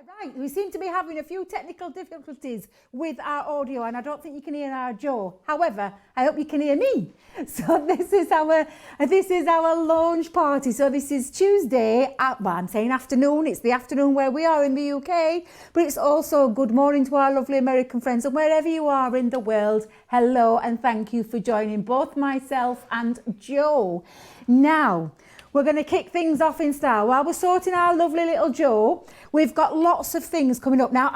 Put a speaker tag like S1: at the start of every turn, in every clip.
S1: Right, we seem to be having a few technical difficulties with our audio, and I don't think you can hear our Joe. However, I hope you can hear me. So this is our launch party. So this is Tuesday well, I'm saying afternoon. It's the afternoon where we are in the UK, but it's also good morning to our lovely American friends, and wherever you are in the world, hello and thank you for joining both myself and Joe. Now, we're going to kick things off in style. While we're sorting our lovely little Joe, we've got lots of things coming up. Now,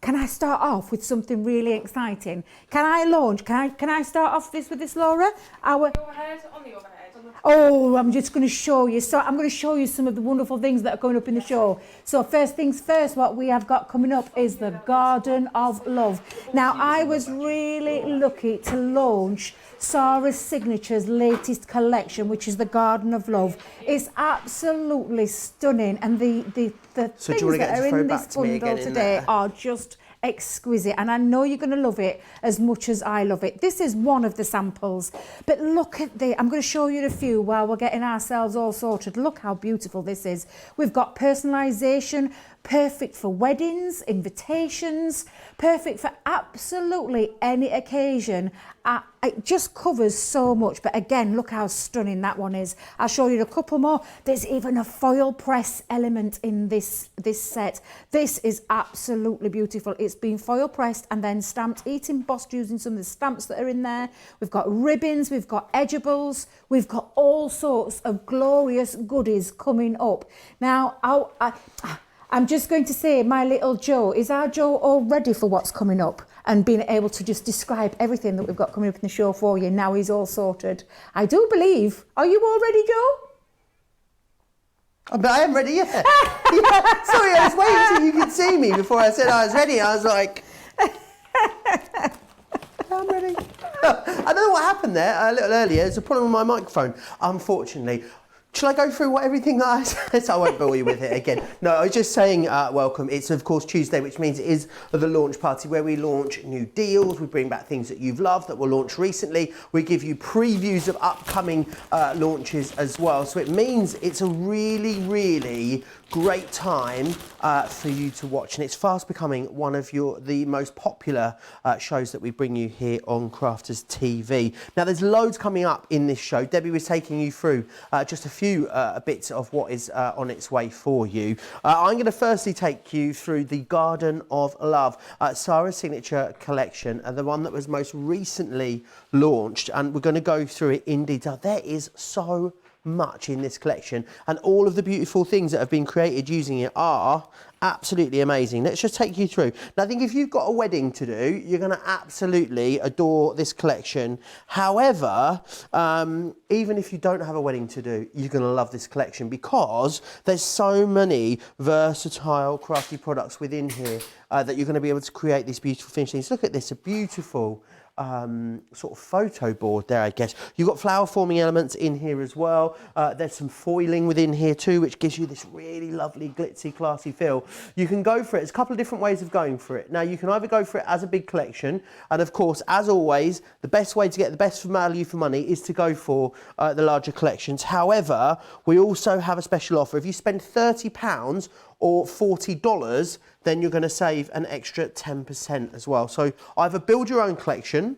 S1: can I start off with something really exciting? Can I start off with this, Laura?
S2: On the overhead.
S1: Oh, I'm just going to show you. So I'm going to show you some of the wonderful things that are coming up in the show. So first things first, what we have got coming up is the Garden of Love. Now, I was really lucky to launch Sarah's Signature's latest collection, which is the Garden of Love. It's absolutely stunning, and the things that are in this bundle today are just exquisite, and I know you're going to love it as much as I love it. This is one of the samples, but look at I'm going to show you a few while we're getting ourselves all sorted. Look how beautiful this is. We've got personalisation, perfect for weddings, invitations, perfect for absolutely any occasion. It just covers so much, but again, look how stunning that one is. I'll show you a couple more. There's even a foil press element in this set. This is absolutely beautiful. It's been foil pressed and then stamped, embossed using some of the stamps that are in there. We've got ribbons, we've got edgeables, we've got all sorts of glorious goodies coming up. Now, I'm just going to say, my little Joe, is our Joe all ready for what's coming up and being able to just describe everything that we've got coming up in the show for you? Now he's all sorted. I do believe. Are you all ready, Joe?
S3: But I am ready, yeah. Yeah. Sorry, I was waiting until you could see me before I said I was ready. I was like, I'm ready. I don't know what happened there a little earlier. There's a problem with my microphone, unfortunately. Shall I go through everything that I said? I won't bore you with it again. No, I was just saying welcome. It's, of course, Tuesday, which means it is the launch party where we launch new deals. We bring back things that you've loved that were launched recently. We give you previews of upcoming launches as well. So it means it's a really, really great time for you to watch. And it's fast becoming one of the most popular shows that we bring you here on Crafters TV. Now, there's loads coming up in this show. Debbie was taking you through just a few bits of what is on its way for you. I'm going to firstly take you through the Garden of Love, Sarah's Signature collection, and the one that was most recently launched, and we're going to go through it in detail. There is so much in this collection, and all of the beautiful things that have been created using it are absolutely amazing. Let's just take you through. Now, I think if you've got a wedding to do, you're going to absolutely adore this collection. However, even if you don't have a wedding to do, you're going to love this collection because there's so many versatile crafty products within here that you're going to be able to create these beautiful finishings. Look at this, a beautiful sort of photo board there, I guess. You've got flower forming elements in here as well. There's some foiling within here too, which gives you this really lovely glitzy, classy feel. You can go for it. There's a couple of different ways of going for it. Now, you can either go for it as a big collection, and of course, as always, the best way to get the best value for money is to go for the larger collections. However, we also have a special offer. If you spend £30 or $40, then you're going to save an extra 10% as well. So either build your own collection,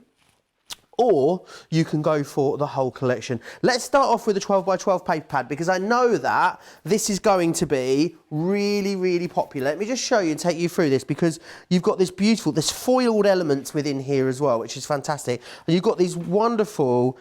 S3: or you can go for the whole collection. Let's start off with a 12 by 12 paper pad, because I know that this is going to be really, really popular. Let me just show you and take you through this, because you've got this beautiful, there's foiled elements within here as well, which is fantastic. And you've got these wonderful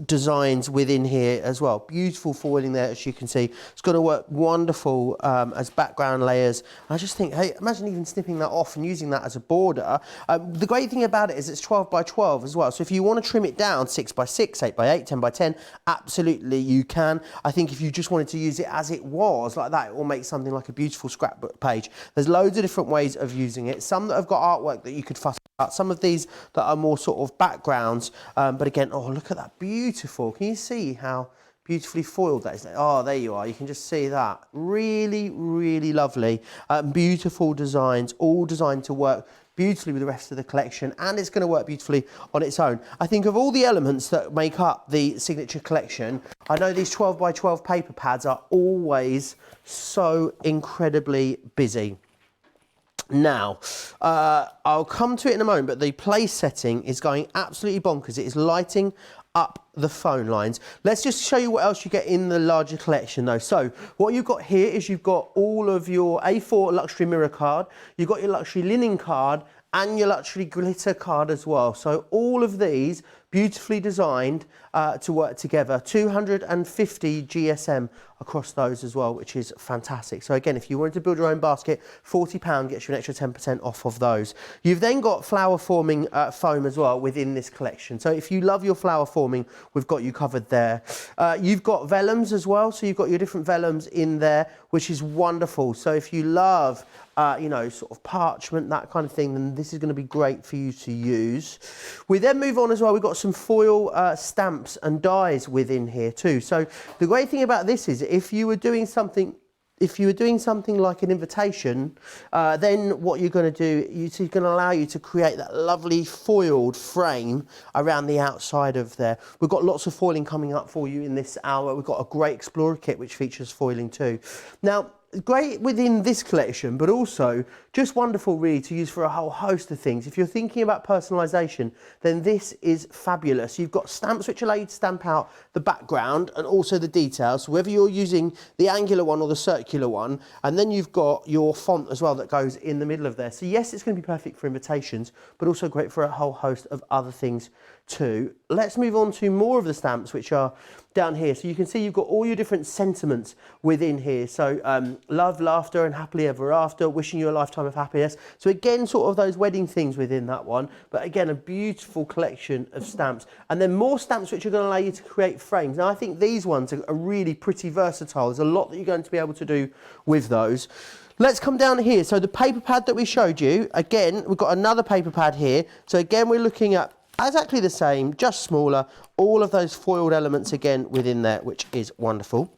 S3: designs within here as well. Beautiful foiling there, as you can see. It's going to work wonderful as background layers. I just think, hey, imagine even snipping that off and using that as a border. The great thing about it is it's 12 by 12 as well. So if you want to trim it down 6 by 6, 8 by 8, 10 by 10, absolutely you can. I think if you just wanted to use it as it was, like that, it will make something like a beautiful scrapbook page. There's loads of different ways of using it. Some that have got artwork that you could fuss about. Some of these that are more sort of backgrounds. But again, oh, look at that, beautiful. Can you see how beautifully foiled that is? Oh, there you are. You can just see that. Really, really lovely. Beautiful designs, all designed to work beautifully with the rest of the collection, and it's going to work beautifully on its own. I think of all the elements that make up the signature collection, I know these 12 by 12 paper pads are always so incredibly busy. Now, I'll come to it in a moment, but the place setting is going absolutely bonkers. It is lighting up the phone lines. Let's just show you what else you get in the larger collection though. So what you've got here is you've got all of your A4 luxury mirror card, you've got your luxury linen card and your luxury glitter card as well. So all of these beautifully designed to work together. 250 GSM across those as well, which is fantastic. So again, if you wanted to build your own basket, £40 gets you an extra 10% off of those. You've then got flower forming foam as well within this collection. So if you love your flower forming, we've got you covered there. You've got vellums as well. So you've got your different vellums in there, which is wonderful. So if you love you know, sort of parchment, that kind of thing, then this is going to be great for you to use. We then move on as well. We've got some foil stamps and dies within here too. So the great thing about this is if you were doing something like an invitation, then what you're going to do, it's going to allow you to create that lovely foiled frame around the outside of there. We've got lots of foiling coming up for you in this hour. We've got a great Explorer kit which features foiling too. Now, great within this collection, but also just wonderful really to use for a whole host of things. If you're thinking about personalisation, then this is fabulous. You've got stamps which allow you to stamp out the background and also the details, so whether you're using the angular one or the circular one, and then you've got your font as well that goes in the middle of there. So yes, it's going to be perfect for invitations, but also great for a whole host of other things too. Let's move on to more of the stamps which are down here. So you can see you've got all your different sentiments within here. So love, laughter and happily ever after, wishing you a lifetime of happiness. So again, sort of those wedding things within that one, but again, a beautiful collection of stamps. And then more stamps which are going to allow you to create frames. Now I think these ones are really pretty versatile. There's a lot that you're going to be able to do with those. Let's come down here. So the paper pad that we showed you, again, we've got another paper pad here. So again, we're looking at exactly the same, just smaller, all of those foiled elements again within there, which is wonderful.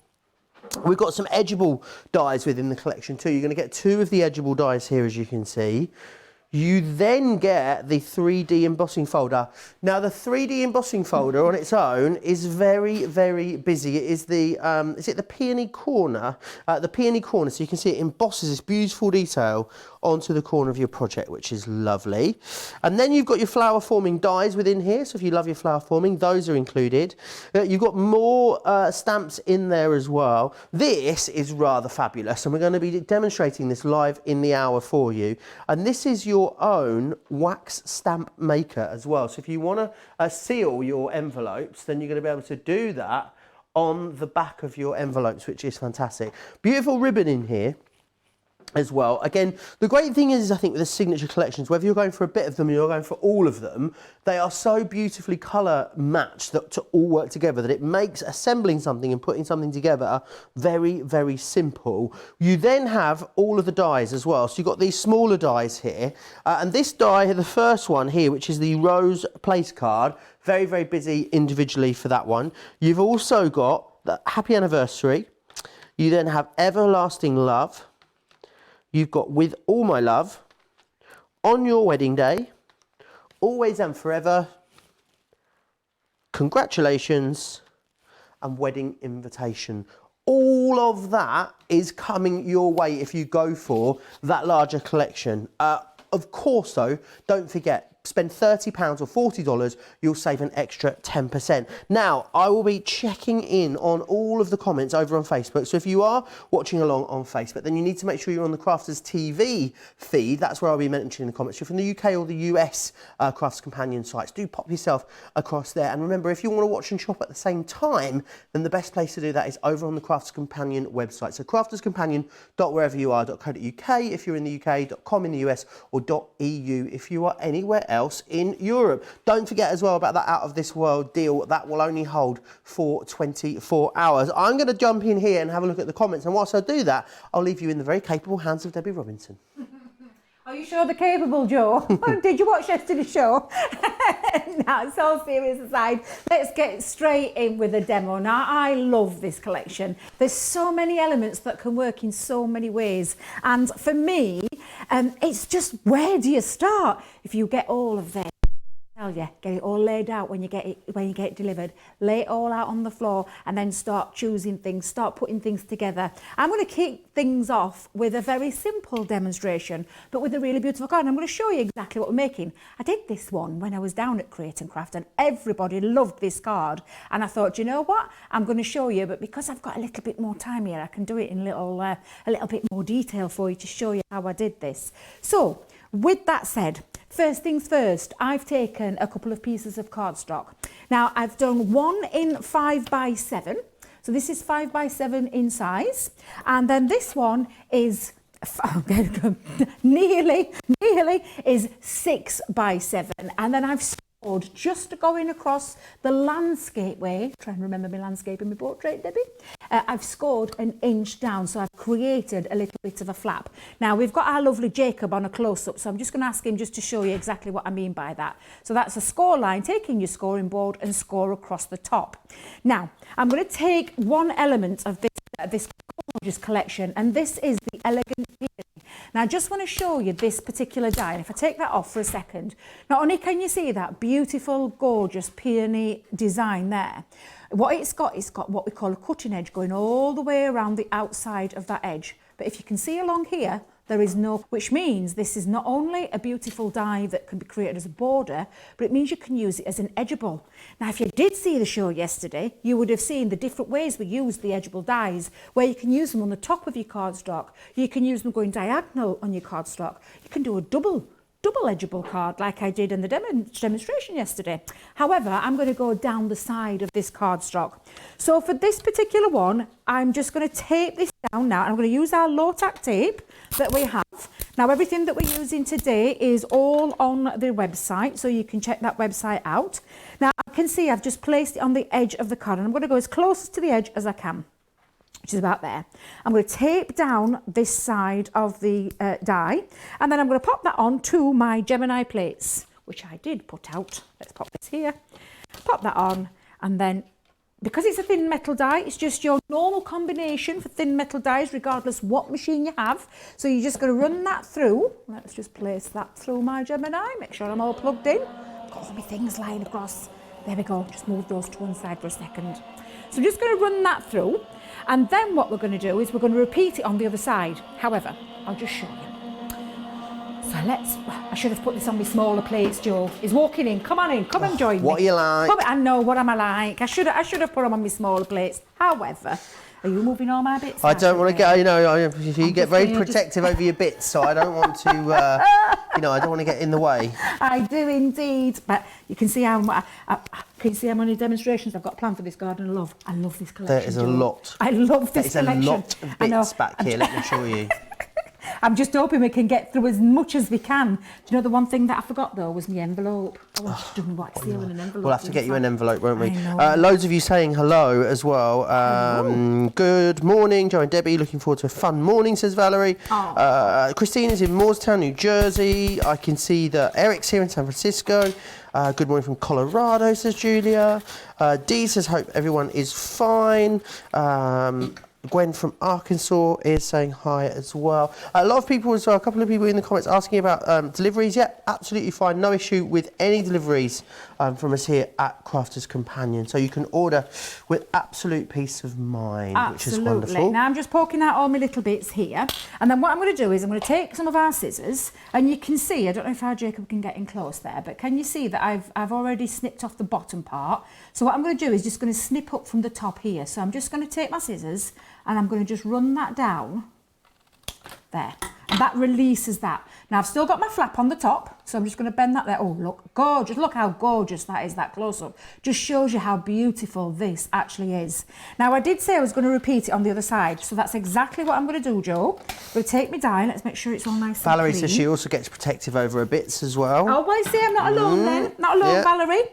S3: We've got some edgeable dies within the collection too. You're going to get 2 of the edgeable dies here, as you can see. You then get the 3D embossing folder. Now the 3D embossing folder on its own is very, very busy. It is the, is it the peony corner? The peony corner, so you can see it embosses this beautiful detail onto the corner of your project, which is lovely. And then you've got your flower forming dies within here. So if you love your flower forming, those are included. You've got more stamps in there as well. This is rather fabulous, and we're going to be demonstrating this live in the hour for you. And this is your own wax stamp maker as well. So if you want to seal your envelopes, then you're going to be able to do that on the back of your envelopes, which is fantastic. Beautiful ribbon in here as well. Again, the great thing is, I think, with the signature collections, whether you're going for a bit of them or you're going for all of them, they are so beautifully colour matched that to all work together that it makes assembling something and putting something together very, very simple. You then have all of the dies as well. So you've got these smaller dies here, and this die, the first one here, which is the rose place card, very, very busy individually for that one. You've also got the happy anniversary. You then have everlasting love. You've got with all my love, on your wedding day, always and forever, congratulations, and wedding invitation. All of that is coming your way if you go for that larger collection. Of course though, don't forget, spend £30 or $40, you'll save an extra 10%. Now, I will be checking in on all of the comments over on Facebook. So if you are watching along on Facebook, then you need to make sure you're on the Crafters TV feed. That's where I'll be mentioning the comments. If you're from the UK or the US Crafters Companion sites, do pop yourself across there. And remember, if you want to watch and shop at the same time, then the best place to do that is over on the Crafters Companion website. So crafterscompanion.wherever-you-are.co.uk if you're in the UK, .com in the US, or .eu if you are anywhere else in Europe. Don't forget as well about that out of this world deal that will only hold for 24 hours. I'm going to jump in here and have a look at the comments, and whilst I do that, I'll leave you in the very capable hands of Debbie Robinson.
S1: Are you sure they're capable, Joe? Did you watch yesterday's show? Now, so serious aside, let's get straight in with the demo. Now, I love this collection. There's so many elements that can work in so many ways. And for me, it's just, where do you start? If you get all of them you, get it all laid out when you get it delivered. Lay it all out on the floor and then start choosing things, start putting things together. I'm going to kick things off with a very simple demonstration, but with a really beautiful card. And I'm going to show you exactly what we're making. I did this one when I was down at Create and Craft, and everybody loved this card. And I thought, you know what? I'm going to show you, but because I've got a little bit more time here, I can do it in a little bit more detail for you to show you how I did this. So, with that said, first things first, I've taken a couple of pieces of cardstock. Now, I've done one in 5x7. So this is 5x7 in size. And then this one is nearly is 6x7. And then I've scored just going across the landscape way. Try and remember my landscape in my portrait, Debbie. I've scored an inch down, so I've created a little bit of a flap. Now we've got our lovely Jacob on a close-up, so I'm just going to ask him just to show you exactly what I mean by that. So that's a score line, taking your scoring board and score across the top. Now I'm going to take one element of this gorgeous collection, and this is the Elegant Peony. Now I just want to show you this particular die, and if I take that off for a second, not only can you see that beautiful, gorgeous peony design there, what it's got what we call a cutting edge going all the way around the outside of that edge. But if you can see along here, there is no, which means this is not only a beautiful die that can be created as a border, but it means you can use it as an edgeable. Now, if you did see the show yesterday, you would have seen the different ways we use the edgeable dies, where you can use them on the top of your cardstock, you can use them going diagonal on your cardstock, you can do a double edgeable card like I did in the demonstration yesterday. However, I'm going to go down the side of this cardstock. So for this particular one, I'm just going to tape this down now. I'm going to use our low tack tape that we have. Now everything that we're using today is all on the website, so you can check that website out. Now I can see I've just placed it on the edge of the card, and I'm going to go as close to the edge as I can, which is about there. I'm going to tape down this side of the die, and then I'm going to pop that on to my Gemini plates, which I did put out. Let's pop this here, pop that on, and then because it's a thin metal die, it's just your normal combination for thin metal dies, regardless what machine you have. So you're just going to run that through. Let's just place that through my Gemini, make sure I'm all plugged in. Got all my things lying across. There we go, just move those to one side for a second. So I'm just going to run that through. And then what we're going to do is we're going to repeat it on the other side. However, I'll just show you. So I should have put this on my smaller plates, Joe. He's walking in. Come on in. Come and join me.
S3: What are you like?
S1: I know, what am I like? I should have put them on my smaller plates. However, are you moving all my bits?
S3: I don't want to get, you get very protective over your bits, so I don't want to, I don't want to get in the way.
S1: I do indeed, but you can see how many demonstrations I've got planned for this garden of love. I love this collection.
S3: There is a lot.
S1: I love this collection.
S3: There's a lot of bits back here, let me show you.
S1: I'm just hoping we can get through as much as we can. Do you know the one thing that I forgot though was my envelope? I was just doing wax seal in an envelope.
S3: We'll have to get you an envelope, won't we?
S1: I know.
S3: Loads of you saying hello as well. Good morning, Joe and Debbie. Looking forward to a fun morning, says Valerie. Christina's in Moorestown, New Jersey. I can see that Eric's here in San Francisco. Good morning from Colorado, says Julia. Dee says, hope everyone is fine. Gwen from Arkansas is saying hi as well. A lot of people as well, a couple of people in the comments asking about deliveries. Yeah, absolutely fine. No issue with any deliveries from us here at Crafters Companion. So you can order with absolute peace of mind, which is wonderful.
S1: Now I'm just poking out all my little bits here. And then what I'm going to do is I'm going to take some of our scissors, and you can see, I don't know if our Jacob can get in close there, but can you see that I've already snipped off the bottom part? So what I'm going to do is just going to snip up from the top here. So I'm just going to take my scissors and I'm going to just run that down there, and that releases that. Now I've still got my flap on the top, so I'm just going to bend that there. Oh, look, gorgeous. Look how gorgeous that is, that close-up. Just shows you how beautiful this actually is. Now I did say I was going to repeat it on the other side, so that's exactly what I'm going to do, Joe. I'm going to take my die, let's make sure it's all nice
S3: Valerie
S1: and clean.
S3: says she also gets protective over her bits as well.
S1: Oh, well, I see, I'm not alone then. Not alone, Valerie.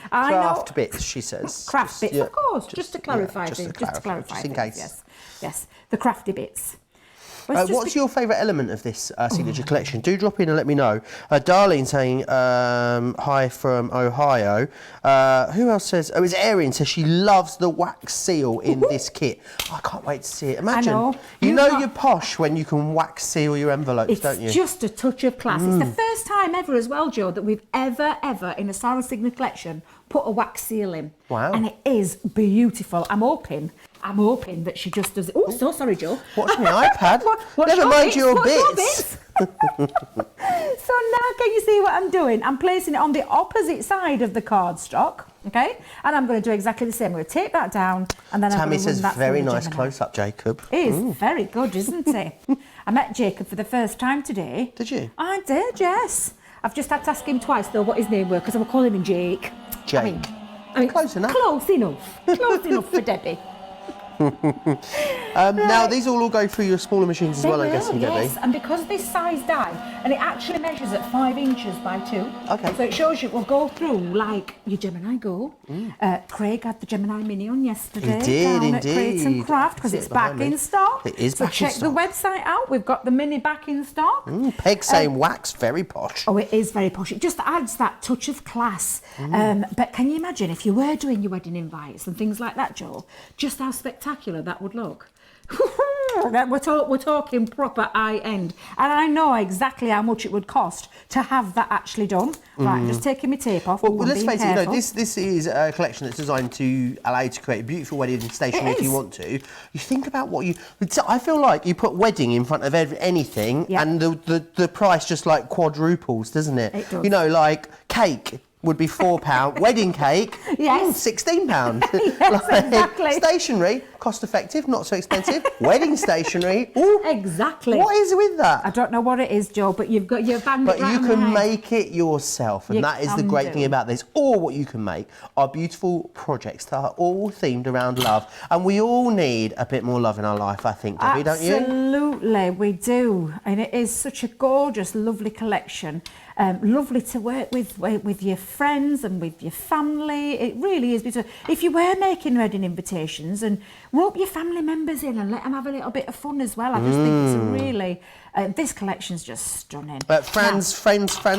S3: Craft bits, she says.
S1: Craft bits, of course, just to clarify things.
S3: Just in case.
S1: Yes, the crafty bits.
S3: What's your favourite element of this signature collection? Do drop in and let me know. Darlene saying hi from Ohio. Who else says? Oh, it's Erin says she loves the wax seal in this kit. I can't wait to see it. Imagine.
S1: I know.
S3: You're posh when you can wax seal your envelopes, don't you?
S1: It's just a touch of class. It's the first time ever as well, Joe, that we've ever in a Sarah Signature collection put a wax seal in.
S3: Wow.
S1: And it is beautiful. I'm hoping that she just does it. Oh, so sorry, Joe.
S3: Watch my iPad. Never mind your bits.
S1: So now can you see what I'm doing? I'm placing it on the opposite side of the cardstock, okay? And I'm going to do exactly the same. I'm going to take that down and then
S3: Tammy
S1: I'm going to
S3: says,
S1: run that
S3: very
S1: through the
S3: nice
S1: Gemini.
S3: close-up, Jacob.
S1: It is very good, isn't it? I met Jacob for the first time today.
S3: Did you?
S1: I did, yes. I've just had to ask him twice, though, what his name was, because I was calling him Jake.
S3: Jake.
S1: I mean,
S3: Close enough.
S1: Close enough. Close enough for Debbie.
S3: Now, these all go through your smaller machines as well, I'm guessing, Debbie.
S1: Yes, and because this size die, and it actually measures at 5 inches by 2.
S3: Okay.
S1: So it shows you it will go through like your Gemini Go. Craig had the Gemini Mini on yesterday.
S3: He did,
S1: down at
S3: indeed.
S1: Crate and Craft, because it's back in stock.
S3: It is
S1: so
S3: back in
S1: check
S3: stock.
S1: the website out. We've got the Mini back in stock.
S3: Peg saying wax, very posh.
S1: Oh, it is very posh. It just adds that touch of class. But can you imagine if you were doing your wedding invites and things like that, Joel, just how spectacular that would look? We're talking proper high-end. And I know exactly how much it would cost to have that actually done. Right, I'm just taking my tape off.
S3: Well, let's face it, this is a collection that's designed to allow you to create a beautiful wedding stationery if you want to. You think about what you... I feel like you put wedding in front of anything and the price just like quadruples, doesn't it?
S1: It does.
S3: You know, like cake would be £4. Wedding cake,
S1: Yes.
S3: £16.
S1: Yes, exactly.
S3: Stationery, cost effective, not so expensive. Wedding stationery, ooh,
S1: Exactly.
S3: what is with that?
S1: I don't know what it is, Joe, but you've got your band.
S3: But
S1: right
S3: you
S1: on
S3: can
S1: the head.
S3: make it yourself, and
S1: You
S3: that is the
S1: can
S3: great
S1: do.
S3: thing about this. Or what you can make are beautiful projects that are all themed around love, and we all need a bit more love in our life, I think, Debbie, don't you?
S1: Absolutely, we do, and it is such a gorgeous, lovely collection. Lovely to work with your friends and with your family. It really is beautiful. If you were making wedding invitations, and rope your family members in and let them have a little bit of fun as well. I just think it's a really this collection's just stunning.
S3: Fran's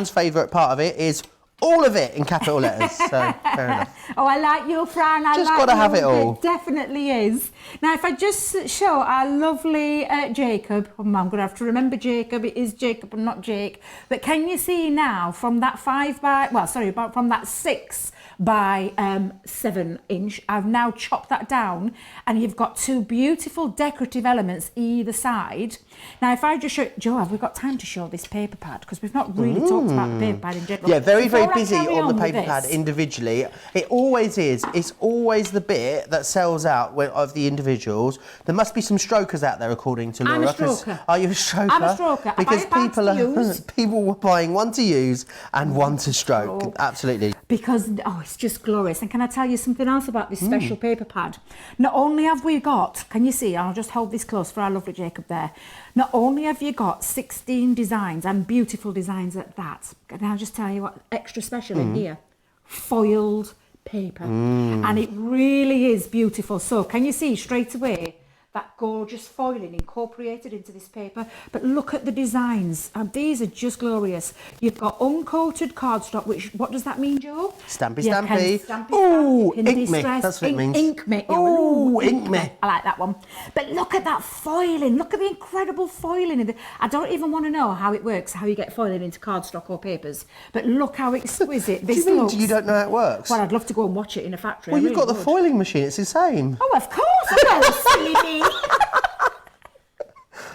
S3: favourite part of it is all of it in capital letters. So fair enough.
S1: Oh, I like you, Fran.
S3: Just gotta have it all.
S1: It definitely is. Now, if I just show our lovely Jacob, I'm going to have to remember Jacob. It is Jacob and not Jake. But can you see now from that from that 6 by 7 inch, I've now chopped that down, and you've got 2 beautiful decorative elements either side. Now, if I just show Joe, have we got time to show this paper pad? Because we've not really talked about the paper pad in general.
S3: Yeah, very
S1: Before I
S3: busy
S1: carry
S3: on the
S1: with
S3: paper pad
S1: this,
S3: individually. It always is. It's always the bit that sells out of the individuals. There must be some strokers out there, according to Laura.
S1: I'm a stroker.
S3: Are you a stroker?
S1: I'm a stroker. I
S3: Because
S1: buy pads to use.
S3: people were buying one to use and one to stroke. Absolutely.
S1: Because, it's just glorious. And can I tell you something else about this special paper pad? Not only have we got, can you see, I'll just hold this close for our lovely Jacob there. Not only have you got 16 designs, and beautiful designs at that, can I just tell you what extra special in here? Foiled paper. And it really is beautiful. So can you see straight away that gorgeous foiling incorporated into this paper? But look at the designs. These are just glorious. You've got uncoated cardstock, which, what does that mean, Joe?
S3: Stampy,
S1: You can
S3: stampy.
S1: stampy,
S3: Ooh,
S1: stampy,
S3: ink me.
S1: distress.
S3: That's what it means.
S1: Ink me.
S3: Ooh, ink me.
S1: I like that one. But look at that foiling. Look at the incredible foiling. I don't even want to know how it works, how you get foiling into cardstock or papers. But look how exquisite this
S3: Do you mean
S1: looks.
S3: you don't know how it works?
S1: Well, I'd love to go and watch it in a factory.
S3: Well,
S1: I
S3: you've
S1: really
S3: got the
S1: would.
S3: foiling machine. It's the same.
S1: Oh, of course. Oh, silly me. Of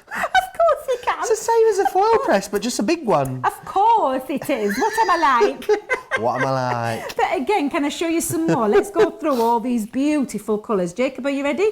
S1: course it can.
S3: It's the same as a foil press, but just a big one.
S1: Of course it is. What am I like?
S3: What am I like?
S1: But again, can I show you some more? Let's go through all these beautiful colours. Jacob, are you ready?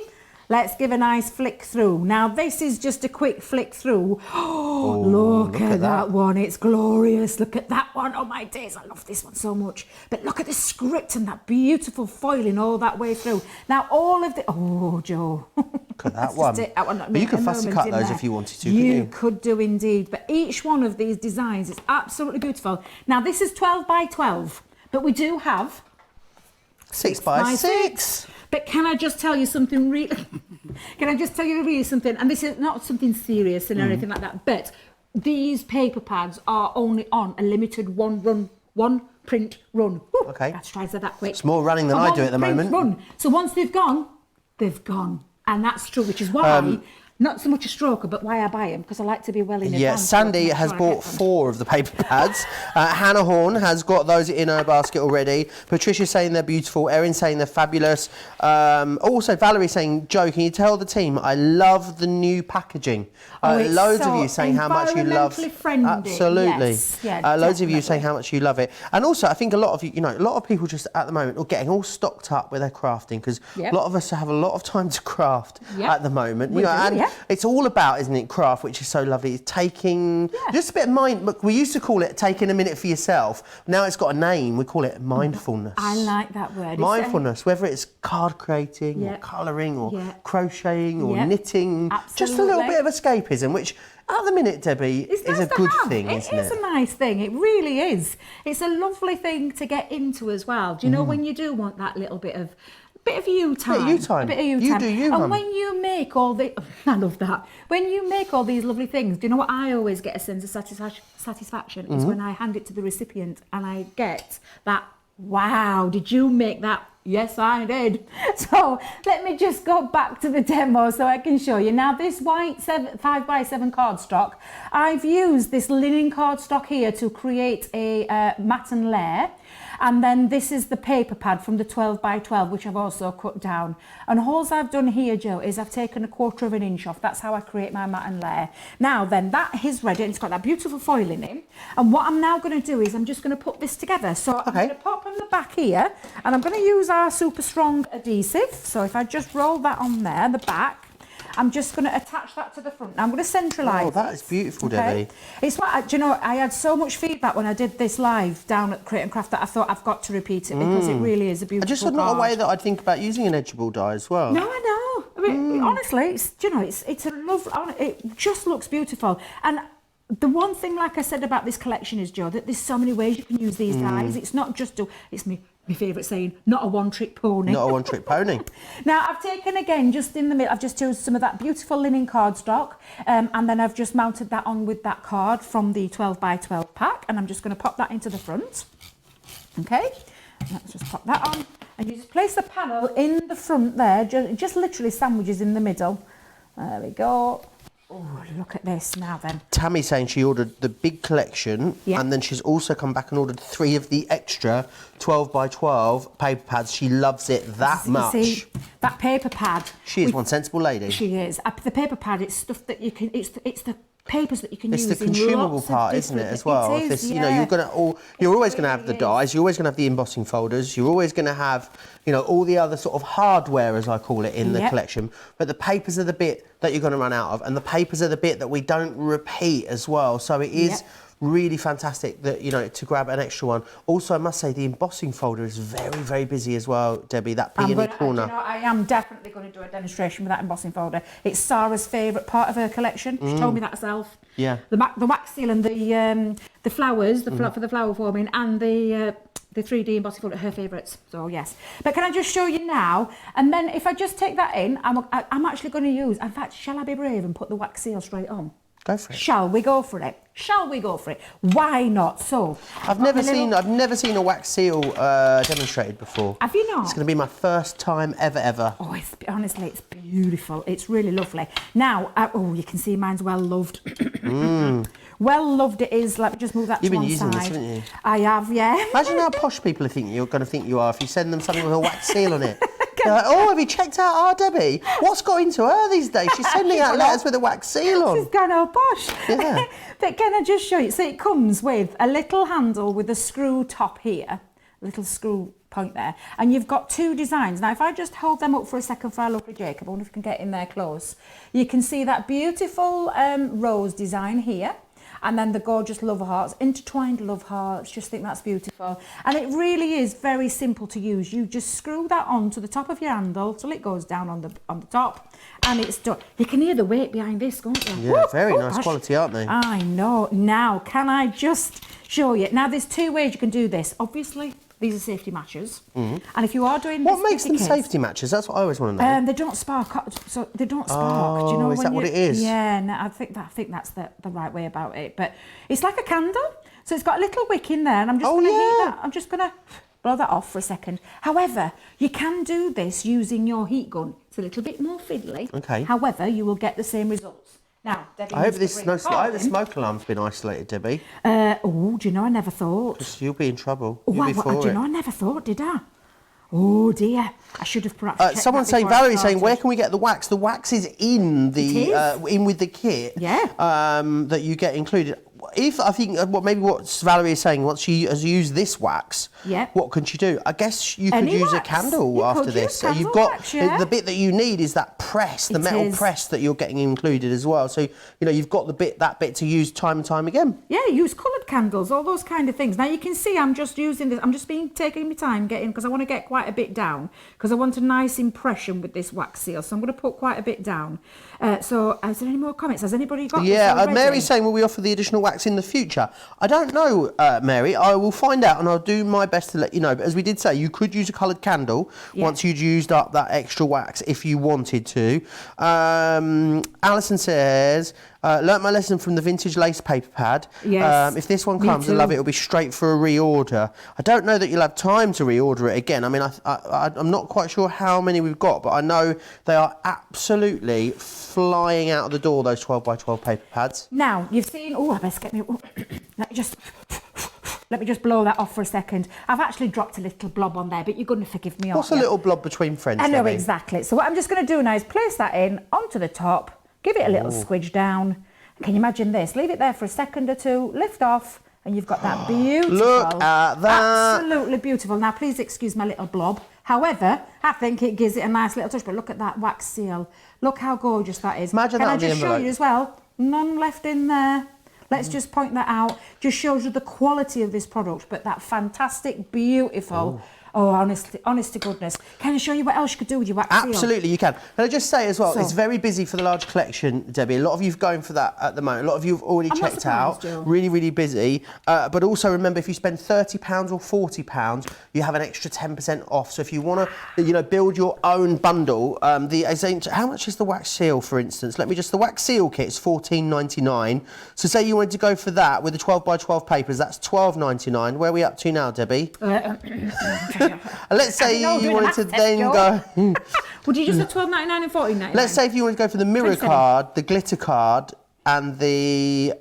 S1: Let's give a nice flick through. Now, this is just a quick flick through. Oh, look at that one. It's glorious. Look at that one. Oh, my days. I love this one so much. But look at the script and that beautiful foiling all that way through. Now, all of the... Oh, Joe.
S3: Look at that one.
S1: That one
S3: But you could fussy cut those if you wanted to, couldn't
S1: You
S3: you?
S1: could do indeed. But each one of these designs is absolutely beautiful. Now, this is 12 by 12. But we do have...
S3: 6 by 6.
S1: But can I just tell you something really... Can I just tell you really something? And this is not something serious and anything like that, but these paper pads are only on a limited one print run. Woo,
S3: Okay.
S1: Let's try to say that quick.
S3: It's more running than I do at the moment.
S1: Run. So once they've gone, they've gone. And that's true, which is why, not so much a stroker, but why I buy them, because I like to be well in advance.
S3: Yeah, Sandy has bought 4 of the paper pads. Hannah Horn has got those in her basket already. Patricia's saying they're beautiful. Erin's saying they're fabulous. Also, Valerie saying, Joe, can you tell the team I love the new packaging? Loads of you saying how much you love.
S1: Friendly.
S3: Absolutely.
S1: Yes. Yeah,
S3: loads of you saying how much you love it. And also, I think a lot of you, a lot of people just at the moment are getting all stocked up with their crafting, because a lot of us have a lot of time to craft at the moment. It's all about, isn't it, craft, which is so lovely. It's taking just a bit of mind. Look, we used to call it taking a minute for yourself. Now it's got a name. We call it mindfulness.
S1: I like that word.
S3: Mindfulness, whether it's card creating or colouring or crocheting or knitting.
S1: Absolutely.
S3: Just a little bit of escapism, which at the minute, Debbie, is
S1: nice
S3: a good thing,
S1: isn't
S3: it?
S1: It is a nice thing. It really is. It's a lovely thing to get into as well. Do you know when you do want that little bit of you time.
S3: A bit of you time. You do you,
S1: And
S3: Mum.
S1: when you make all the... I love that. When you make all these lovely things, do you know what I always get a sense of satisfaction is when I hand it to the recipient and I get that, wow, did you make that? Yes, I did. So let me just go back to the demo so I can show you. Now, this white 5x7 cardstock, I've used this linen cardstock here to create a mat and layer. And then this is the paper pad from the 12x12, which I've also cut down. And all I've done here, Joe, is I've taken 1/4 inch off. That's how I create my mat and layer. Now then, that is ready, and it's got that beautiful foiling in. And what I'm now going to do is I'm just going to put this together. So I'm going to pop on the back here, and I'm going to use our super strong adhesive. So if I just roll that on there, the back, I'm just going to attach that to the front. Now I'm going to centralise.
S3: Oh, that is beautiful, Debbie.
S1: It's what, do you know, I had so much feedback when I did this live down at Create and Craft that I thought I've got to repeat it because it really is a beautiful
S3: Just not a way that I'd think about using an edgeable die as well.
S1: No, I know. I mean, honestly, it's, you know, it's a lovely, it just looks beautiful. And the one thing, like I said about this collection is, Joe, that there's so many ways you can use these dies. It's not just, it's my favourite saying, not a one-trick pony.
S3: Not a one-trick pony.
S1: Now, I've taken, again, just in the middle, I've just used some of that beautiful linen cardstock, and then I've just mounted that on with that card from the 12x12 pack, and I'm just going to pop that into the front. Okay, let's just pop that on, and you just place the panel in the front there, just literally sandwiches in the middle. There we go. Oh, look at this now then.
S3: Tammy's saying she ordered the big collection, and then she's also come back and ordered 3 of the extra 12x12 paper pads. She loves it that much.
S1: See, that paper pad.
S3: She is one sensible lady.
S1: She is. The paper pad, it's stuff that you can, it's the papers that you can use.
S3: It's the consumable part, isn't it, as well?
S1: It is,
S3: this, you know, you're always going to have the dies, you're always going to have the embossing folders, you're always going to have, you know, all the other sort of hardware, as I call it, in the collection. But the papers are the bit that you're going to run out of, and the papers are the bit that we don't repeat as well. So it is really fantastic that, you know, to grab an extra one. Also, I must say the embossing folder is very, very busy as well, Debbie, that peony corner.
S1: You know, I am definitely going to do a demonstration with that embossing folder. It's Sarah's favourite part of her collection. She told me that herself.
S3: Yeah.
S1: The wax seal and the flowers, for the flower forming, and the 3D embossing folder, her favourites. So yes. But can I just show you now? And then if I just take that in, I'm actually going to use, in fact, shall I be brave and put the wax seal straight on?
S3: Go for it.
S1: Shall we go for it? Shall we go for it? Why not? So
S3: I've never seen a wax seal demonstrated before.
S1: Have you not?
S3: It's going to be my first time ever.
S1: Oh, honestly, it's beautiful. It's really lovely. Now, you can see mine's well loved. Well loved it is. Let me just move that to one side.
S3: You've been using this, haven't you?
S1: I have, yeah.
S3: Imagine how posh people you're going to think you are if you send them something with a wax seal on it. They're like, oh, have you checked out our Debbie? What's got into her these days? She's sending out letters with a wax seal on.
S1: She's gone all posh.
S3: Yeah.
S1: But can I just show you? So it comes with a little handle with a screw top here, a little screw point there, and you've got 2 designs. Now, if I just hold them up for a second for our lovely Jacob, I wonder if we can get in there close. You can see that beautiful rose design here. And then the gorgeous love hearts, intertwined love hearts, just think that's beautiful. And it really is very simple to use. You just screw that on to the top of your handle till it goes down on the top, and it's done. You can hear the weight behind this, can't you?
S3: Yeah, very nice quality, aren't they?
S1: I know. Now, can I just show you? Now, there's 2 ways you can do this. Obviously, These are safety matches. And if you are doing
S3: What
S1: this
S3: makes
S1: with
S3: them
S1: the kids,
S3: safety matches? That's what I always want to know.
S1: they don't spark. So they don't spark. Do you know
S3: is
S1: when
S3: that what
S1: you-
S3: it is?
S1: Yeah, no, I think that's the right way about it. But it's like a candle. So it's got a little wick in there, and I'm just going to heat that. I'm just going to blow that off for a second. However, you can do this using your heat gun. It's a little bit more fiddly.
S3: Okay.
S1: However, you will get the same results. Now, Debbie
S3: I hope
S1: needs to bring the
S3: I hope the
S1: car in.
S3: smoke alarm's been isolated, Debbie.
S1: Oh, do you know, I never thought.
S3: You'll be in trouble.
S1: Oh,
S3: You'll be for
S1: do you
S3: it.
S1: know, I never thought, did I? Oh dear, I should have perhaps checked
S3: Someone's
S1: that
S3: saying,
S1: before I
S3: Valerie's saying,
S1: started.
S3: where can we get the wax? The wax is in the
S1: It is.
S3: in with the kit.
S1: Yeah.
S3: That you get included. If I think maybe what Valerie is saying, once she has used this wax,
S1: Yeah.
S3: what can she do? I guess you could
S1: Any
S3: use a
S1: wax.
S3: candle
S1: You
S3: after
S1: could
S3: this.
S1: use
S3: So you've
S1: candle
S3: got
S1: wax, yeah.
S3: the bit that you need is that press, the
S1: It
S3: metal
S1: is.
S3: press that you're getting included as well. So you've got that bit to use time and time again.
S1: Yeah, use coloured candles, all those kind of things. Now you can see I'm just using this. I'm just taking my time getting, because I want to get quite a bit down, because I want a nice impression with this wax seal. So I'm going to put quite a bit down. So is there any more comments? Has anybody got?
S3: Yeah,
S1: this already?
S3: Mary's saying, will we offer the additional wax in the future? I don't know, Mary. I will find out and I'll do my best to let you know. But as we did say, you could use a coloured candle once you'd used up that extra wax if you wanted to. Alison says, learnt my lesson from the vintage lace paper pad.
S1: Yes,
S3: if this one
S1: me
S3: comes, I
S1: too.
S3: love it. It'll be straight for a reorder. I don't know that you'll have time to reorder it again. I mean, I'm not quite sure how many we've got, but I know they are absolutely flying out of the door, those 12 by 12 paper pads.
S1: Now you've seen. Oh, I best get me. Let me just blow that off for a second. I've actually dropped a little blob on there, but you're going to forgive me.
S3: What's a little blob between friends?
S1: I know,
S3: Debbie?
S1: exactly. So what I'm just going to do now is place that in onto the top, give it a little squidge down. Can you imagine this? Leave it there for a second or two, lift off, and you've got that beautiful.
S3: Look at that.
S1: Absolutely beautiful. Now, please excuse my little blob. However, I think it gives it a nice little touch. But look at that wax seal. Look how gorgeous that is.
S3: Imagine
S1: Can
S3: that
S1: I
S3: on the
S1: just show
S3: envelope.
S1: you as well? None left in there. Let's just point that out. Just shows you the quality of this product, but that fantastic, beautiful. Oh, honest to goodness. Can I show you what else you could do with your wax seal?
S3: Absolutely, you can. Can I just say as well,
S1: So-
S3: it's very busy for the large collection, Debbie. A lot of you are going for that at the moment. A lot of you have already
S1: I'm not
S3: checked out.
S1: surprised, Joe.
S3: Really, really busy. But also remember, if you spend £30 or £40, you have an extra 10% off. So if you want to, build your own bundle, how much is the wax seal, for instance? The wax seal kit is $14.99. So say you wanted to go for that with the 12 by 12 papers, that's $12.99. Where are we up to now, Debbie? Let's say
S1: know,
S3: you
S1: doing
S3: wanted
S1: the
S3: to
S1: maths test,
S3: then
S1: Joe.
S3: go.
S1: Would you just have £12.99 and £14.99?
S3: Let's say if you want to go for the mirror
S1: 27.
S3: card, the glitter card, and the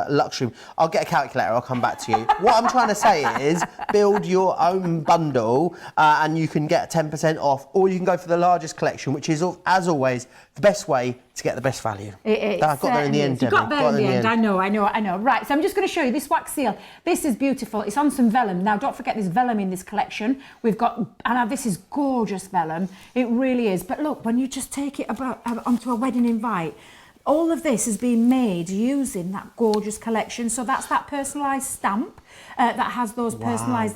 S3: luxury. I'll get a calculator. I'll come back to you. What I'm trying to say is build your own bundle, and you can get 10% off, or you can go for the largest collection, which is, as always, the best way to get the best value.
S1: I
S3: got there in the end,
S1: You
S3: Debbie.
S1: got there in the end. I know. Right, so I'm just going to show you this wax seal. This is beautiful. It's on some vellum. Now, don't forget there's vellum in this collection. We've got, and this is gorgeous vellum. It really is. But look, when you just take it onto a wedding invite, all of this has been made using that gorgeous collection. So that's that personalised stamp that has those personalised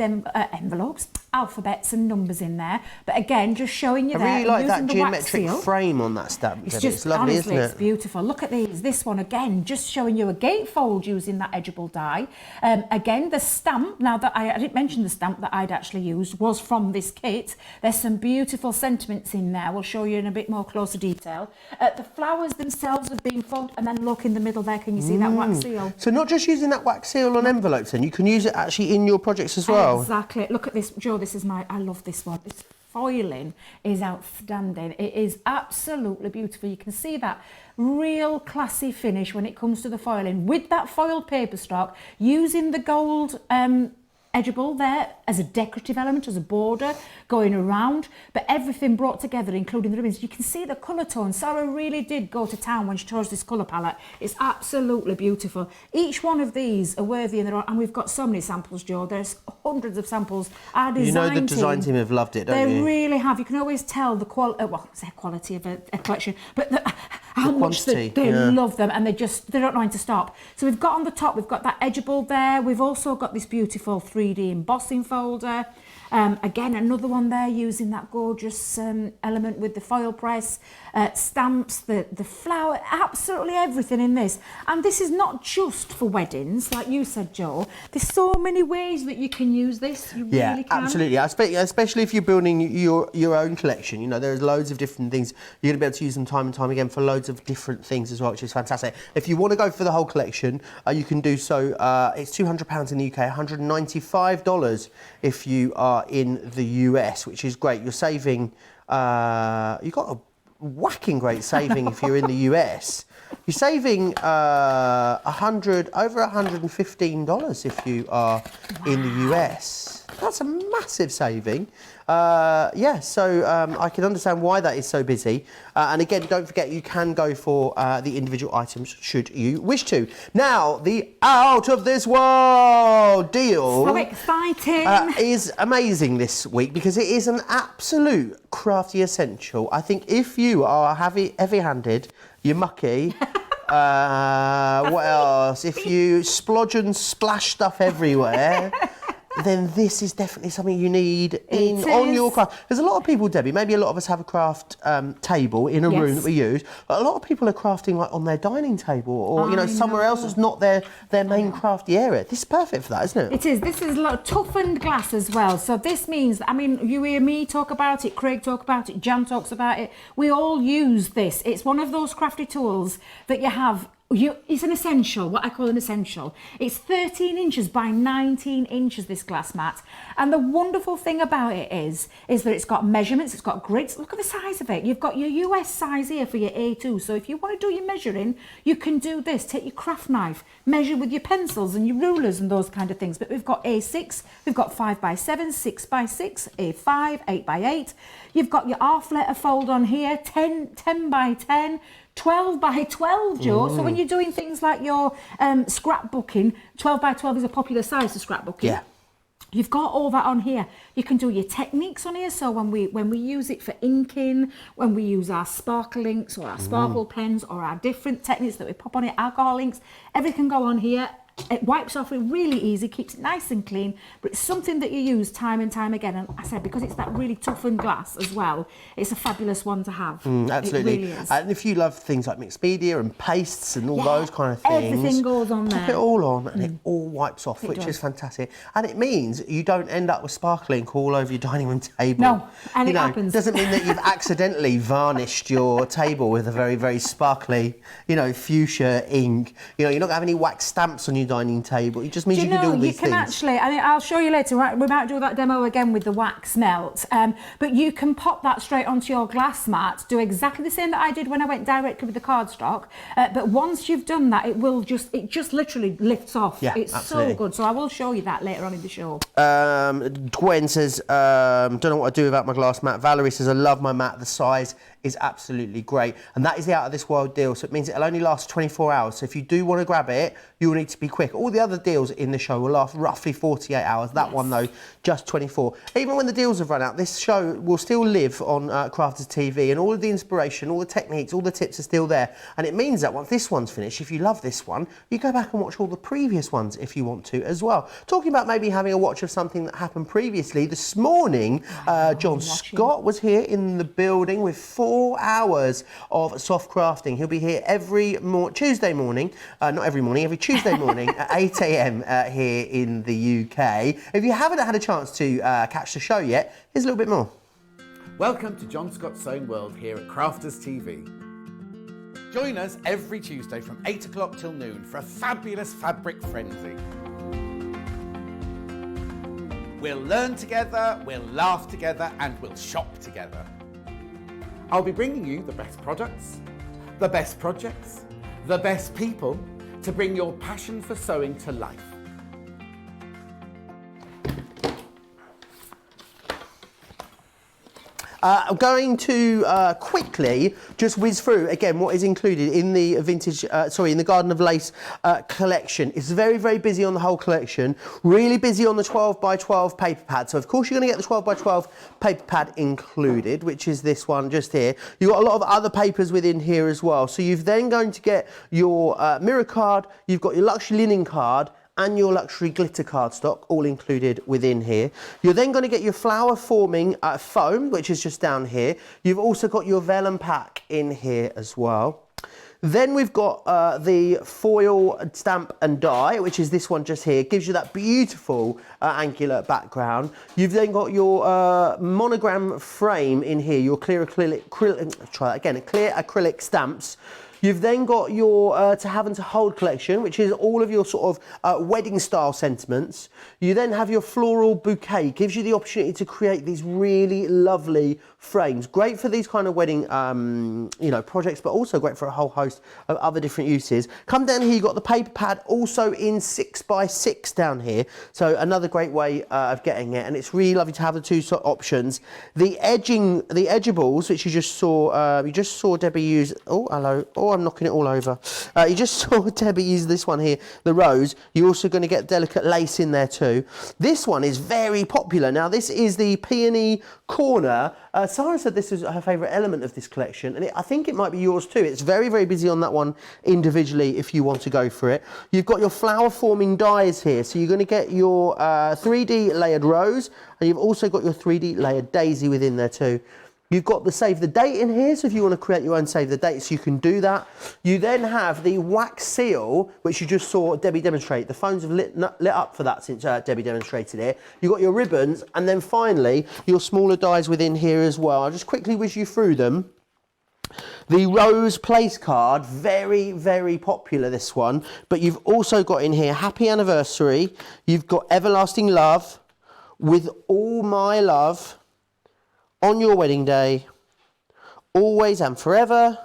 S1: envelopes, alphabets and numbers in there. But again, just showing you
S3: I
S1: there.
S3: really like
S1: using
S3: that
S1: the wax
S3: geometric
S1: seal.
S3: frame on that stamp.
S1: It's
S3: Debbie.
S1: just
S3: It's lovely,
S1: honestly,
S3: isn't
S1: it's
S3: it?
S1: beautiful. Look at these. This one again, just showing you a gatefold using that edgeable die. Again, the stamp. Now that I didn't mention the stamp that I'd actually used was from this kit. There's some beautiful sentiments in there. We'll show you in a bit more closer detail. The flowers themselves have been folded, and then look in the middle there. Can you see that wax seal?
S3: So not just using that wax seal on envelopes, then you can use it actually in your projects as well.
S1: Exactly. Look at this, Joe. This is I love this one. This foiling is outstanding. It is absolutely beautiful. You can see that real classy finish when it comes to the foiling with that foiled paper stock, using the gold edgeable there as a decorative element, as a border going around, but everything brought together, including the ribbons. You can see the colour tone. Sarah really did go to town when she chose this colour palette. It's absolutely beautiful. Each one of these are worthy in their own, and we've got so many samples, Joe. There's hundreds of samples. Our design
S3: You know the design team have loved it, don't
S1: they
S3: you?
S1: really have. You can always tell the quality, quality of a collection, but how much they love them, and they don't know when to stop. So we've got on the top, we've got that edgeable there. We've also got this beautiful 3D embossing folder. Again, another one there using that gorgeous element with the foil press, stamps, the flower, absolutely everything in this. And this is not just for weddings, like you said, Joe. There's so many ways that you can use this. You really can.
S3: Absolutely. Especially if you're building your own collection. You know, there's loads of different things. You're going to be able to use them time and time again for loads of different things as well, which is fantastic. If you want to go for the whole collection, you can do so. It's £200 in the UK, $195 if you are in the US, which is great. You're saving, you've got a whacking great saving if you're in the US. You're saving over $115 if you are in the US. That's a massive saving. So I can understand why that is so busy. And again, don't forget, you can go for the individual items should you wish to. Now, the Out of This World deal.
S1: So exciting.
S3: Is amazing this week because it is an absolute crafty essential. I think if you are heavy-handed, you're mucky. What else? If you splodge and splash stuff everywhere, then this is definitely something you need on your craft. There's a lot of people, Debbie, maybe a lot of us have a craft table in a room that we use, but a lot of people are crafting like on their dining table or somewhere else that's not their main crafty area. This is perfect for that, isn't it?
S1: It is. This is a lot of toughened glass as well. So this means, I mean, you hear me talk about it, Craig talk about it, Jan talks about it. We all use this. It's one of those crafty tools that you have. It's an essential, what I call an essential. It's 13 inches by 19 inches, this glass mat. And the wonderful thing about it is that it's got measurements, it's got grids. Look at the size of it. You've got your US size here for your A2. So if you want to do your measuring, you can do this. Take your craft knife, measure with your pencils and your rulers and those kind of things. But we've got A6, we've got 5x7, 6x6, A5, 8x8. You've got your half letter fold on here, 10x10. 12 by 12, Joe. So when you're doing things like your scrapbooking, 12 by 12 is a popular size for scrapbooking.
S3: Yeah.
S1: You've got all that on here. You can do your techniques on here. So when we use it for inking, when we use our sparkle inks or our sparkle pens or our different techniques that we pop on it, alcohol inks, everything can go on here. It wipes off it really easy, keeps it nice and clean, but it's something that you use time and time again. And I said, because it's that really toughened glass as well, it's a fabulous one to have.
S3: Absolutely.
S1: It really is.
S3: And if you love things like mixed media and pastes and all those kind of things,
S1: everything goes on there.
S3: Pop it all on and it all wipes off, which
S1: does.
S3: is fantastic. And it means you don't end up with sparkle ink all over your dining room table.
S1: No, and it happens.
S3: Doesn't mean that you've accidentally varnished your table with a very, very sparkly, fuchsia ink. You're not going to have any wax stamps on your dining table. It just means you can do all these things.
S1: Actually, I'll show you later, right? We might do that demo again with the wax melt, but you can pop that straight onto your glass mat, do exactly the same that I did when I went directly with the cardstock, but once you've done that, it just literally lifts off.
S3: Yeah,
S1: it's
S3: absolutely.
S1: so good. So I will show you that later on in the show.
S3: Gwen says, don't know what to do about my glass mat. Valerie says, I love my mat. The size is absolutely great. And that is the Out of This World deal. So it means it'll only last 24 hours. So if you do want to grab it, you will need to be quick. All the other deals in the show will last roughly 48 hours. That one, though, just 24. Even when the deals have run out, this show will still live on Crafters TV, and all of the inspiration, all the techniques, all the tips are still there. And it means that once this one's finished, if you love this one, you go back and watch all the previous ones if you want to as well. Talking about maybe having a watch of something that happened previously, this morning, John Scott was here in the building with 4 hours of soft crafting. He'll be here every Tuesday morning, not every morning, every Tuesday morning at 8 a.m. Here in the UK. If you haven't had a chance to catch the show yet, here's a little bit more.
S2: Welcome to John Scott's Sewing World here at Crafters TV. Join us every Tuesday from 8 o'clock till noon for a fabulous fabric frenzy. We'll learn together, we'll laugh together, and we'll shop together. I'll be bringing you the best products, the best projects, the best people to bring your passion for sewing to life.
S3: I'm going to quickly just whiz through again what is included in the in the Garden of Lace collection. It's very, very busy on the whole collection. Really busy on the 12 by 12 paper pad. So of course you're going to get the 12 by 12 paper pad included, which is this one just here. You've got a lot of other papers within here as well. So you've then going to get your mirror card. You've got your luxury linen card. and your luxury glitter cardstock all included within here. You're then going to get your flower forming foam, which is just down here. You've also got your vellum pack in here as well. Then we've got the foil stamp and die, which is this one just here. It gives you that beautiful angular background. You've then got your monogram frame in here, your clear acrylic clear acrylic stamps. You've then got your To Have and To Hold collection, which is all of your sort of wedding style sentiments. You then have your floral bouquet, gives you the opportunity to create these really lovely frames. Great for these kind of wedding projects, but also great for a whole host of other different uses. Come down here, you've got the paper pad also in 6x6 down here. So another great way of getting it, and it's really lovely to have the two sort of options. The edgeables, which you just saw Debbie use. Oh, hello. Oh, I'm knocking it all over. You just saw Debbie use this one here, the rose. You're also going to get delicate lace in there too. This one is very popular. Now, this is the peony corner. Sarah said this is her favourite element of this collection, and I think it might be yours too. It's very, very busy on that one individually if you want to go for it. You've got your flower forming dies here. So you're going to get your 3D layered rose, and you've also got your 3D layered daisy within there too. You've got the save the date in here, so if you want to create your own save the dates, you can do that. You then have the wax seal, which you just saw Debbie demonstrate. The phones have lit up for that since Debbie demonstrated it. You've got your ribbons, and then finally, your smaller dies within here as well. I'll just quickly whiz you through them. The rose place card, very, very popular, this one. But you've also got in here happy anniversary. You've got everlasting love, with all my love, on your wedding day, always and forever,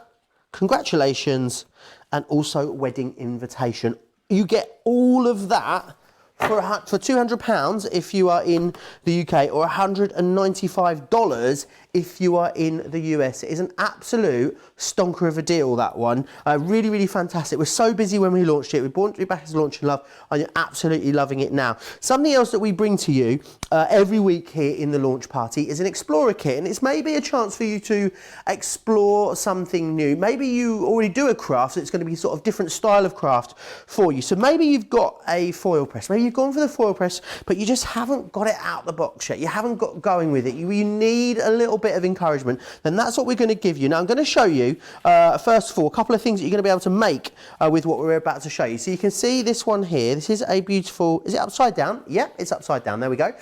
S3: congratulations, and also wedding invitation. You get all of that for £200 if you are in the UK, or $195 if you are in the US. It is an absolute stonker of a deal, that one. Really, really fantastic. We're so busy when we launched it. We brought it back as Launch and Love, and you're absolutely loving it now. Something else that we bring to you every week here in the launch party is an Explorer kit, and it's maybe a chance for you to explore something new. Maybe you already do a craft, so it's going to be sort of different style of craft for you. So maybe you've got a foil press. Maybe you've gone for the foil press, but you just haven't got it out the box yet. You haven't got going with it. You need a little bit of encouragement. Then that's what we're going to give you. Now, I'm going to show you, first of all, a couple of things that you're going to be able to make with what we're about to show you. So you can see this one here. This is a beautiful, is it upside down? Yeah, it's upside down. There we go.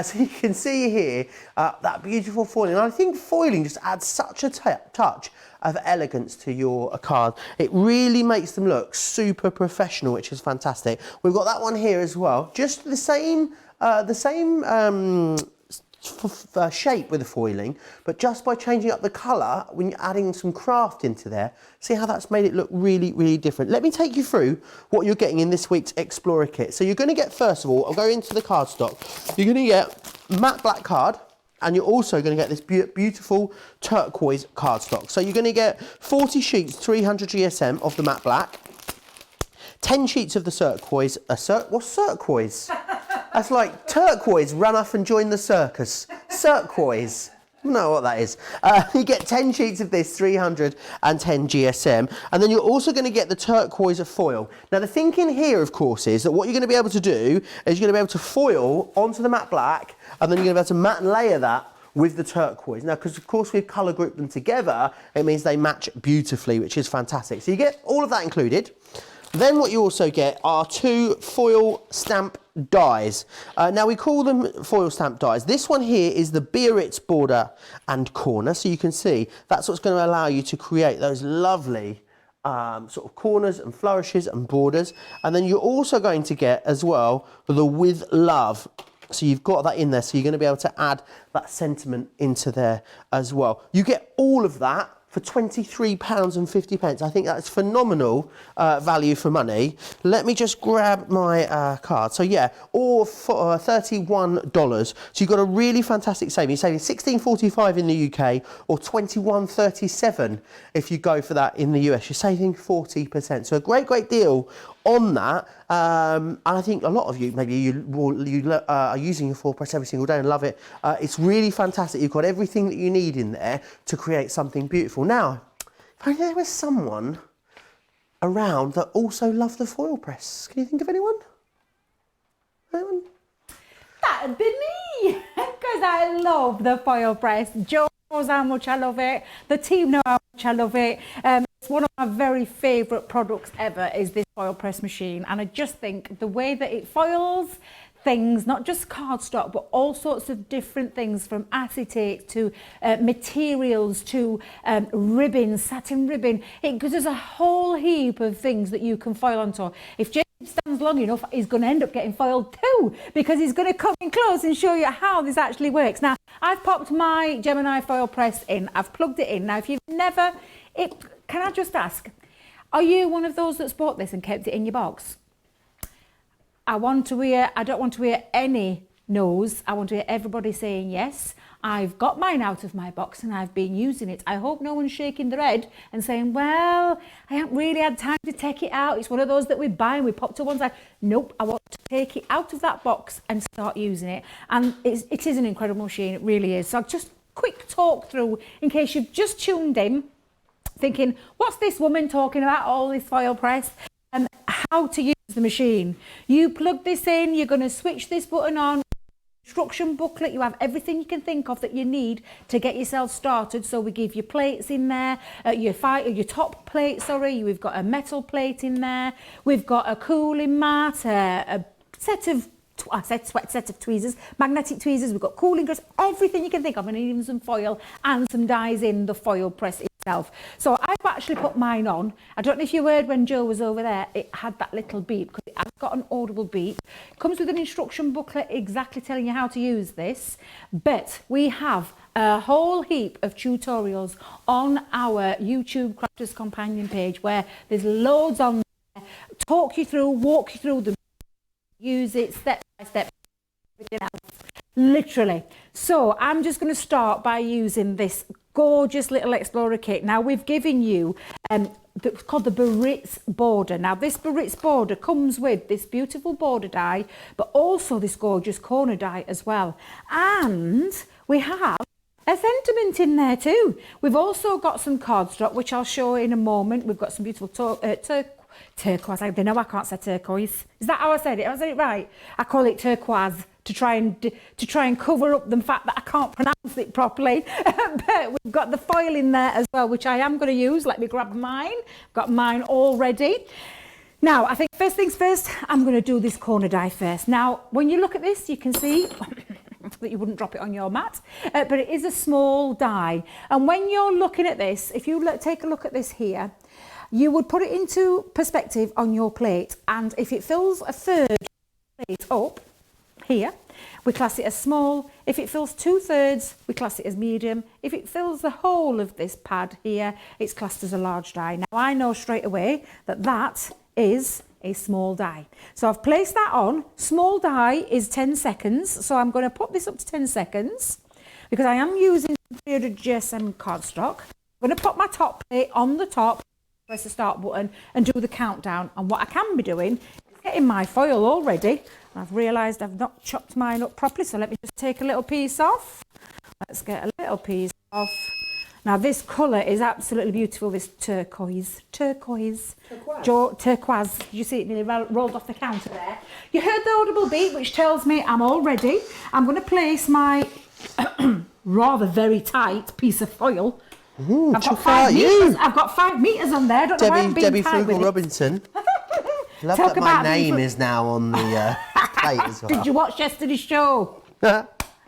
S3: So you can see here that beautiful foiling. And I think foiling just adds such a touch of elegance to your card. It really makes them look super professional, which is fantastic. We've got that one here as well. Just the same shape with the foiling, but just by changing up the colour, when you're adding some craft into there, see how that's made it look really, really different. Let me take you through what you're getting in this week's Explorer kit. So you're going to get, first of all, I'll go into the cardstock. You're going to get matte black card, and you're also going to get this beautiful turquoise cardstock. So you're going to get 40 sheets, 300 GSM of the matte black, 10 sheets of the turquoise. What's turquoise? That's like turquoise, run off and join the circus. Turquoise. I don't know what that is. You get 10 sheets of this, 310 GSM, and then you're also going to get the turquoise foil. Now, the thinking here, of course, is that what you're going to be able to do is you're going to be able to foil onto the matte black, and then you're going to be able to matte and layer that with the turquoise. Now, because of course we've colour grouped them together, it means they match beautifully, which is fantastic. So you get all of that included. Then what you also get are 2 foil stamp dies. Now we call them foil stamp dies. This one here is the Biarritz border and corner. So you can see that's what's going to allow you to create those lovely sort of corners and flourishes and borders. And then you're also going to get as well the With Love. So you've got that in there. So you're going to be able to add that sentiment into there as well. You get all of that for £23.50. I think that's phenomenal value for money. Let me just grab my card. So yeah, or for $31. So you've got a really fantastic saving. You're saving $16.45 in the UK, or $21.37 if you go for that in the US. You're saving 40%. So a great, great deal on that. And I think a lot of you, maybe you are using your foil press every single day and love it. It's really fantastic. You've got everything that you need in there to create something beautiful. Now, if only there was someone around that also loved the foil press. Can you think of anyone?
S1: That'd be me, because I love the foil press. Joe knows how much I love it. The team know how much I love it. It's one of my very favourite products ever is this foil press machine. And I just think the way that it foils things, not just cardstock, but all sorts of different things from acetate to materials to ribbon, satin ribbon. Because there's a whole heap of things that you can foil onto. If James stands long enough, he's going to end up getting foiled too, because he's going to come in close and show you how this actually works. Now, I've popped my Gemini foil press in. I've plugged it in. Now, if you've never... can I just ask, are you one of those that's bought this and kept it in your box? I don't want to hear any no's. I want to hear everybody saying yes. I've got mine out of my box and I've been using it. I hope no one's shaking their head and saying, well, I haven't really had time to take it out. It's one of those that we buy and we pop to one side. Nope, I want to take it out of that box and start using it. And it is an incredible machine, it really is. So just quick talk through in case you've just tuned in, thinking, what's this woman talking about, all this foil press? And how to use the machine. You plug this in, you're going to switch this button on, instruction booklet, you have everything you can think of that you need to get yourself started. So we give you plates in there, your top plate, we've got a metal plate in there, we've got a cooling mat, a set of tweezers, magnetic tweezers, we've got cooling grips, everything you can think of, and even some foil and some dies in the foil press itself. So I've actually put mine on. I don't know if you heard when Joe was over there, it had that little beep, because it has got an audible beep. It comes with an instruction booklet exactly telling you how to use this, but we have a whole heap of tutorials on our YouTube Crafters Companion page where there's loads on there, walk you through them, use it step by step, everything else, literally. So I'm just going to start by using this gorgeous little Explorer kit. Now we've given you it's called the Baritz border. Now this Baritz border comes with this beautiful border die, but also this gorgeous corner die as well. And we have a sentiment in there too. We've also got some cardstock, which I'll show in a moment. We've got some beautiful turquoise. I know I can't say turquoise. Is that how I said it? Have I said it right? I call it turquoise to try and cover up the fact that I can't pronounce it properly. But we've got the foil in there as well, which I am going to use. Let me grab mine. Got mine all ready. Now, I think first things first, I'm going to do this corner die first. Now, when you look at this, you can see that you wouldn't drop it on your mat, but it is a small die. And when you're looking at this, if you take a look at this here, you would put it into perspective on your plate, and if it fills a third plate up here, we class it as small. If it fills 2/3, we class it as medium. If it fills the whole of this pad here, it's classed as a large die. Now I know straight away that that is a small die. So I've placed that on. Small die is 10 seconds. So I'm going to put this up to 10 seconds because I am using 300 GSM cardstock. I'm going to put my top plate on the top, press the start button and do the countdown. And what I can be doing is getting my foil all ready. I've realised I've not chopped mine up properly, so let me just take a little piece off. Let's get a little piece off. Now this colour is absolutely beautiful, this turquoise. Turquoise. Turquoise. Did you see it nearly rolled off the counter there? You heard the audible beep, which tells me I'm all ready. I'm going to place my rather very tight piece of foil. I've got 5 meters. I've got 5 meters on there. I don't know why I'm being
S3: Debbie
S1: tight
S3: Frugal
S1: with it.
S3: Robinson. Love that my name is now on the plate as well.
S1: Did you watch yesterday's show?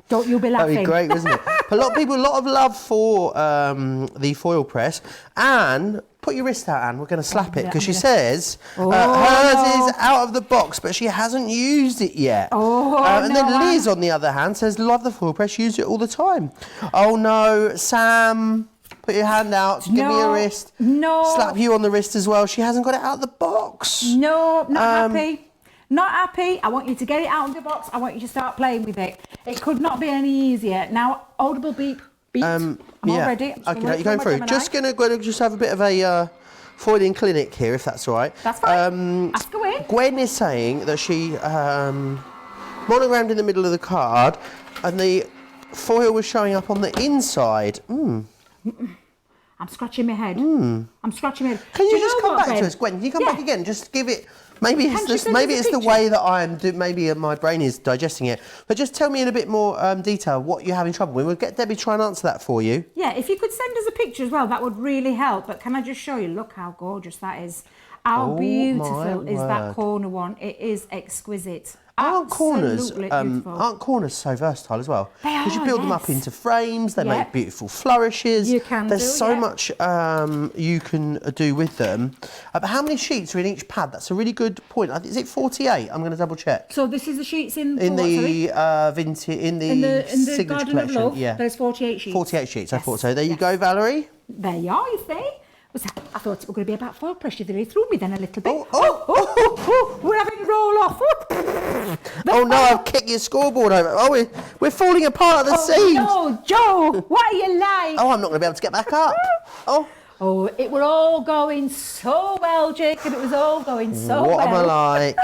S1: Don't you be laughing.
S3: That'd be great, wasn't it? A lot of people, a lot of love for the foil press. Anne, put your wrist out, Anne. We're going to slap it because she says hers is out of the box, but she hasn't used it yet. And then Liz, on the other hand, says love the foil press, use it all the time. Oh no, Sam. Put your hand out, give me a wrist.
S1: No.
S3: Slap you on the wrist as well. She hasn't got it out of the box.
S1: No, not happy. Not happy. I want you to get it out of the box. I want you to start playing with it. It could not be any easier. Now, audible beep. I'm all ready.
S3: Okay, you're going through. Just going to just have a bit of a foiling clinic here, if that's all right.
S1: That's fine. Ask away.
S3: Gwen is saying that she monogrammed in the middle of the card and the foil was showing up on the inside.
S1: I'm scratching my head. I'm scratching my head.
S3: Can you just come back to us, Gwen? Can you come back again? Just give it Maybe it's
S1: Can you send
S3: maybe
S1: us a
S3: it's the
S1: picture?
S3: way that maybe my brain is digesting it. But just tell me in a bit more detail what you're having trouble with. We'll get Debbie to try and answer that for you.
S1: Yeah, if you could send us a picture as well, that would really help. But can I just show you? Look how gorgeous that is. How
S3: Oh,
S1: beautiful
S3: my
S1: is that
S3: word.
S1: corner one? It is exquisite.
S3: Aren't corners
S1: Beautiful.
S3: so versatile as well?
S1: They
S3: Because you
S1: are,
S3: build them up
S1: yes.
S3: into frames, they
S1: Yep.
S3: make beautiful flourishes.
S1: You can
S3: There's
S1: do,
S3: so
S1: yeah.
S3: much you can do with them. But how many sheets are in each pad? That's a really good point. Is it 48? I'm going to double check.
S1: So this is the sheets in
S3: In
S1: what, sorry?
S3: the vintage, in the signature
S1: Garden
S3: collection,
S1: of Love,
S3: yeah.
S1: there's 48 sheets.
S3: 48 sheets. I
S1: Yes,
S3: thought so. There you
S1: yes.
S3: go, Valerie.
S1: There you are, you see. I thought it was going to be about foil pressure. They really threw me then a little bit. We're having roll off.
S3: Oh no! I've kicked your scoreboard over. Oh, we're falling apart at the seams.
S1: No, Joe, what are you like?
S3: Oh, I'm not going to be able to get back up. Oh,
S1: Oh, it were all going so well, Jacob. It was all going so well.
S3: what am I like?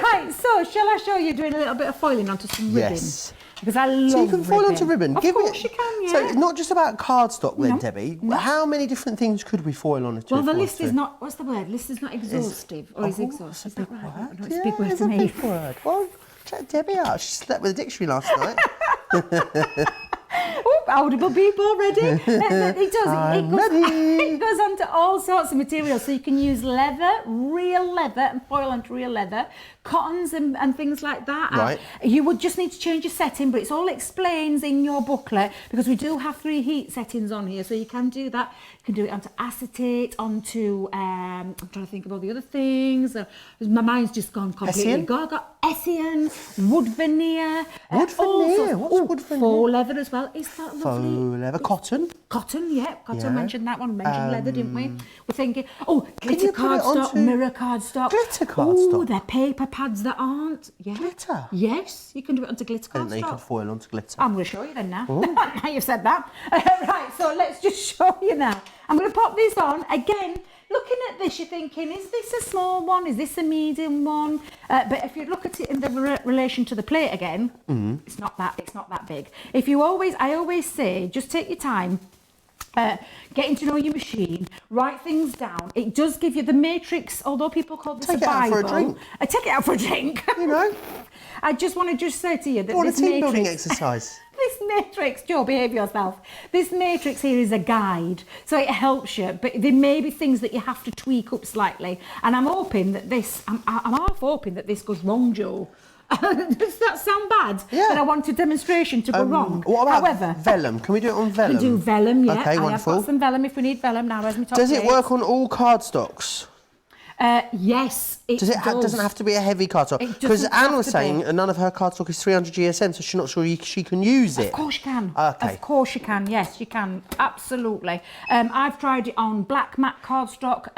S1: Right, so shall I show you doing a little bit of foiling onto some ribbon?
S3: Yes.
S1: Because I love
S3: So you can foil onto ribbon.
S1: Of course you can, yeah.
S3: So it's not just about cardstock then,
S1: No,
S3: Debbie.
S1: no.
S3: How many different things could we foil on it?
S1: Well, the list is not, what's the word? List is not exhaustive. Or is exhaustive? Is that right?
S3: Word.
S1: No, it's
S3: Yeah,
S1: a big word
S3: it's
S1: for
S3: a
S1: me.
S3: big word. Well, check Debbie out. She slept with a dictionary last night.
S1: Oh, audible people ready? It does.
S3: I'm ready.
S1: It goes on to all sorts of materials. So you can use leather, real leather, and foil onto real leather, cottons and things like that.
S3: Right.
S1: You would just need to change your setting, but it's all explains in your booklet because we do have 3 heat settings on here. So you can do that. You can do it onto acetate, onto, I'm trying to think of all the other things. My mind's just gone completely.
S3: Hessian?
S1: I've got Hessian, wood veneer.
S3: Wood
S1: all
S3: veneer?
S1: sorts.
S3: What's wood veneer?
S1: Faux leather as well. Is that
S3: Faux
S1: lovely?
S3: leather, cotton.
S1: Cotton, yeah. Cotton
S3: Yeah.
S1: mentioned that one. Mentioned leather, didn't we? We're thinking,
S3: Can
S1: glitter
S3: you put it
S1: cardstock,
S3: onto-
S1: mirror cardstock.
S3: Glitter
S1: Oh,
S3: cardstock?
S1: they're paper pads that aren't. Yeah.
S3: Glitter?
S1: Yes, you can do it onto glitter
S3: I didn't know you could
S1: cardstock.
S3: foil onto glitter.
S1: I'm going to show you then now. Now you've said that. Right, so let's just show you now. I'm going to pop this on. Again, looking at this, you're thinking, is this a small one? Is this a medium one? But if you look at it in the relation to the plate again, it's not that big. I always say, just take your time. Getting to know your machine, write things down. It does give you the matrix, although people call this
S3: Take
S1: a
S3: it out
S1: Bible.
S3: for a drink.
S1: Take it out for a drink.
S3: You know,
S1: I just want to say to you that
S3: what a
S1: this
S3: team building
S1: matrix,
S3: exercise.
S1: this matrix, Joe, behave yourself. This matrix here is a guide, so it helps you, but there may be things that you have to tweak up slightly. And I'm hoping that I'm half hoping that this goes wrong, Joe. Does that sound bad?
S3: Yeah.
S1: That I want a demonstration to go wrong.
S3: What about
S1: However,
S3: vellum? Can we do it on vellum?
S1: we do vellum, yeah.
S3: Okay,
S1: I have
S3: wonderful.
S1: got some vellum if we need vellum now. Where's my top
S3: Does it
S1: plate?
S3: work on all cardstocks?
S1: Yes, it
S3: Does it
S1: does.
S3: doesn't have to be a heavy cardstock?
S1: It
S3: Because
S1: doesn't
S3: Anne
S1: have
S3: was
S1: to
S3: saying
S1: be.
S3: none of her cardstock is 300 GSM, so she's not sure she can use it.
S1: Of course you can.
S3: Okay.
S1: Of course you can. Yes, you can. Absolutely. I've tried it on black matte cardstock,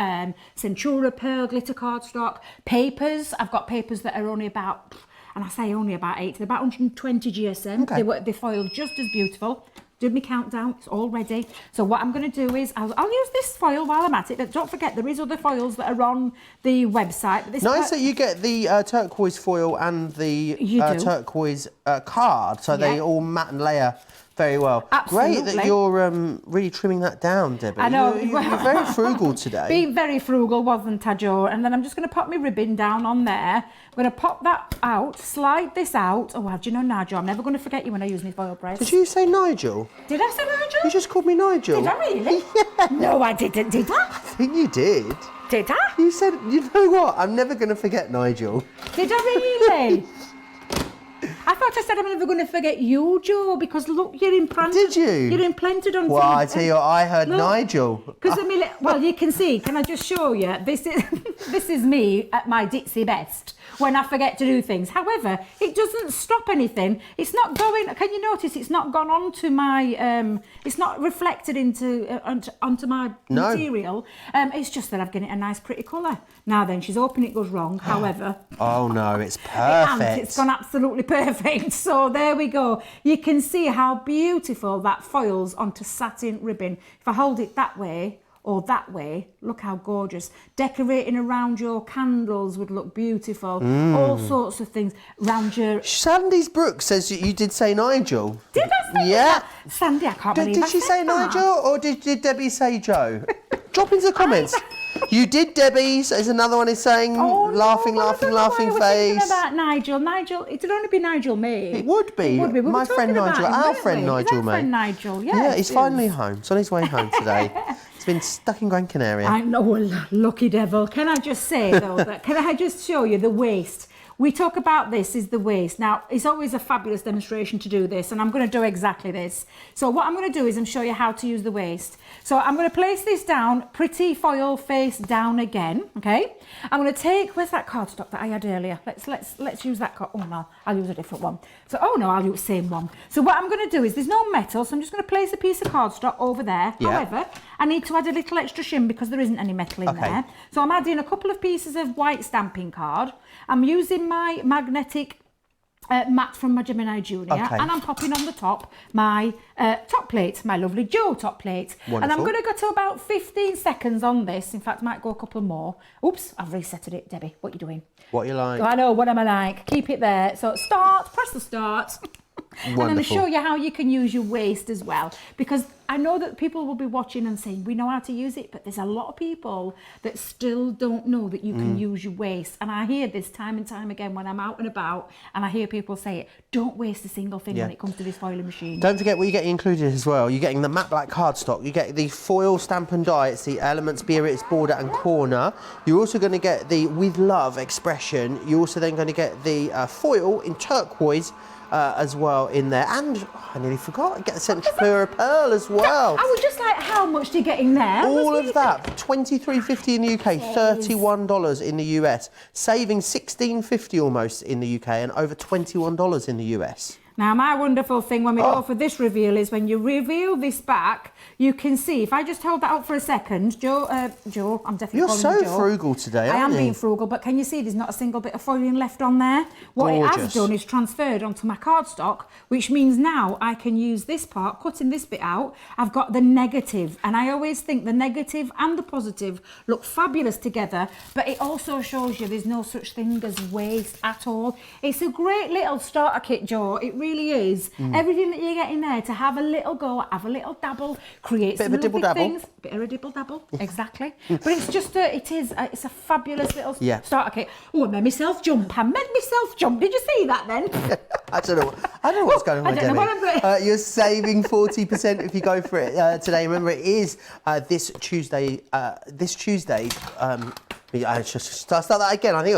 S1: Centura pearl glitter cardstock, papers. I've got papers that are only about, and I say only about 8, they're about 120 GSM.
S3: Okay.
S1: They foil just as beautiful. Did my countdown, it's all ready. So what I'm going to do is, I'll use this foil while I'm at it, but don't forget there is other foils that are on the website. This
S3: Nice that you get the turquoise foil and the
S1: You do.
S3: turquoise card, so they
S1: Yeah.
S3: all matte and layer very well. Great
S1: Absolutely.
S3: that you're really trimming that down, Debbie.
S1: I know.
S3: You're very frugal today.
S1: Being very frugal, wasn't I, Joe? And then I'm just going to pop my ribbon down on there. I'm going to pop that out, slide this out. Oh, well, do you know, Nigel, I'm never going to forget you when I use my foil press.
S3: Did you say Nigel?
S1: Did I say Nigel?
S3: You just called me Nigel.
S1: Did I really?
S3: Yeah,
S1: No, I didn't. Did I?
S3: I think you did.
S1: Did I?
S3: You said, you know what? I'm never going to forget Nigel.
S1: Did I really? I thought I said I'm never going to forget you, Joe, because look, you're implanted.
S3: Did you?
S1: You're implanted on.
S3: Well, I tell you what, I heard
S1: Look,
S3: Nigel.
S1: Because well, you can see. Can I just show you? This is me at my ditzy best when I forget to do things. However, it doesn't stop anything. It's not going. Can you notice? It's not gone onto my. It's not reflected onto my
S3: No.
S1: material. It's just that I've given it a nice, pretty colour. Now then, she's hoping it goes wrong. However.
S3: Oh no, it's
S1: And
S3: perfect.
S1: it's gone absolutely perfect. So there we go. You can see how beautiful that foils onto satin ribbon. If I hold it that way or that way, look how gorgeous. Decorating around your candles would look beautiful. All sorts of things around your...
S3: Sandy's Brooks says you did say Nigel.
S1: Did I say
S3: Yeah.
S1: that? Sandy, I can't believe
S3: Did
S1: I
S3: she
S1: said
S3: say
S1: that.
S3: Nigel or did Debbie say Joe? Drop into the comments. You did Debbie's, as another one is saying, laughing
S1: I don't know why I was
S3: face.
S1: thinking about Nigel. Nigel, it'd only be Nigel May.
S3: It would be.
S1: It would be. We
S3: My
S1: were
S3: friend
S1: talking about
S3: Nigel,
S1: him,
S3: our
S1: weren't
S3: friend
S1: we?
S3: Nigel
S1: Is that
S3: May.
S1: friend Nigel, yes.
S3: Yeah, he's
S1: it
S3: finally
S1: is.
S3: home. He's on his way home today. He's been stuck in Gran Canaria.
S1: I know, lucky devil. Can I just say, though, can I just show you the waste? We talk about this is the waste. Now, it's always a fabulous demonstration to do this, and I'm going to do exactly this. So what I'm going to do is I'm show you how to use the waste. So I'm going to place this down, pretty foil face down again, okay? I'm going to take, where's that cardstock that I had earlier? Let's use that card. Oh no, I'll use a different one. So, oh no, I'll use the same one. So what I'm going to do is there's no metal, so I'm just going to place a piece of cardstock over there.
S3: Yeah.
S1: However, I need to add a little extra shim because there isn't any metal in there. So I'm adding a couple of pieces of white stamping card. I'm using my magnetic mat from my Gemini Junior, and I'm popping on the top my top plate, my lovely Joe top plate.
S3: Wonderful.
S1: And I'm going to go to about 15 seconds on this. In fact, I might go a couple more. Oops, I've resetted it. Debbie, what are you doing?
S3: What you like?
S1: I know, what am I like? Keep it there. So start, press the start. And then I'll show you how you can use your waste as well, because I know that people will be watching and saying we know how to use it, but there's a lot of people that still don't know that you can use your waste. And I hear this time and time again when I'm out and about, and I hear people say it, don't waste a single thing when it comes to this foiling machine.
S3: Don't forget what you're getting included as well. You're getting the matte black cardstock, you get the foil stamp and die, it's the elements, beer, border and corner. You're also going to get the with love expression. You're also then going to get the foil in turquoise as well in there, and I nearly forgot, get the centrifugal pearl as well.
S1: I was just like, how much do you get in there?
S3: All of that, $23.50 in the UK, $31 in the US, saving $16.50 almost in the UK, and over $21 in the US.
S1: Now, my wonderful thing when we go for this reveal is when you reveal this back, you can see, if I just hold that up for a second, Joe, I'm definitely
S3: You're
S1: calling
S3: so
S1: you Joe.
S3: frugal today,
S1: I
S3: aren't
S1: am
S3: you?
S1: being frugal, but can you see there's not a single bit of foiling left on there? What it has done is transferred onto my cardstock, which means now I can use this part, cutting this bit out, I've got the negative, and I always think the negative and the positive look fabulous together, but it also shows you there's no such thing as waste at all. It's a great little starter kit, Joe, it really is. Everything that you get in there to have a little go, have a little dabble, create some lovely things. Bit of a dibble dabble, exactly. But it's just it's a fabulous little starter kit. Oh, I made myself jump. Did you see that then?
S3: I don't know what's going on with Debbie. You're saving 40% if you go for it today. Remember, it is this Tuesday. I just start that again. I think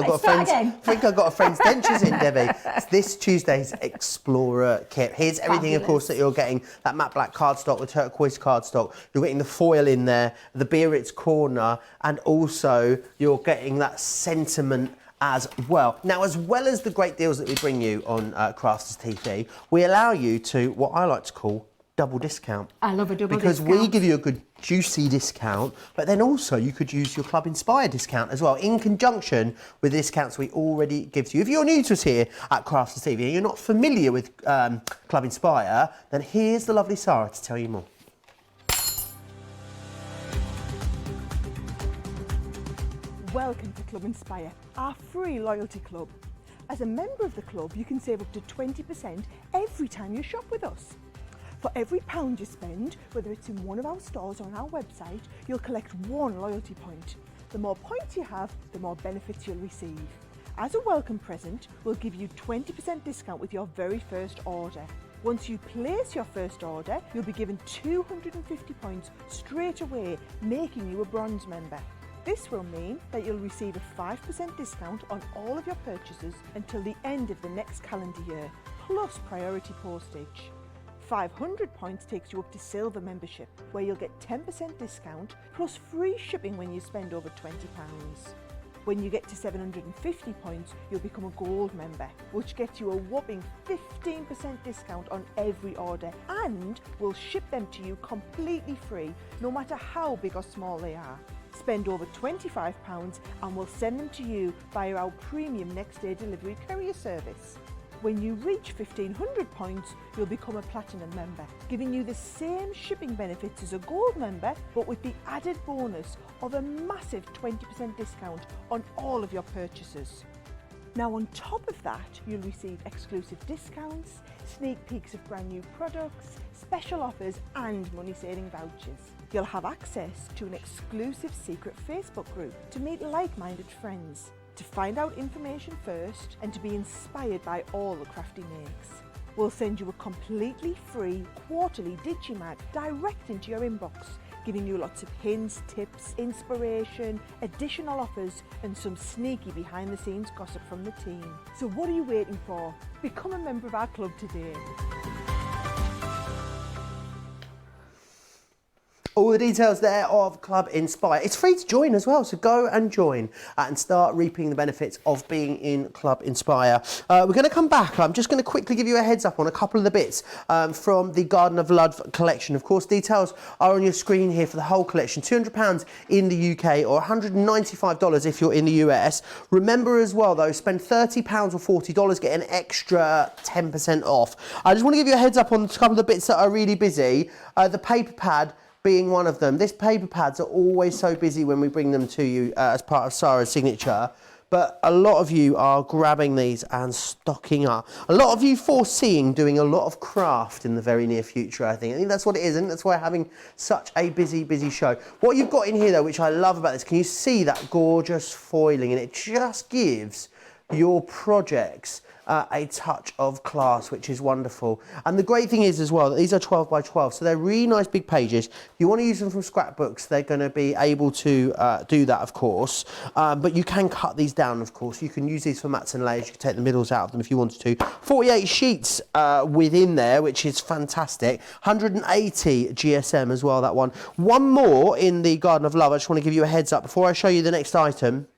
S3: I've got a friend's dentures in, Debbie. It's this Tuesday's Explorer kit. Here's everything, of course, that you're getting. That matte black cardstock, the turquoise cardstock. You're getting the foil in there, the Biarritz corner, and also you're getting that sentiment as well. Now, as well as the great deals that we bring you on Crafters TV, we allow you to, what I like to call, double discount.
S1: I love a double
S3: because
S1: discount.
S3: Because we give you a good juicy discount, but then also you could use your Club Inspire discount as well in conjunction with the discounts we already give to you. If you're new to us here at Crafters TV and you're not familiar with Club Inspire, then here's the lovely Sarah to tell you more.
S4: Welcome to Club Inspire, our free loyalty club. As a member of the club, you can save up to 20% every time you shop with us. For every £1 you spend, whether it's in one of our stores or on our website, you'll collect 1 loyalty point. The more points you have, the more benefits you'll receive. As a welcome present, we'll give you 20% discount with your very first order. Once you place your first order, you'll be given 250 points straight away, making you a bronze member. This will mean that you'll receive a 5% discount on all of your purchases until the end of the next calendar year, plus priority postage. 500 points takes you up to silver membership, where you'll get 10% discount plus free shipping when you spend over £20. When you get to 750 points, you'll become a gold member, which gets you a whopping 15% discount on every order, and we'll ship them to you completely free, no matter how big or small they are. Spend over £25 and we'll send them to you via our premium next day delivery courier service. When you reach 1500 points, you'll become a platinum member, giving you the same shipping benefits as a gold member, but with the added bonus of a massive 20% discount on all of your purchases. Now, on top of that, you'll receive exclusive discounts, sneak peeks of brand new products, special offers and money-saving vouchers. You'll have access to an exclusive secret Facebook group to meet like-minded friends, to find out information first and to be inspired by all the Crafty makes. We'll send you a completely free quarterly Digimag direct into your inbox, giving you lots of hints, tips, inspiration, additional offers and some sneaky behind the scenes gossip from the team. So what are you waiting for? Become a member of our club today.
S3: All the details there of Club Inspire. It's free to join as well, so go and join and start reaping the benefits of being in Club Inspire. We're going to come back. I'm just going to quickly give you a heads up on a couple of the bits from the Garden of Love collection. Of course, details are on your screen here for the whole collection. £200 in the UK or $195 if you're in the US. Remember as well, though, spend £30 or $40, get an extra 10% off. I just want to give you a heads up on a couple of the bits that are really busy. The paper pad being one of them. These paper pads are always so busy when we bring them to you as part of Sarah's signature, but a lot of you are grabbing these and stocking up. A lot of you foreseeing doing a lot of craft in the very near future, I think. I think that's what it is, and that's why we're having such a busy show. What you've got in here, though, which I love about this, can you see that gorgeous foiling? And it just gives your projects a touch of class, which is wonderful. And the great thing is as well that these are 12 by 12, so they're really nice big pages. If you want to use them from scrapbooks, they're going to be able to do that, of course. But you can cut these down, of course. You can use these for mats and layers. You can take the middles out of them if you wanted to. 48 sheets within there, which is fantastic. 180 GSM as well, that one. One more in the Garden of Love. I just want to give you a heads up before I show you the next item.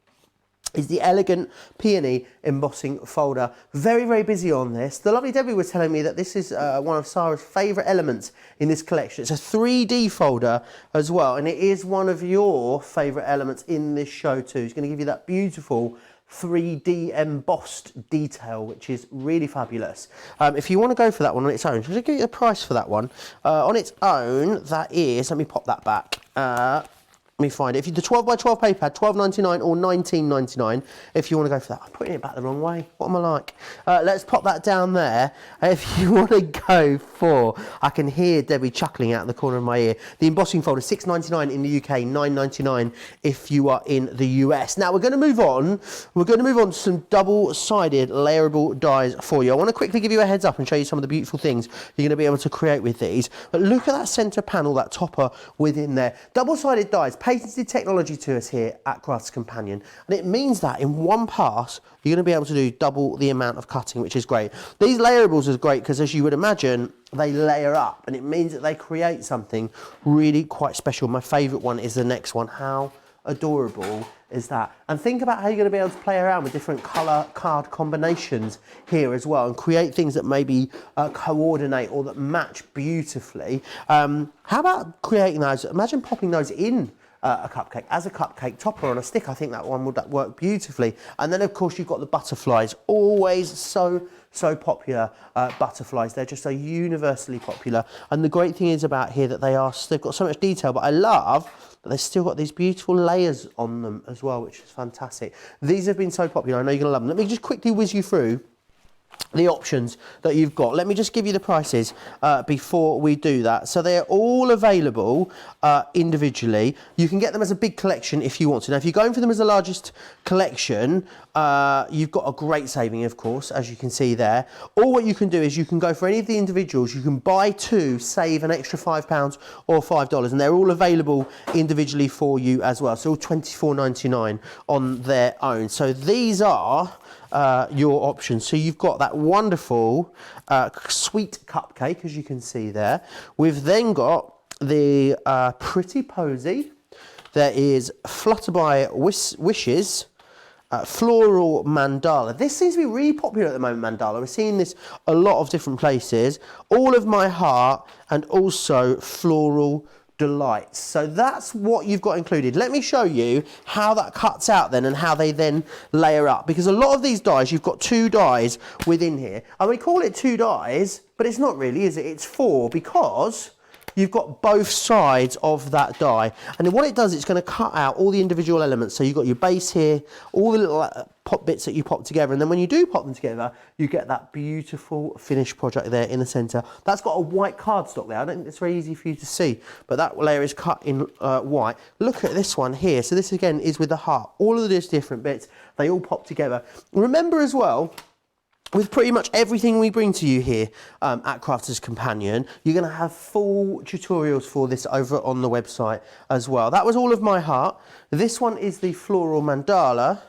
S3: Is the elegant peony embossing folder. Very busy on this. The lovely Debbie was telling me that this is one of Sarah's favourite elements in this collection. It's a 3D folder as well, and it is one of your favourite elements in this show too. It's going to give you that beautiful 3D embossed detail, which is really fabulous. If you want to go for that one on its own, should I give you the price for that one? On its own, that is, let me pop that back. Let me find it. If you the 12 by 12 paper pad, £12.99 or £19.99 if you want to go for that. I'm putting it back the wrong way. What am I like? Let's pop that down there. If you want to go for, I can hear Debbie chuckling out in the corner of my ear. The embossing folder, £6.99 in the UK, £9.99 if you are in the US. Now we're going to move on. We're going to move on to some double-sided layerable dies for you. I want to quickly give you a heads up and show you some of the beautiful things you're going to be able to create with these. But look at that centre panel, that topper within there. Double-sided dies. Patented technology to us here at Crafts Companion, and it means that in one pass you're going to be able to do double the amount of cutting, which is great. These layerables are great because, as you would imagine, they layer up, and it means that they create something really quite special. My favourite one is the next one. How adorable is that? And think about how you're going to be able to play around with different colour card combinations here as well and create things that maybe coordinate or that match beautifully. How about creating those? Imagine popping those in a cupcake as a cupcake topper on a stick. I think that one would work beautifully. And then of course you've got the butterflies, always so popular butterflies. They're just so universally popular. And the great thing is about here that they've got so much detail, but I love that they've still got these beautiful layers on them as well, which is fantastic. These have been so popular. I know you're gonna love them. Let me just quickly whiz you through the options that you've got. Let me just give you the prices before we do that. So they're all available individually. You can get them as a big collection if you want to. Now, if you're going for them as the largest collection, you've got a great saving, of course, as you can see there. Or what you can do is you can go for any of the individuals. You can buy two, save an extra £5 or $5, and they're all available individually for you as well. So all £24.99 on their own. So these are your options. So you've got that wonderful sweet cupcake, as you can see there. We've then got the Pretty Posy. There is Flutterby Wishes, floral mandala. This seems to be really popular at the moment, mandala. We're seeing this a lot of different places. All of My Heart, and also floral delights. So that's what you've got included. Let me show you how that cuts out then and how they then layer up, because a lot of these dies, you've got two dies within here, and we call it two dies, but it's not really, is it? It's four, because you've got both sides of that die. And then what it does, it's going to cut out all the individual elements. So you've got your base here, all the little pop bits that you pop together. And then when you do pop them together, you get that beautiful finished project there in the centre. That's got a white cardstock there. I don't think it's very easy for you to see, but that layer is cut in white. Look at this one here. So this again is with the heart. All of these different bits, they all pop together. Remember as well, with pretty much everything we bring to you here at Crafter's Companion, you're going to have full tutorials for this over on the website as well. That was all of my heart. This one is the floral mandala.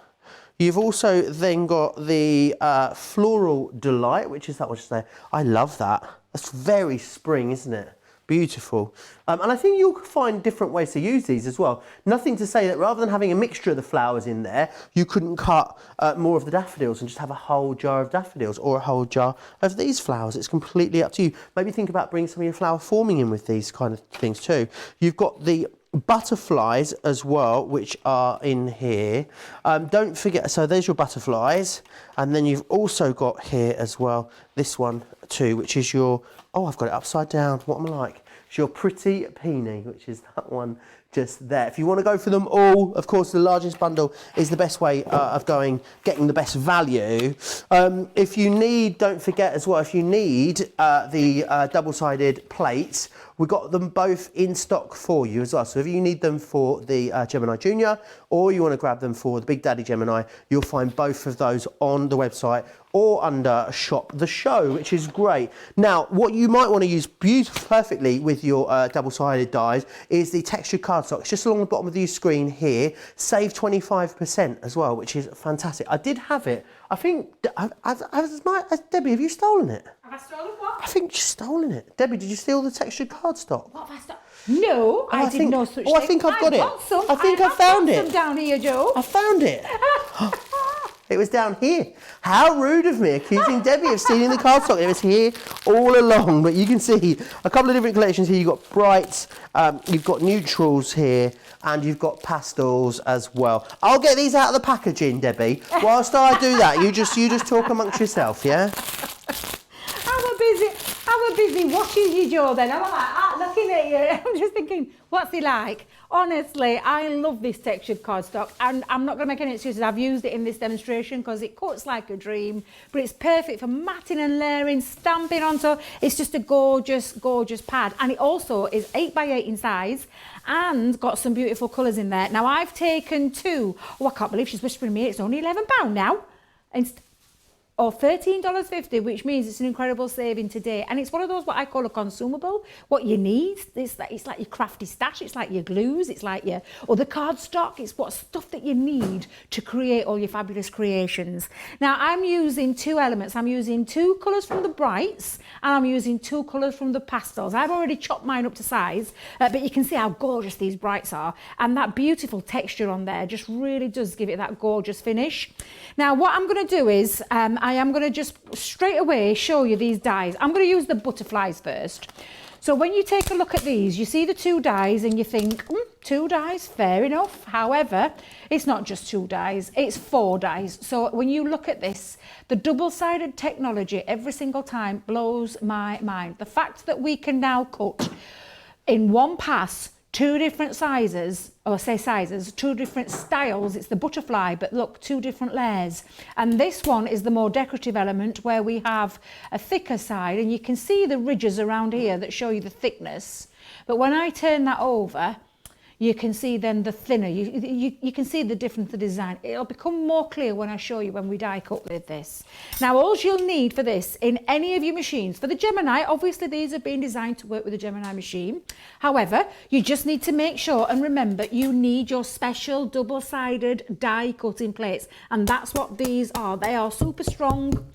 S3: You've also then got the floral delight, which is that one just there. I love that. That's very spring, isn't it? Beautiful. And I think you'll find different ways to use these as well. Nothing to say that rather than having a mixture of the flowers in there, you couldn't cut more of the daffodils and just have a whole jar of daffodils or a whole jar of these flowers. It's completely up to you. Maybe think about bringing some of your flower forming in with these kind of things too. You've got the butterflies as well, which are in here. Don't forget, so there's your butterflies. And then you've also got here as well, this one too, which is your, oh, I've got it upside down. What am I like? It's your pretty peony, which is that one just there. If you want to go for them all, of course, the largest bundle is the best way of getting the best value. If you need, don't forget as well, if you need the double-sided plates, we've got them both in stock for you as well. So if you need them for the Gemini Junior or you want to grab them for the Big Daddy Gemini, you'll find both of those on the website or under Shop the Show, which is great. Now, what you might want to use perfectly with your double-sided dies is the textured cardstock. It's just along the bottom of your screen here. Save 25% as well, which is fantastic. I did have it. I think, Debbie, have you stolen it?
S1: Have I stolen what?
S3: I think you've stolen it. Debbie, did you steal the textured cardstock?
S1: What have I stolen? No, I did no such thing.
S3: I think I've got it. I think I found it.
S1: Some down here, Joe.
S3: I found it. It was down here. How rude of me, accusing Debbie of stealing the cardstock. It was here all along, but you can see a couple of different collections here. You've got brights, you've got neutrals here, and you've got pastels as well. I'll get these out of the packaging, Debbie. Whilst I do that, you just talk amongst yourself, yeah?
S1: I'm busy watching you, Joe, then. I'm like, looking at you. I'm just thinking, what's he like? Honestly, I love this textured cardstock, and I'm not going to make any excuses. I've used it in this demonstration because it cuts like a dream, but it's perfect for matting and layering, stamping onto. It's just a gorgeous, gorgeous pad. And it also is 8x8 in size and got some beautiful colours in there. Now, I've taken two. Oh, I can't believe she's whispering me. It's only £11 now. Or $13.50, which means it's an incredible saving today. And it's one of those what I call a consumable, what you need. It's like your crafty stash, it's like your glues, it's like your other cardstock, it's what stuff that you need to create all your fabulous creations. Now, I'm using two elements. I'm using two colours from the brights and I'm using two colours from the pastels. I've already chopped mine up to size, but you can see how gorgeous these brights are. And that beautiful texture on there just really does give it that gorgeous finish. Now, what I'm going to do is I am going to just straight away show you these dies. I'm going to use the butterflies first. So when you take a look at these, you see the two dies and you think, two dies, fair enough. However, it's not just two dies, it's four dies. So when you look at this, the double-sided technology every single time blows my mind. The fact that we can now cut in one pass two different sizes, or say sizes, two different styles. It's the butterfly, but look, two different layers. And this one is the more decorative element where we have a thicker side, and you can see the ridges around here that show you the thickness. But when I turn that over, you can see then the thinner, you can see the difference in the design. It'll become more clear when I show you when we die cut with this. Now, all you'll need for this in any of your machines, for the Gemini, obviously these have been designed to work with the Gemini machine. However, you just need to make sure and remember you need your special double-sided die cutting plates. And that's what these are. They are super strong.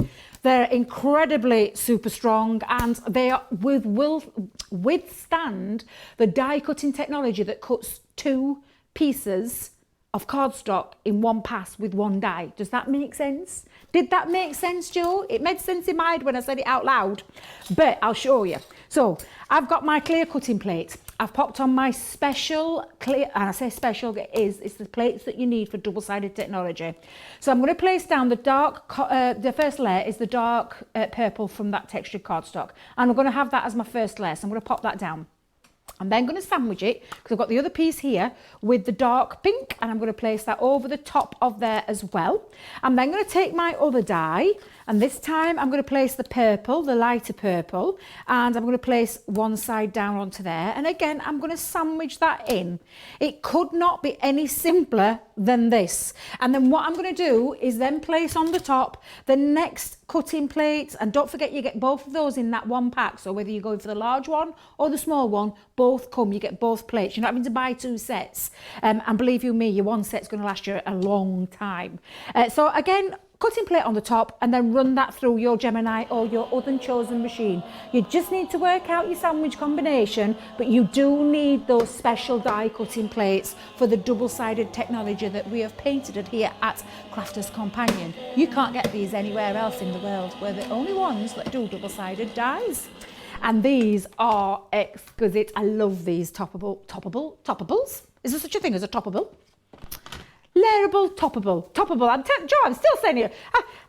S1: They're incredibly super strong and they will withstand the die cutting technology that cuts two pieces of cardstock in one pass with one die. Does that make sense? Did that make sense, Joe? It made sense in my head when I said it out loud, but I'll show you. So I've got my clear cutting plate. I've popped on my special clear, and I say special, it's the plates that you need for double-sided technology. So I'm going to place down the dark, the first layer is the dark purple from that textured cardstock. And I'm going to have that as my first layer, so I'm going to pop that down. I'm then going to sandwich it, because I've got the other piece here with the dark pink, and I'm going to place that over the top of there as well. I'm then going to take my other die, and this time I'm going to place the purple, the lighter purple, and I'm going to place one side down onto there. And again, I'm going to sandwich that in. It could not be any simpler than this. And then what I'm going to do is then place on the top the next cutting plates, and don't forget you get both of those in that one pack. So whether you're going for the large one or the small one, both come, you get both plates. You're not having to buy 2 sets. And believe you me, your one set's going to last you a long time. So again, cutting plate on the top, and then run that through your Gemini or your oven chosen machine. You just need to work out your sandwich combination, but you do need those special die cutting plates for the double-sided technology that we have patented here at Crafter's Companion. You can't get these anywhere else in the world. We're the only ones that do double-sided dies. And these are exquisite. I love these toppables. Is there such a thing as a toppable? Layerable, toppable. Joe, I'm still saying it.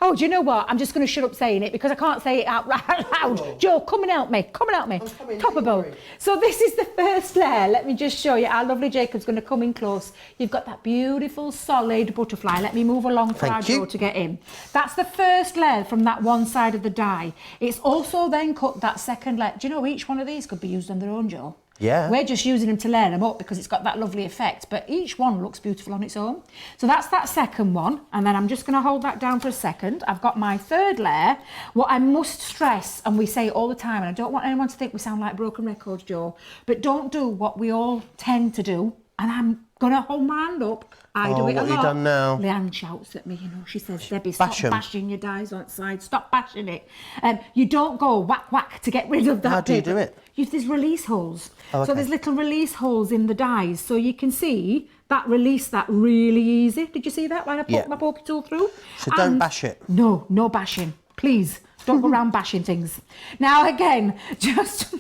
S1: Oh, do you know what? I'm just going to shut up saying it because I can't say it out loud. Oh. Joe, come and help me. Toppable. So this is the first layer. Let me just show you. Our lovely Jacob's going to come in close. You've got that beautiful solid butterfly. Let me move along for our Joe to get in. That's the first layer from that one side of the die. It's also then cut that second layer. Do you know each one of these could be used on their own, Joe?
S3: Yeah.
S1: We're just using them to layer them up because it's got that lovely effect, but each one looks beautiful on its own. So that's that second one, and then I'm just going to hold that down for a second. I've got my third layer. What I must stress, and we say it all the time, and I don't want anyone to think we sound like broken records, Joe, but don't do what we all tend to do, and I'm going to hold my hand up. I do it a lot.
S3: What have you done now?
S1: Leanne shouts at me, you know, she says, Debbie, stop bashing your dies on its side, stop bashing it. You don't go whack, whack to get rid of that.
S3: How do you do it?
S1: There's release holes.
S3: Oh, okay.
S1: So there's little release holes in the dies. So you can see that release that really easy. Did you see that when I poked my pokey tool through?
S3: So don't bash it.
S1: No bashing. Please, don't go around bashing things. Now again, just...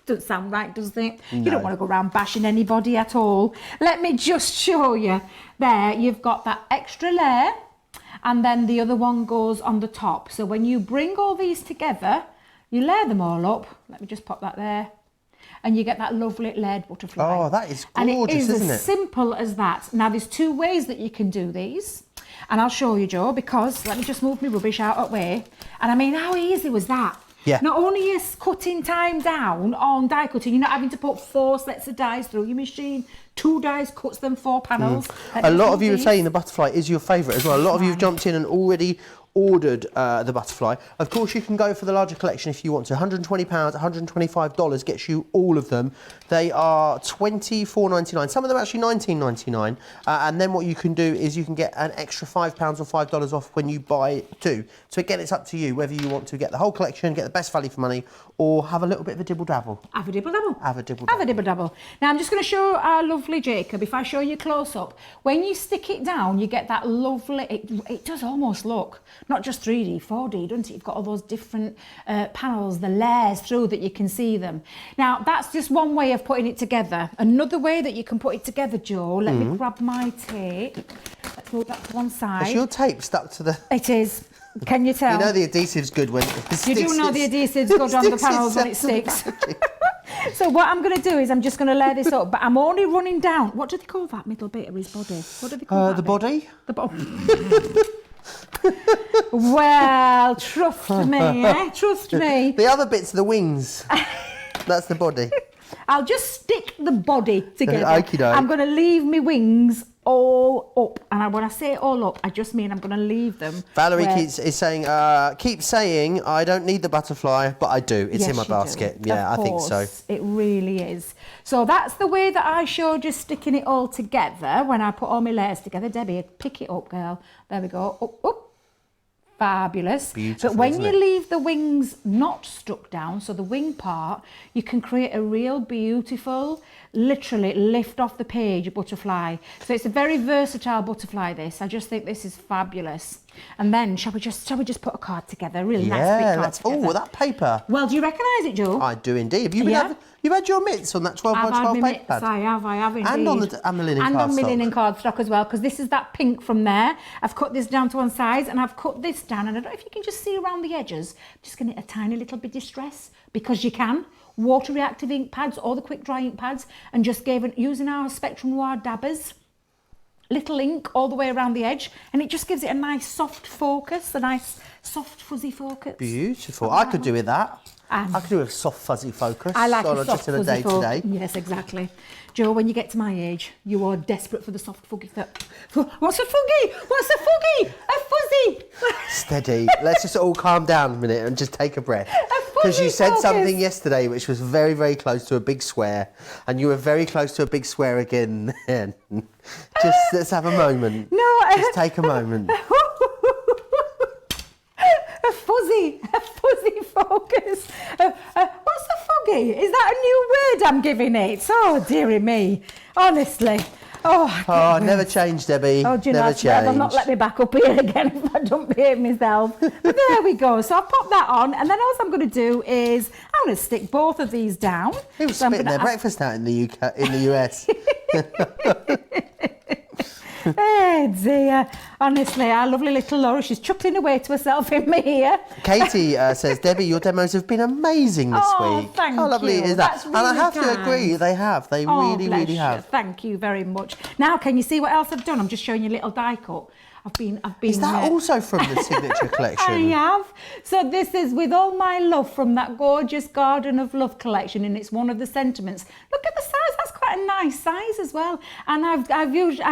S1: doesn't sound right, does it? No. You don't want to go around bashing anybody at all. Let me just show you. There, you've got that extra layer, and then the other one goes on the top. So when you bring all these together, you layer them all up. Let me just pop that there. And you get that lovely layered butterfly.
S3: Oh, that is gorgeous,
S1: and it is
S3: isn't it?
S1: as simple as that. Now, there's 2 ways that you can do these. And I'll show you, Joe, because let me just move my rubbish out of the way. And I mean, how easy was that?
S3: Yeah.
S1: Not only is cutting time down on die cutting, you're not having to put 4 sets of dies through your machine. 2 dies cuts them 4 panels.
S3: A lot of you are saying the butterfly is your favourite as well. A lot of you have jumped in and already ordered the butterfly. Of course, you can go for the larger collection if you want to. £120, $125 gets you all of them. They are $24.99. Some of them actually $19.99. And then what you can do is you can get an extra £5 or $5 off when you buy 2. So again, it's up to you whether you want to get the whole collection, get the best value for money, or have a little bit of a dibble-dabble.
S1: Have a dibble-dabble.
S3: Have a dibble-dabble.
S1: Have a dibble-dabble. Now, I'm just going to show our lovely Jacob. If I show you close up, when you stick it down, you get that lovely... It does almost look... not just 3D, 4D, doesn't it? You've got all those different panels, the layers through that you can see them. Now, that's just one way of putting it together. Another way that you can put it together, Joe, let me grab my tape. Let's move that to one side.
S3: Is your tape stuck to the...
S1: It is. Can you tell?
S3: You know the adhesive's good when it sticks.
S1: You do know the adhesive's good on the panels when it sticks. So what I'm going to do is I'm just going to layer this up, but I'm only running down. What do they call that middle bit of his body? What do they call that
S3: the
S1: bit?
S3: body?
S1: The body. Well, trust me, trust me.
S3: The other bit's the wings. That's the body.
S1: I'll just stick the body together.
S3: Okey-doke.
S1: I'm going to leave my wings all up, and when I say all up, I just mean I'm going to leave them.
S3: Valerie is saying, keep saying, I don't need the butterfly, but I do. It's in my basket. Yeah, I think so.
S1: It really is. So that's the way that I showed you sticking it all together when I put all my layers together. Debbie, pick it up, girl. There we go. Up, up. Fabulous.
S3: Beautiful,
S1: but when
S3: isn't
S1: you
S3: it?
S1: leave the wings not stuck down, so the wing part, you can create a real beautiful, literally lift off the page butterfly. So it's a very versatile butterfly, this. I just think this is fabulous. And then shall we just put a card together? A really nice big card together.
S3: Oh, that paper.
S1: Well, do you recognise it, Joe?
S3: I do indeed. Have you been you've had your mitts on that 12 by 12 paper pad?
S1: I have indeed.
S3: And on the linen
S1: and
S3: cardstock.
S1: on my linen cardstock as well, because this is that pink from there. I've cut this down to one side, and I've cut this down, and I don't know if you can just see around the edges, just getting a tiny little bit of distress, because you can. water reactive ink pads or the quick dry ink pads, and just using our Spectrum Noir dabbers, little ink all the way around the edge, and it just gives it a nice soft focus, a nice soft fuzzy focus.
S3: Beautiful. I could do with that. I could do a soft fuzzy focus.
S1: I like
S3: on
S1: a soft
S3: just in a
S1: fuzzy
S3: day-to-day.
S1: Yes, exactly. Joe, when you get to my age, you are desperate for the soft fuzzy. What's a fuggy? What's a fuggy? A fuzzy.
S3: Steady. Let's just all calm down a minute and just take a breath. Because you said something yesterday which was very, very close to a big swear, and you were very close to a big swear again then. Just let's have a moment.
S1: No.
S3: Just take a moment.
S1: A fuzzy focus. What's a fuggy? Is that a new word I'm giving it? Oh, dearie me. Honestly. Oh,
S3: never change, Debbie.
S1: Oh, do you know,
S3: never change.
S1: They'll not let me back up here again if I don't behave myself. But there we go. So I'll pop that on, and then all I'm going to do is I'm going to stick both of these down.
S3: Who's
S1: So I'm
S3: spitting their
S1: gonna
S3: breakfast out in the UK, in the US?
S1: Hey dear, honestly, our lovely little Laura, she's chuckling away to herself in me here.
S3: Katie says, Debbie, your demos have been amazing this week.
S1: Thank
S3: How lovely
S1: you.
S3: is that?
S1: That's
S3: And I
S1: really
S3: have to
S1: kind.
S3: agree, they have. They really,
S1: Bless
S3: really
S1: you.
S3: have.
S1: Thank you very much. Now, can you see what else I've done? I'm just showing you a little die cut. I've been.
S3: Is that also from the Signature Collection?
S1: I have. So this is With All My Love from that gorgeous Garden of Love collection, and it's one of the sentiments. Look at the size. That's quite a nice size as well. And I've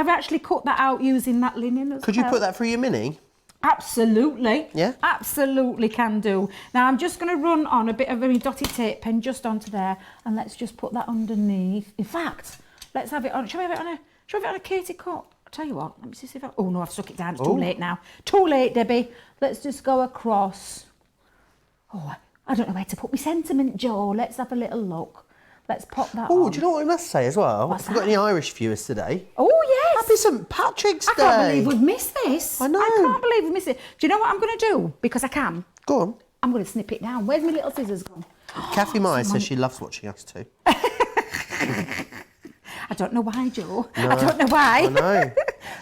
S1: actually cut that out using that linen as
S3: Could
S1: well.
S3: you put that through your mini?
S1: Absolutely.
S3: Yeah?
S1: Absolutely can do. Now I'm just going to run on a bit of a dotted tape pen just onto there, and let's just put that underneath. In fact, let's have it on. Shall we have it on a Katie cut? I'll tell you what, let me see if oh no, I've stuck it down, it's too late now. Too late, Debbie. Let's just go across. Oh, I don't know where to put my sentiment, Joe. Let's have a little look. Let's pop that on.
S3: Oh, do you know what we must say as well?
S1: What's
S3: Have we got
S1: that?
S3: any Irish viewers today?
S1: Oh, yes.
S3: Happy St Patrick's Day.
S1: I can't believe we've missed this.
S3: I know.
S1: I can't believe we've missed it. Do you know what I'm going to do? Because I can.
S3: Go on.
S1: I'm going to snip it down. Where's my little scissors gone?
S3: Kathy Meyer says she loves watching us too.
S1: I don't know why, Joe.
S3: No,
S1: I don't know why.
S3: I know.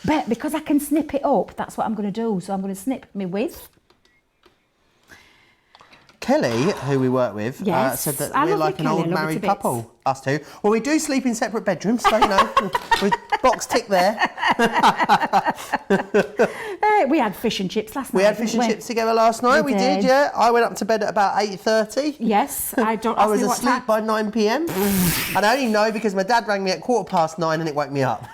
S1: But because I can snip it up, that's what I'm going to do. So I'm going to snip my width.
S3: Kelly, who we work with,
S1: Yes.
S3: said that
S1: I
S3: we're
S1: love
S3: like
S1: you,
S3: an
S1: Kelly.
S3: old
S1: Love you
S3: married
S1: to bits.
S3: couple, us two. Well, we do sleep in separate bedrooms, so you know, we box tick there.
S1: We had fish and chips last night.
S3: We had fish and
S1: didn't we?
S3: chips together last night. We did,
S1: did.
S3: yeah. I went up to bed at about 8:30.
S1: Yes, I don't
S3: I
S1: ask
S3: was
S1: me what
S3: asleep
S1: time.
S3: by 9 p.m. And I only know because my dad rang me at 9:15 and it woke me up.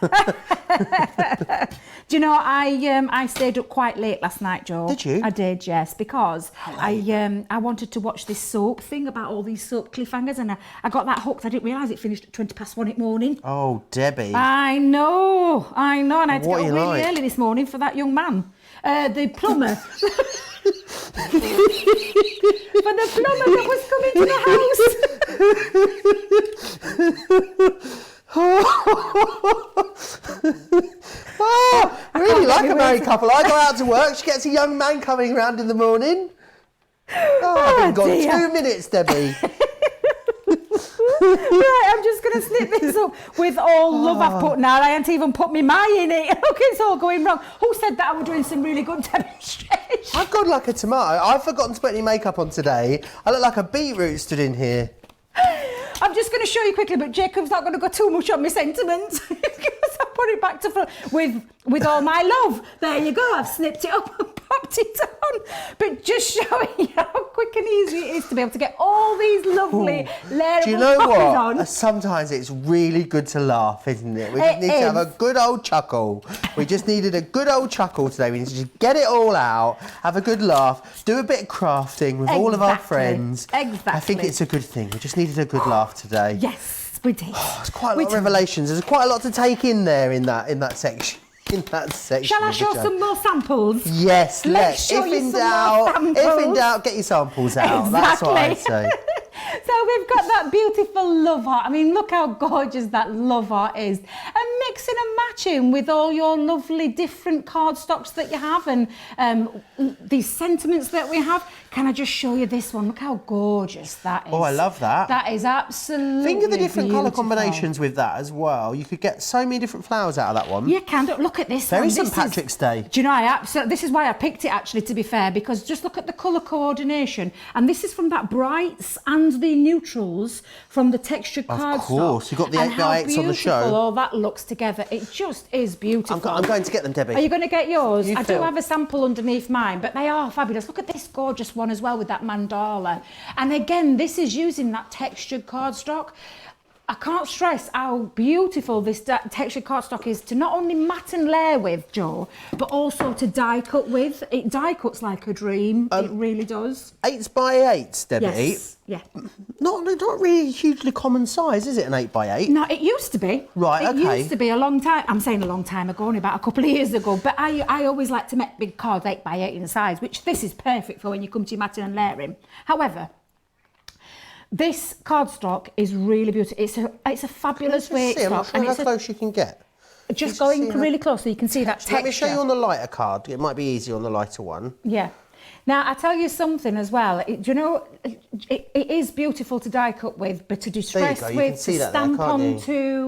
S1: Do you know, I stayed up quite late last night, Joe.
S3: Did you?
S1: I did, yes, because I wanted to watch this soap thing about all these soap cliffhangers, and I got that hooked. I didn't realise it finished at 1:20 in the morning.
S3: Oh, Debbie.
S1: I know, and I had to
S3: What
S1: get
S3: are
S1: up
S3: you
S1: really
S3: like?
S1: early this morning for that young man, the plumber. For the plumber that was coming to the house.
S3: I really like a
S1: believe
S3: married
S1: it.
S3: couple. I go out to work, she gets a young man coming around in the morning. I've been gone
S1: dear.
S3: 2 minutes, Debbie.
S1: Right, I'm just going to snip this up with all love I've put now. I haven't even put my my in it. Look, it's all going wrong. Who said that I was doing some really good demonstrations?
S3: I've gone like a tomato. I've forgotten to put any makeup on today. I look like a beetroot stood in here.
S1: I'm just going to show you quickly, but Jacob's not going to go too much on my sentiments because I put it back to front with all my love. There you go. I've snipped it up and popped it on. But just showing you how quick and easy it is to be able to get all these lovely layerable
S3: Do you know
S1: copies
S3: what?
S1: on.
S3: Sometimes it's really good to laugh, isn't it? We just
S1: It
S3: need to have a
S1: is.
S3: good old chuckle. We just needed a good old chuckle today. We need to just get it all out, have a good laugh, do a bit of crafting with all of our
S1: Exactly.
S3: friends.
S1: Exactly.
S3: I think it's a good thing. We just needed a good laugh today.
S1: Yes, we did.
S3: There's quite a
S1: We
S3: lot of
S1: did.
S3: revelations. There's quite a lot to take in there in that section. In that section.
S1: Shall I
S3: of the
S1: show
S3: show.
S1: some more samples?
S3: Yes,
S1: Let's show
S3: if
S1: you
S3: in
S1: some
S3: doubt,
S1: more
S3: if in
S1: samples.
S3: doubt, get your samples out. That's what I'd
S1: Exactly.
S3: say.
S1: So we've got that beautiful love heart. I mean, look how gorgeous that love heart is. And mixing and matching with all your lovely different cardstocks that you have and these sentiments that we have. Can I just show you this one? Look how gorgeous that is.
S3: Oh, I love that.
S1: That is absolutely
S3: Think of the different colour
S1: beautiful.
S3: combinations with that as well. You could get so many different flowers out of that one.
S1: You can. Look at this
S3: Very
S1: one.
S3: St Patrick's Day.
S1: Do you know, this is why I picked it, actually, to be fair, because just look at the colour coordination. And this is from that brights and the neutrals from the textured cardstock.
S3: Of course. You've got the 8x8s on the show.
S1: And how beautiful all that looks together. It just is beautiful.
S3: I'm going to get them, Debbie.
S1: Are you going to get yours?
S3: You
S1: I
S3: feel.
S1: do have a sample underneath mine, but they are fabulous. Look at this gorgeous one as well with that mandala. And again, this is using that textured cardstock. I can't stress how beautiful this textured cardstock is to not only mat and layer with, Joe, but also to die cut with. It die cuts like a dream. It really does.
S3: 8x8s, Debbie.
S1: Yes. Yeah.
S3: Not really hugely common size, is it, an 8x8?
S1: No, it used to be.
S3: Right,
S1: It
S3: okay.
S1: used to be a long time. I'm saying a long time ago, only about a couple of years ago. But I always like to make big cards 8x8 in size, which this is perfect for when you come to your matting and layering. However, this cardstock is really beautiful. It's a fabulous weight
S3: I'm not
S1: stock.
S3: sure how close you can get.
S1: Just
S3: Just
S1: going
S3: see
S1: really close so you can see that texture.
S3: Let me show you on the lighter card. It might be easier on the lighter one.
S1: Yeah. Now, I tell you something as well. Do you know, it is beautiful to die cut with, but to distress
S3: go, you
S1: with,
S3: can see
S1: to
S3: that there,
S1: stamp
S3: can't you?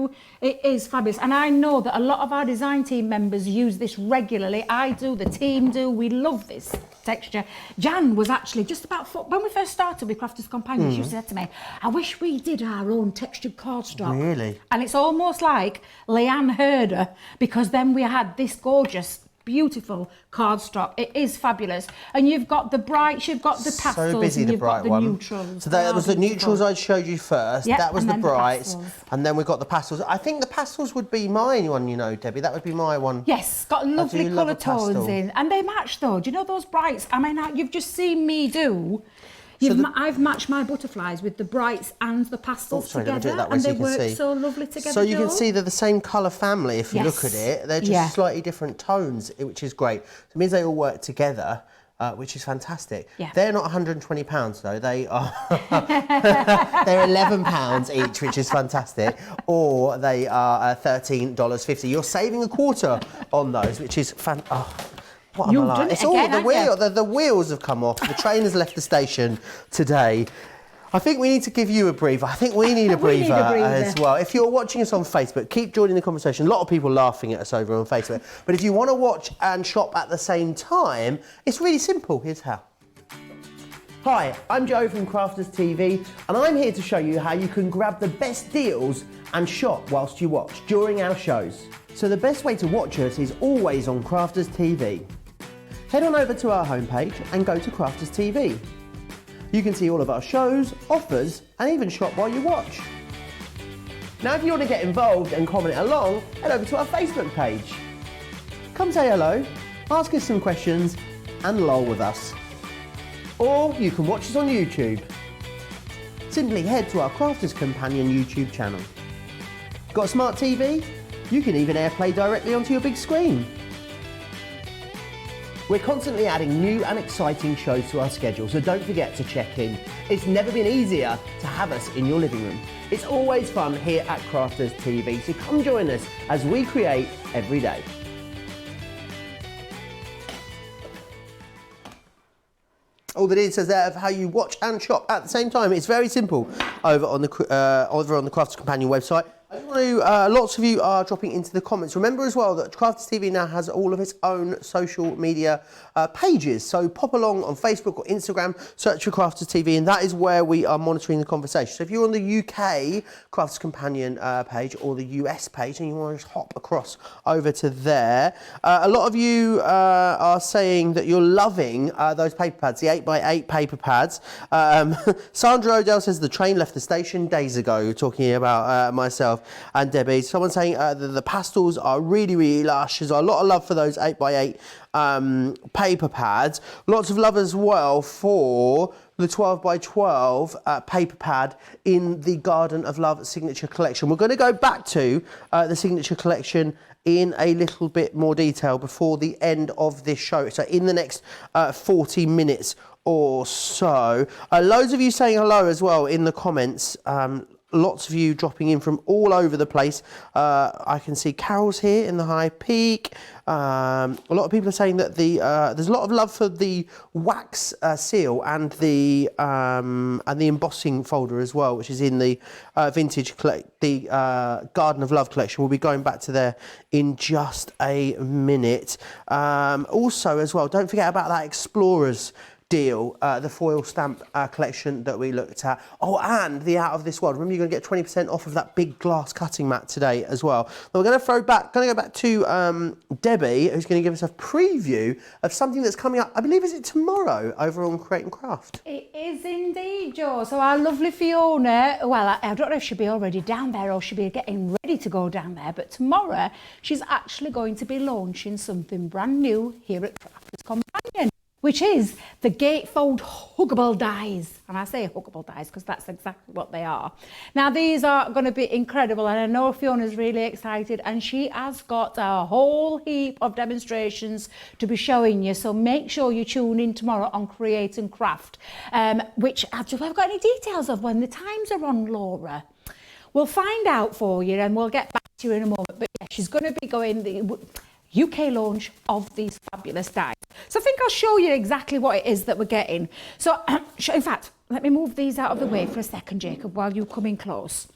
S1: onto, it is fabulous. And I know that a lot of our design team members use this regularly. I do, the team do. We love this texture. Jan was actually just about, when we first started with Crafters Companion, she said to me, I wish we did our own textured cardstock.
S3: Really?
S1: And it's almost like Leanne Herder, because then we had this gorgeous, beautiful cardstock. It is fabulous. And you've got the brights, you've got the pastels,
S3: So busy,
S1: and
S3: the
S1: you've
S3: bright
S1: got the
S3: one.
S1: neutrals.
S3: So that was the neutrals I showed you first.
S1: Yep,
S3: that was
S1: and
S3: the
S1: then the
S3: brights.
S1: pastels.
S3: And then we've got the pastels. I think the pastels would be my one, you know, Debbie. That would be my one.
S1: Yes, got lovely
S3: do love
S1: colour
S3: a pastel.
S1: tones in. And they match though. Do you know those brights? I mean, you've just seen me do. I've matched my butterflies with the brights and the pastels
S3: let me do it
S1: together,
S3: that way
S1: and
S3: so
S1: they
S3: you can
S1: work
S3: see.
S1: so lovely together.
S3: So you can
S1: Joe.
S3: see they're the same colour family if you look at
S1: Yes.
S3: it. They're just
S1: Yeah.
S3: slightly different tones, which is great. It means they all work together, which is fantastic.
S1: Yeah.
S3: They're not £120 though. They are they're £11 each, which is fantastic. Or they are $13.50. You're saving a quarter on those, which is fantastic. What am
S1: You've
S3: I like?
S1: done it
S3: It's all
S1: again,
S3: the
S1: haven't you?
S3: the wheels have come off. The train has left the station today. I think we need to give you a breather. I think we need a
S1: We need
S3: breather,
S1: a breather.
S3: as well. If you're watching us on Facebook, keep joining the conversation. A lot of people laughing at us over on Facebook. But if you want to watch and shop at the same time, it's really simple. Here's how. Hi, I'm Joe from Crafters TV, and I'm here to show you how you can grab the best deals and shop whilst you watch during our shows. So the best way to watch us is always on Crafters TV. Head on over to our homepage and go to Crafters TV. You can see all of our shows, offers, and even shop while you watch. Now if you want to get involved and comment along, head over to our Facebook page. Come say hello, ask us some questions, and lol with us. Or you can watch us on YouTube. Simply head to our Crafters Companion YouTube channel. Got a smart TV? You can even AirPlay directly onto your big screen. We're constantly adding new and exciting shows to our schedule, so don't forget to check in. It's never been easier to have us in your living room. It's always fun here at Crafters TV, so come join us as we create every day. All the details there of how you watch and shop at the same time. It's very simple over on the Crafters Companion website. I just want to, lots of you are dropping into the comments. Remember as well that Crafters TV now has all of its own social media pages. So pop along on Facebook or Instagram, search for Crafters TV, and that is where we are monitoring the conversation. So if you're on the UK Crafters Companion page or the US page and you want to just hop across over to there, a lot of you are saying that you're loving those paper pads, the 8x8 paper pads. Sandra Odell says the train left the station days ago, talking about myself and Debbie. Someone saying the pastels are really, really lush. There's a lot of love for those 8x8 paper pads. Lots of love as well for the 12x12 paper pad in the Garden of Love signature collection. We're going to go back to the signature collection in a little bit more detail before the end of this show. So in the next 40 minutes or so. Loads of you saying hello as well in the comments. lots of you dropping in from all over the place. I can see Carol's here in the High Peak. A lot of people are saying that there's a lot of love for the wax seal and the embossing folder as well, which is in the Garden of Love collection. We'll be going back to there in just a minute. Also, as well, don't forget about that Explorers deal, the foil stamp collection that we looked at. Oh, and the Out of This World. Remember, you're going to get 20% off of that big glass cutting mat today as well. Now we're going to go back to Debbie, who's going to give us a preview of something that's coming up. I believe, is it tomorrow over on Create and Craft?
S1: It is indeed, Joe. So our lovely Fiona, well, I don't know if she'll be already down there or she'll be getting ready to go down there, but tomorrow she's actually going to be launching something brand new here at Crafters Companion, which is the gatefold huggable dies. And I say huggable dies because that's exactly what they are. Now, these are going to be incredible, and I know Fiona's really excited, and she has got a whole heap of demonstrations to be showing you. So make sure you tune in tomorrow on Create and Craft, which I've got any details of when the times are on, Laura. We'll find out for you and we'll get back to you in a moment. But yeah, she's going to be going the UK launch of these fabulous dies. So I think I'll show you exactly what it is that we're getting. So in fact, let me move these out of the way for a second, Jacob, while you come in close.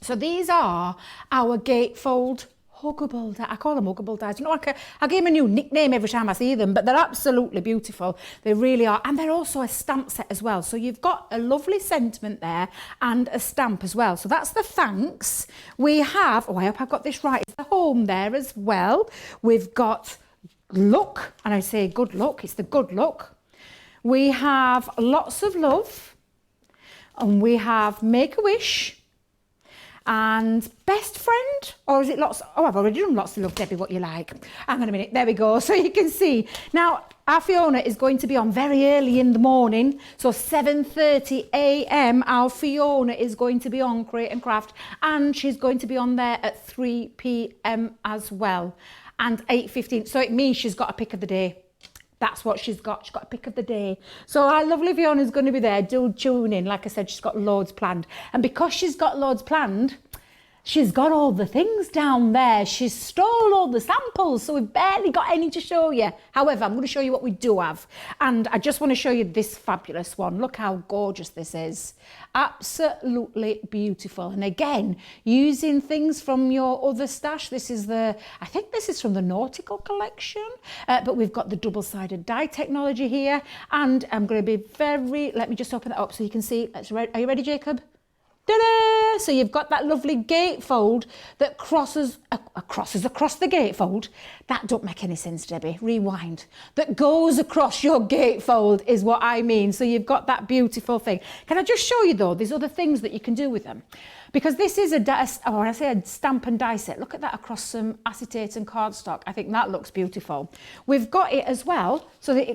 S1: So these are our gatefold huggable dies. I call them huggable dies. You know, I give them a new nickname every time I see them, but they're absolutely beautiful. They really are. And they're also a stamp set as well. So you've got a lovely sentiment there and a stamp as well. So that's the thanks. We have, oh, I hope I've got this right, it's the home there as well. We've got luck, and I say good luck, it's the good luck. We have lots of love, and we have make a wish, and best friend, or is it lots? Oh, I've already done lots of love, Debbie, what you like. Hang on a minute, there we go. So you can see. Now, our Fiona is going to be on very early in the morning. So 7:30 a.m. our Fiona is going to be on Create and Craft, and she's going to be on there at 3 p.m. as well. And 8:15. So it means she's got a pick of the day. That's what she's got. She's got a pick of the day. So our lovely Fiona's going to be there. Do tune in. Like I said, she's got loads planned. And because she's got loads planned, she's got all the things down there. She's stole all the samples, so we've barely got any to show you. However, I'm going to show you what we do have. And I just want to show you this fabulous one. Look how gorgeous this is. Absolutely beautiful. And again, using things from your other stash. This is I think this is from the Nautical collection. But we've got the double-sided die technology here. And I'm going to be let me just open that up so you can see. Are you ready, Jacob? Ta-da! So you've got that lovely gatefold that crosses across the gatefold. That don't make any sense, Debbie. Rewind. That goes across your gatefold is what I mean. So you've got that beautiful thing. Can I just show you though? There's other things that you can do with them. Because this is a stamp and die set. Look at that across some acetate and cardstock. I think that looks beautiful. We've got it as well, so that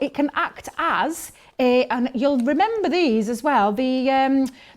S1: it can act as and you'll remember these as well, the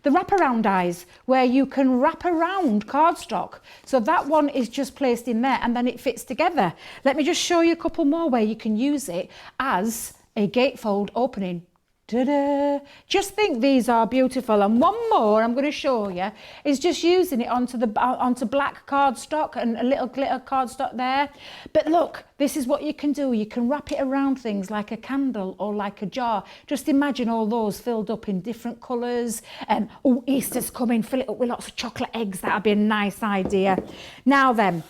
S1: wraparound dies, where you can wrap around cardstock. So that one is just placed in there and then it fits together. Let me just show you a couple more where you can use it as a gatefold opening. Ta-da! Just think these are beautiful. And one more I'm going to show you is just using it onto black cardstock and a little glitter cardstock there. But look, this is what you can do. You can wrap it around things like a candle or like a jar. Just imagine all those filled up in different colours. Oh, Easter's coming. Fill it up with lots of chocolate eggs. That'd be a nice idea. Now then,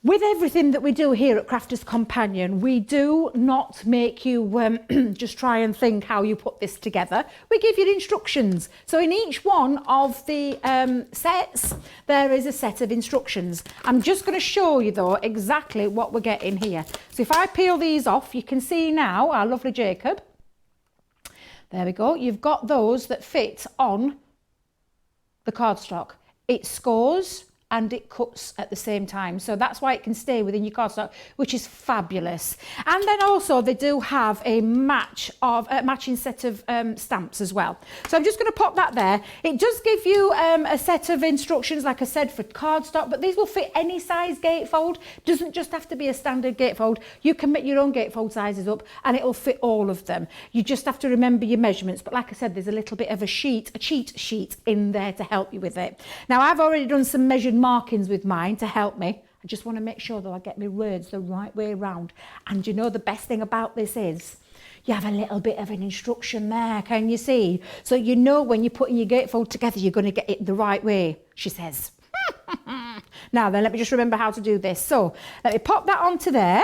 S1: with everything that we do here at Crafters Companion, we do not make you just try and think how you put this together. We give you instructions. So in each one of the sets, there is a set of instructions. I'm just going to show you, though, exactly what we're getting here. So if I peel these off, you can see now, our lovely Jacob. There we go. You've got those that fit on the cardstock. It scores and it cuts at the same time. So that's why it can stay within your cardstock, which is fabulous. And then also they do have a matching set of stamps as well. So I'm just going to pop that there. It does give you a set of instructions, like I said, for cardstock, but these will fit any size gatefold. Doesn't just have to be a standard gatefold. You can make your own gatefold sizes up and it'll fit all of them. You just have to remember your measurements. But like I said, there's a little bit of a cheat sheet in there to help you with it. Now I've already done some measured markings with mine to help me. I just want to make sure that I get my words the right way around. And you know, the best thing about this is you have a little bit of an instruction there, can you see? So you know when you're putting your gatefold together, you're going to get it the right way, she says. Now then, let me just remember how to do this. So let me pop that onto there.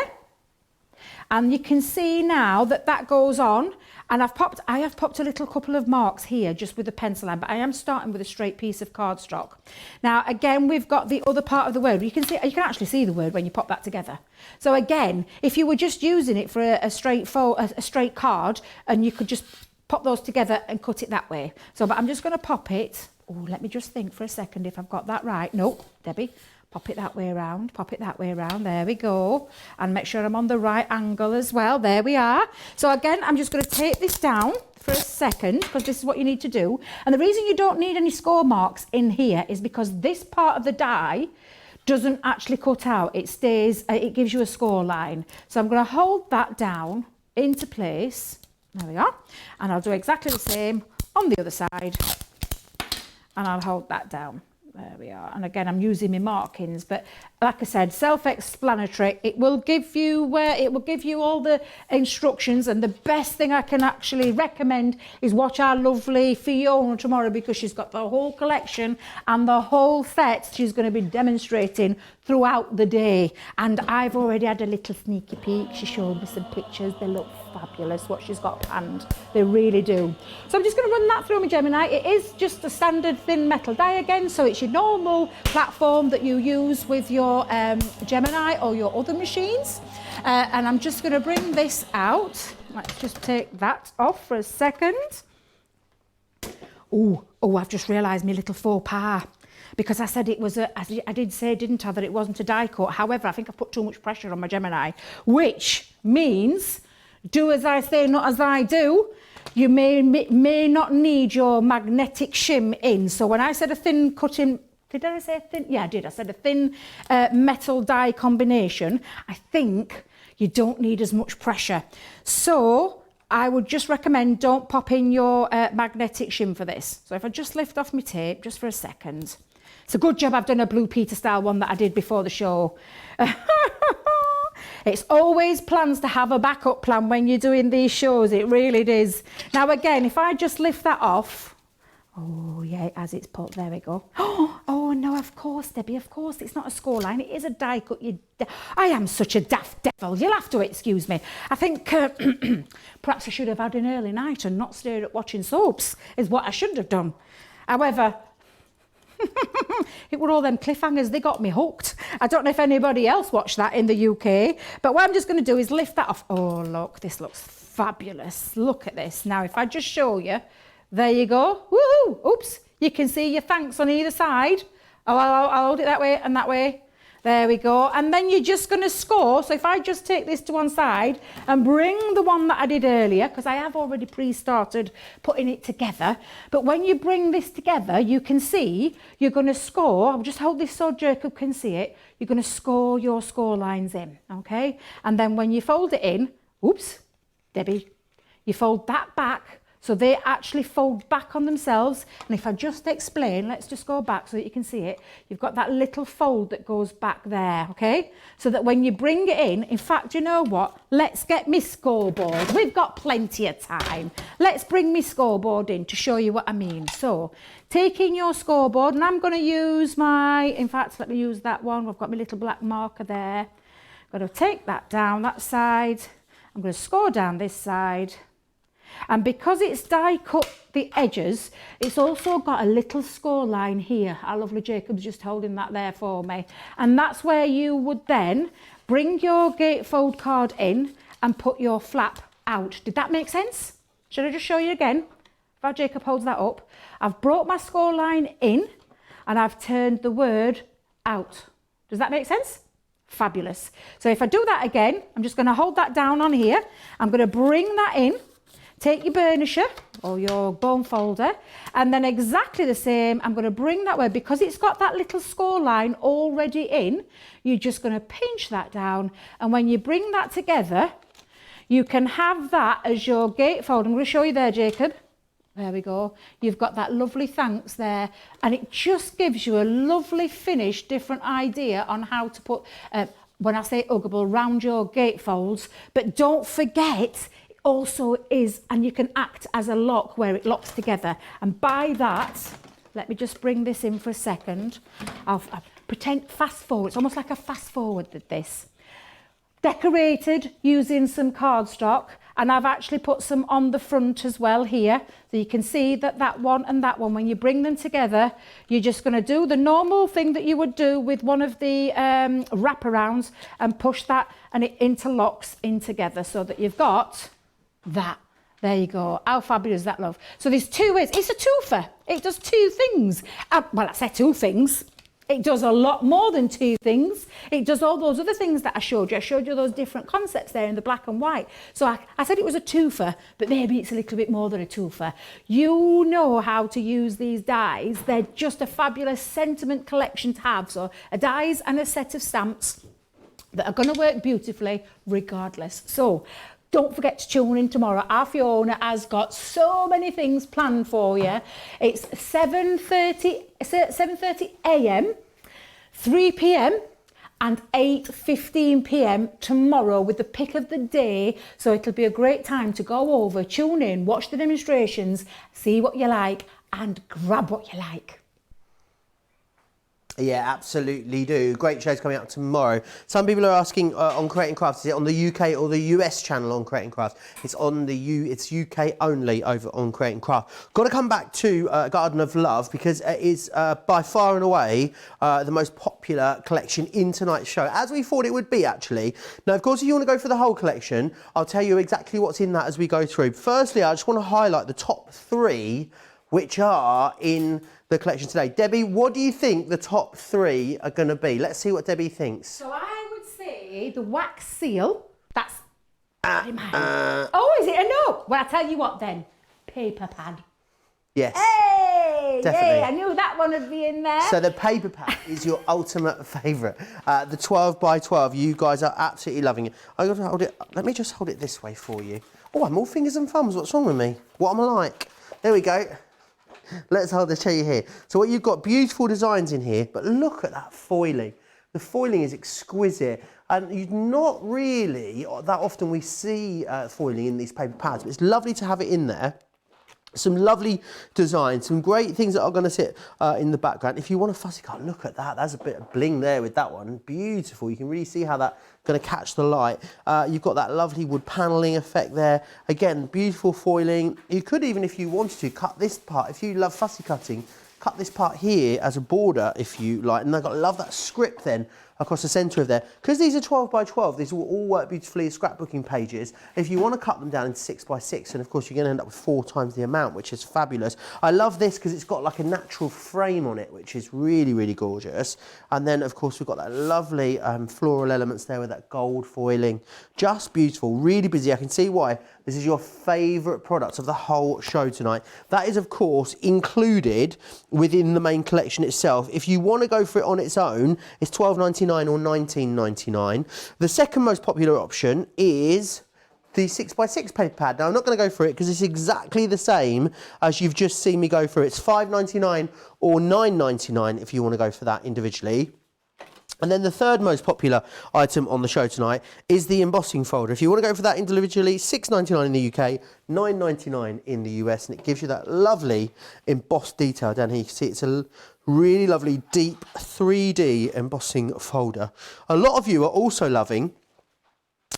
S1: And you can see now that that goes on. And I have popped a little couple of marks here just with a pencil line, but I am starting with a straight piece of cardstock. Now, again, we've got the other part of the word. You can actually see the word when you pop that together. So again, if you were just using it for a straight card, and you could just pop those together and cut it that way. So, but I'm just going to pop it. Oh, let me just think for a second if I've got that right. No, Debbie. Pop it that way around, pop it that way around, there we go. And make sure I'm on the right angle as well, there we are. So again, I'm just going to take this down for a second, because this is what you need to do. And the reason you don't need any score marks in here is because this part of the die doesn't actually cut out, it stays, it gives you a score line. So I'm going to hold that down into place, there we are. And I'll do exactly the same on the other side. And I'll hold that down. There we are. And again, I'm using my markings, but like I said, self-explanatory. It will give you all the instructions, and the best thing I can actually recommend is watch our lovely Fiona tomorrow, because she's got the whole collection and the whole set she's going to be demonstrating throughout the day. And I've already had a little sneaky peek. She showed me some pictures. They look fabulous, what she's got planned. They really do. So I'm just going to run that through my Gemini. It is just a standard thin metal die again, so it's your normal platform that you use with your Gemini or your other machines. And I'm just going to bring this out. Let's just take that off for a second. Oh, I've just realised my little faux pas. Because I said it was I did say, didn't I, that it wasn't a die cut. However, I think I've put too much pressure on my Gemini, which means do as I say, not as I do. You may not need your magnetic shim in. So when I said a thin cutting, did I say thin? Yeah, I did. I said a thin metal die combination. I think you don't need as much pressure. So I would just recommend don't pop in your magnetic shim for this. So if I just lift off my tape just for a second. It's a good job I've done a Blue Peter style one that I did before the show. It's always plans to have a backup plan when you're doing these shows. It really is. Now again, if I just lift that off. Oh yeah, as it's put, there we go. Oh no, of course, Debbie, of course, it's not a score line. It is a die cut. I am such a daft devil. You'll have to excuse me. I think perhaps I should have had an early night and not stayed up watching soaps, is what I should have done. However, it were all them cliffhangers, they got me hooked. I don't know if anybody else watched that in the UK, but what I'm just going to do is lift that off. Oh, look, this looks fabulous. Look at this. Now, if I just show you, there you go. Woohoo! Oops, you can see your thanks on either side. Oh, I'll hold it that way and that way. There we go. And then you're just going to score. So if I just take this to one side and bring the one that I did earlier, because I have already pre-started putting it together. But when you bring this together, you can see you're going to score. I'll just hold this so Jacob can see it. You're going to score your score lines in, okay? And then when you fold it in, oops, Debbie, you fold that back. So they actually fold back on themselves. And if I just explain, let's just go back so that you can see it. You've got that little fold that goes back there, okay? So that when you bring it in fact, you know what? Let's get my scoreboard. We've got plenty of time. Let's bring my scoreboard in to show you what I mean. So taking your scoreboard, and I'm going to use in fact, let me use that one. I've got my little black marker there. I'm going to take that down that side. I'm going to score down this side. And because it's die cut the edges, it's also got a little score line here. Our lovely Jacob's just holding that there for me. And that's where you would then bring your gatefold card in and put your flap out. Did that make sense? Should I just show you again? While Jacob holds that up, I've brought my score line in and I've turned the word out. Does that make sense? Fabulous. So if I do that again, I'm just going to hold that down on here. I'm going to bring that in. Take your burnisher or your bone folder, and then exactly the same, I'm going to bring that way, because it's got that little score line already in, you're just going to pinch that down, and when you bring that together, you can have that as your gatefold. I'm going to show you there, Jacob. There we go. You've got that lovely thanks there, and it just gives you a lovely finish, different idea on how to put, when I say huggable, round your gatefolds, but don't forget, also is, and you can act as a lock where it locks together. And by that, let me just bring this in for a second. I'll pretend fast forward. It's almost like a fast forward with this. Decorated using some cardstock, and I've actually put some on the front as well here, so you can see that that one and that one, when you bring them together, you're just going to do the normal thing that you would do with one of the wraparounds and push that, and it interlocks in together so that you've got that. There you go. How fabulous is that, love? So there's two ways. It's a twofer. It does two things. Well, I say two things. It does a lot more than two things. It does all those other things that I showed you. I showed you those different concepts there in the black and white. So I said it was a twofer, but maybe it's a little bit more than a twofer. You know how to use these dies. They're just a fabulous sentiment collection to have. So a dies and a set of stamps that are going to work beautifully regardless. So don't forget to tune in tomorrow. Our Fiona has got so many things planned for you. It's 7:30 a.m, 3 p.m, and 8:15 p.m. tomorrow with the pick of the day. So it'll be a great time to go over, tune in, watch the demonstrations, see what you like, and grab what you like.
S3: Yeah, absolutely do. Great shows coming out tomorrow. Some people are asking on Creating Crafts, is it on the UK or the US channel on Creating Crafts? It's on it's UK only over on Creating Craft. Got to come back to Garden of Love, because it is by far and away the most popular collection in tonight's show, as we thought it would be, actually. Now, of course, if you want to go for the whole collection, I'll tell you exactly what's in that as we go through. Firstly, I just want to highlight the top three which are in the collection today. Debbie, what do you think the top three are going to be? Let's see what Debbie thinks.
S1: So I would say the wax seal. That's oh, is it a no? Well, I'll tell you what then. Paper pad.
S3: Yes.
S1: Hey!
S3: Definitely.
S1: Hey, I knew that one would be in there.
S3: So the paper pad is your ultimate favourite. The 12 by 12, you guys are absolutely loving it. I got to hold it. Let me just hold it this way for you. Oh, I'm all fingers and thumbs. What's wrong with me? What am I like? There we go. Let's hold this, show you here. So what you've got, beautiful designs in here, but look at that foiling. The foiling is exquisite, and you not really that often we see foiling in these paper pads, but it's lovely to have it in there. Some lovely designs, some great things that are going to sit in the background. If you want a fussy cut, look at that. There's a bit of bling there with that one. Beautiful. You can really see how that's going to catch the light. You've got that lovely wood panelling effect there. Again, beautiful foiling. You could even, if you wanted to, cut this part. If you love fussy cutting, cut this part here as a border if you like. And I love that script then across the centre of there. Because these are 12 by 12, these will all work beautifully as scrapbooking pages. If you want to cut them down into 6 by 6, and of course you're going to end up with 4 times the amount, which is fabulous. I love this because it's got like a natural frame on it, which is really, really gorgeous. And then of course we've got that lovely floral elements there with that gold foiling. Just beautiful, really busy. I can see why this is your favourite product of the whole show tonight. That is of course included within the main collection itself. If you want to go for it on its own, it's £12.99 or £19.99. The second most popular option is the 6 by 6 paper pad. Now I'm not going to go for it because it's exactly the same as you've just seen me go through. It's £5.99 or £9.99 if you want to go for that individually. And then the third most popular item on the show tonight is the embossing folder. If you want to go for that individually, £6.99 in the UK, £9.99 in the US, and it gives you that lovely embossed detail down here. You can see it's a really lovely deep 3D embossing folder. A lot of you are also loving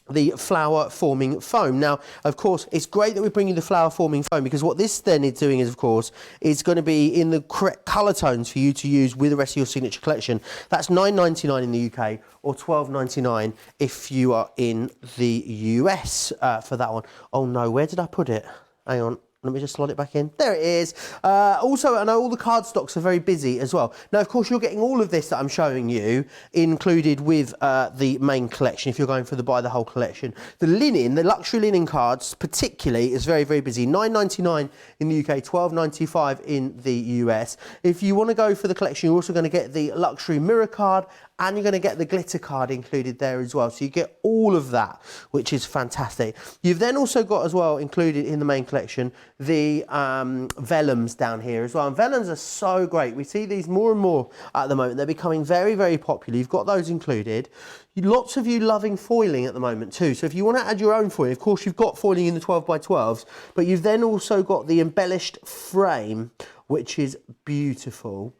S3: the flower forming foam. Now, of course, it's great that we're bringing the flower forming foam, because what this then is doing is, of course, is going to be in the correct colour tones for you to use with the rest of your signature collection. That's £9.99 in the UK or £12.99 if you are in the US for that one. Oh no, where did I put it? Hang on. Let me just slide it back in. There it is. Also, I know all the card stocks are very busy as well. Now, of course, you're getting all of this that I'm showing you included with the main collection if you're going for the buy the whole collection. The linen, the luxury linen cards particularly is very, very busy. $9.99 in the UK, $12.95 in the US. If you want to go for the collection, you're also going to get the luxury mirror card and you're going to get the glitter card included there as well. So you get all of that, which is fantastic. You've then also got as well included in the main collection the vellums down here as well. And vellums are so great. We see these more and more at the moment. They're becoming very, very popular. You've got those included. Lots of you loving foiling at the moment too. So if you want to add your own foiling, of course you've got foiling in the 12x12s, but you've then also got the embellished frame, which is beautiful.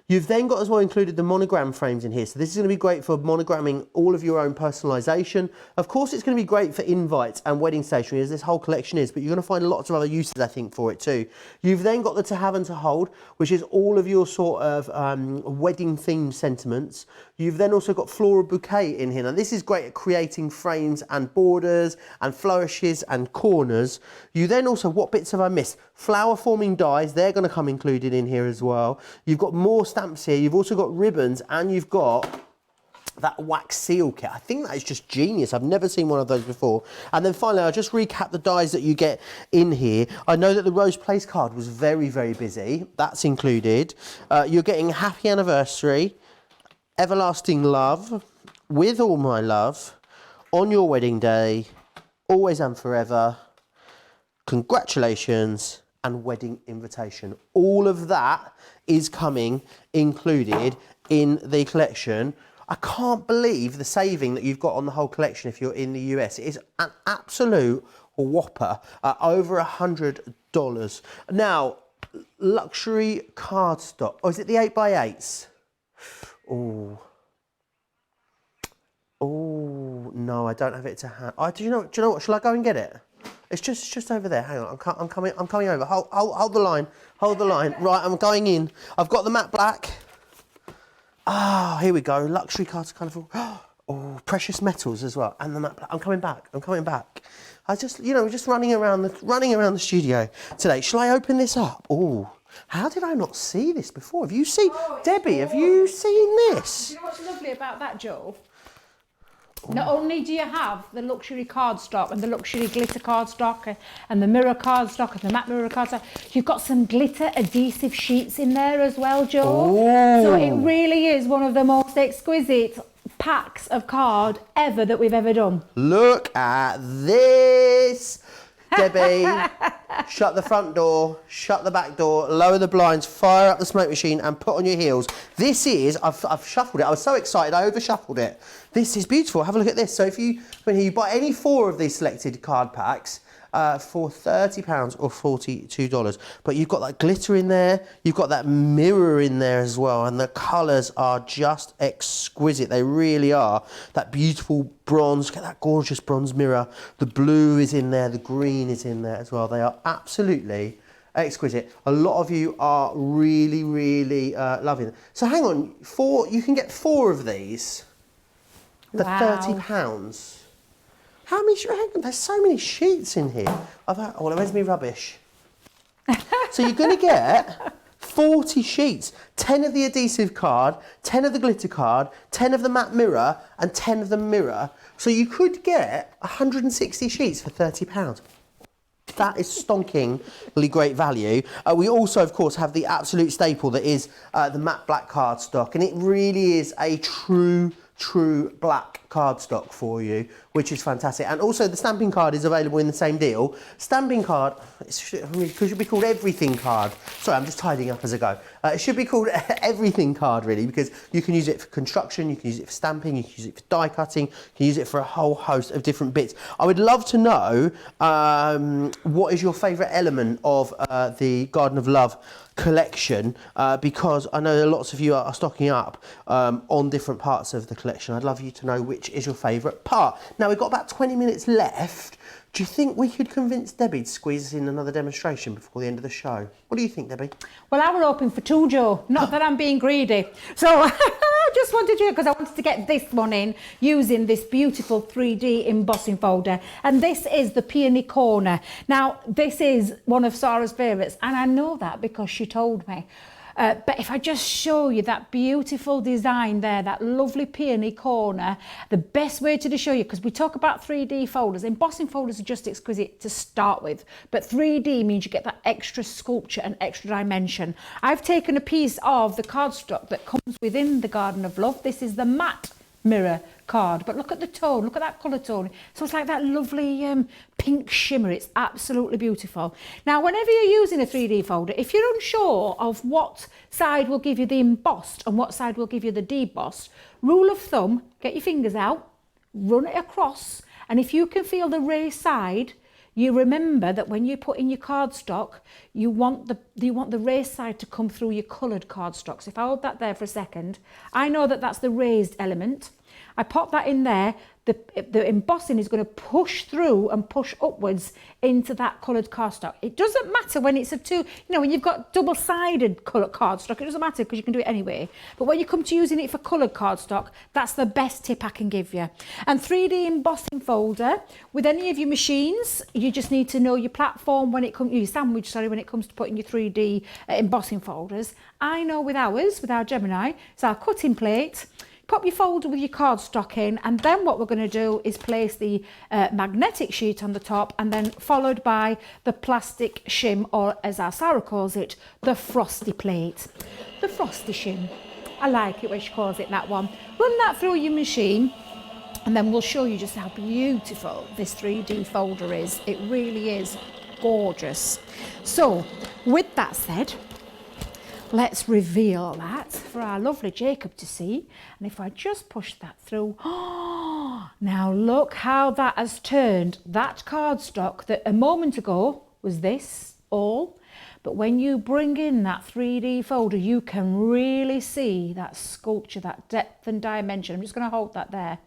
S3: You've then got as well included the monogram frames in here. So this is going to be great for monogramming all of your own personalisation. Of course, it's going to be great for invites and wedding stationery, as this whole collection is, but you're going to find lots of other uses, I think, for it too. You've then got the to have and to hold, which is all of your sort of wedding themed sentiments. You've then also got floral bouquet in here. Now, this is great at creating frames and borders and flourishes and corners. You then also, what bits have I missed? Flower forming dies, they're going to come included in here as well. You've got more stamps here. You've also got ribbons and you've got that wax seal kit. I think that is just genius. I've never seen one of those before. And then finally, I'll just recap the dies that you get in here. I know that the Rose Place card was very, very busy. That's included. You're getting Happy Anniversary, Everlasting Love, With All My Love, On Your Wedding Day, Always and Forever, Congratulations, and Wedding Invitation. All of that is coming included in the collection. I can't believe the saving that you've got on the whole collection if you're in the US. It is an absolute whopper, over $100. Now, luxury cardstock. Oh, is it the 8x8s? Oh, no, I don't have it to hand. Do you know what? Shall I go and get it? It's just over there. Hang on, I'm coming over. Hold the line. Hold the line. Right, I'm going in. I've got the matte black. Ah, here we go. Luxury cards, colourful. Oh, precious metals as well, and the matte black. I'm coming back. I just, just running around the studio today. Shall I open this up? Oh. How did I not see this before? Have you seen, Debbie, have you seen this?
S1: Do you know what's lovely about that, Joe? Not only do you have the luxury cardstock and the luxury glitter cardstock and the mirror cardstock and the matte mirror cardstock, you've got some glitter adhesive sheets in there as well, Joe.
S3: Oh.
S1: So it really is one of the most exquisite packs of card ever that we've ever done.
S3: Look at this. Debbie, shut the front door, shut the back door, lower the blinds, fire up the smoke machine and put on your heels. This is, I've shuffled it. I was so excited, I over shuffled it. This is beautiful. Have a look at this. So when you buy any 4 of these selected card packs, for £30 or $42. But you've got that glitter in there, you've got that mirror in there as well, and the colours are just exquisite. They really are. That beautiful bronze, get that gorgeous bronze mirror. The blue is in there, the green is in there as well. They are absolutely exquisite. A lot of you are really, really loving it. So hang on, you can get 4 of these for £30. How many? There's so many sheets in here. Where's my rubbish? So you're going to get 40 sheets, 10 of the adhesive card, 10 of the glitter card, 10 of the matte mirror, and 10 of the mirror. So you could get 160 sheets for £30. That is stonkingly great value. We also, of course, have the absolute staple that is the matte black cardstock, and it really is a true black cardstock for you, which is fantastic. And also the stamping card is available in the same deal. Stamping card, it should be called everything card. Sorry, I'm just tidying up as I go. It should be called everything card, really, because you can use it for construction, you can use it for stamping, you can use it for die cutting, you can use it for a whole host of different bits. I would love to know what is your favourite element of the Garden of Love collection, because I know lots of you are stocking up on different parts of the collection. I'd love you to know which is your favourite part. Now, we've got about 20 minutes left Do you think we could convince Debbie to squeeze us in another demonstration before the end of the show? What do you think, Debbie?
S1: Well, I were hoping for 2, Joe. Not that I'm being greedy. So I just wanted to, because I wanted to get this one in using this beautiful 3D embossing folder. And this is the Peony Corner. Now, this is one of Sarah's favourites, and I know that because she told me. But if I just show you that beautiful design there, that lovely peony corner, the best way to show you, because we talk about 3D folders, embossing folders are just exquisite to start with, but 3D means you get that extra sculpture and extra dimension. I've taken a piece of the cardstock that comes within the Garden of Love. This is the matte mirror card, but look at the tone, look at that colour tone. So it's like that lovely pink shimmer. It's absolutely beautiful. Now, whenever you're using a 3D folder, if you're unsure of what side will give you the embossed and what side will give you the debossed, rule of thumb, get your fingers out, run it across, and if you can feel the raised side, you remember that when you put in your cardstock, you want the raised side to come through your coloured cardstock. So if I hold that there for a second, I know that that's the raised element. I pop that in there. The embossing is going to push through and push upwards into that coloured cardstock. It doesn't matter when it's when you've got double-sided coloured cardstock, it doesn't matter because you can do it anyway. But when you come to using it for coloured cardstock, that's the best tip I can give you. And 3D embossing folder, with any of your machines, you just need to know your platform when it comes, your sandwich, when it comes to putting your 3D embossing folders. I know with ours, with our Gemini, it's our cutting plate. Pop your folder with your cardstock in, and then what we're going to do is place the magnetic sheet on the top, and then followed by the plastic shim, or as our Sarah calls it, the frosty plate. The frosty shim. I like it when she calls it that one. Run that through your machine, and then we'll show you just how beautiful this 3D folder is. It really is gorgeous. So, with that said, let's reveal that for our lovely Jacob to see. And if I just push that through, now look how that has turned that cardstock that a moment ago was this all. But when you bring in that 3D folder, you can really see that sculpture, that depth and dimension. I'm just going to hold that there.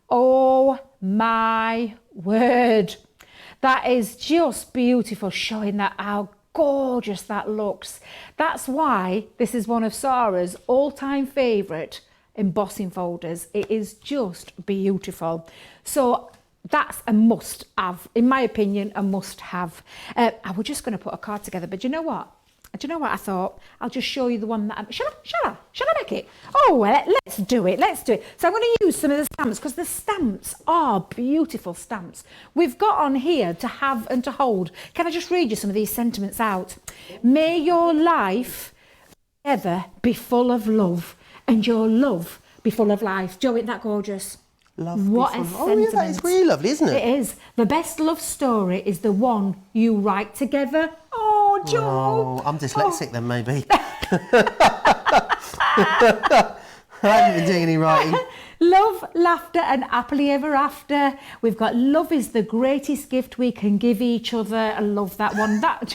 S1: Oh my word. That is just beautiful, showing that how gorgeous that looks. That's why this is one of Sarah's all-time favourite embossing folders. It is just beautiful. So that's a must-have, in my opinion, a must-have. I was just going to put a card together, but you know what? Do you know what I thought? I'll just show you the one that shall I make it? Oh, well, let's do it. So I'm going to use some of the stamps, because the stamps are beautiful stamps. We've got on here to have and to hold. Can I just read you some of these sentiments out? May your life ever be full of love, and your love be full of life. Joe, isn't that gorgeous?
S3: Love.
S1: What a sentiment.
S3: Oh yeah, that is really lovely, isn't it?
S1: It is. The best love story is the one you write together. Oh, Joe.
S3: Oh, I'm dyslexic then, maybe. I haven't been doing any writing.
S1: Love, laughter and happily ever after. We've got love is the greatest gift we can give each other. I love that one. That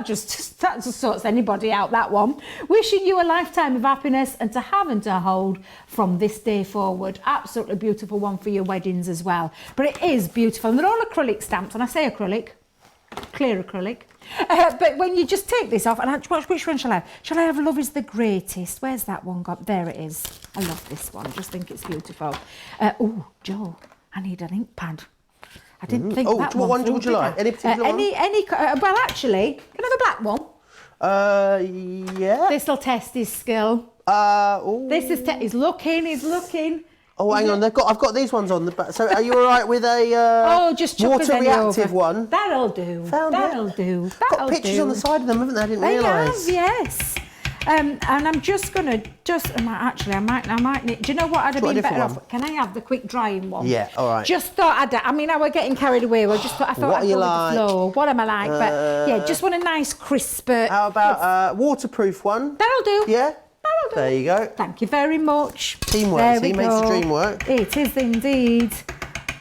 S1: just sorts anybody out, that one. Wishing you a lifetime of happiness and to have and to hold from this day forward. Absolutely beautiful one for your weddings as well. But it is beautiful. And they're all acrylic stamps. And I say acrylic, clear acrylic. But when you just take this off, and which one shall I have? Shall I have love is the greatest? Where's that one got? There it is. I love this one. I just think it's beautiful. Oh, Joe, I need an ink pad. I didn't think that one.
S3: What one would you like? Any particular one?
S1: Well, actually, can I have a black one?
S3: Yeah.
S1: This'll test his skill. This is he's looking.
S3: Oh, hang on, I've got these ones on the back. So are you all right with a
S1: just chuck
S3: water reactive one?
S1: That'll do. That'll do.
S3: Got pictures on the side of them, haven't they? I didn't realise.
S1: They have, yes. And I'm just gonna I might need. Do you know what? I'd have been better off. Can I have the quick drying one?
S3: Yeah, all right.
S1: Just thought I was getting carried away. I thought I'd go with the flow. What am I like? But yeah, just want a nice crisper.
S3: How about a waterproof one?
S1: That'll do.
S3: Yeah. There you go.
S1: Thank you very much.
S3: Teamwork. He makes the dream work.
S1: It is indeed.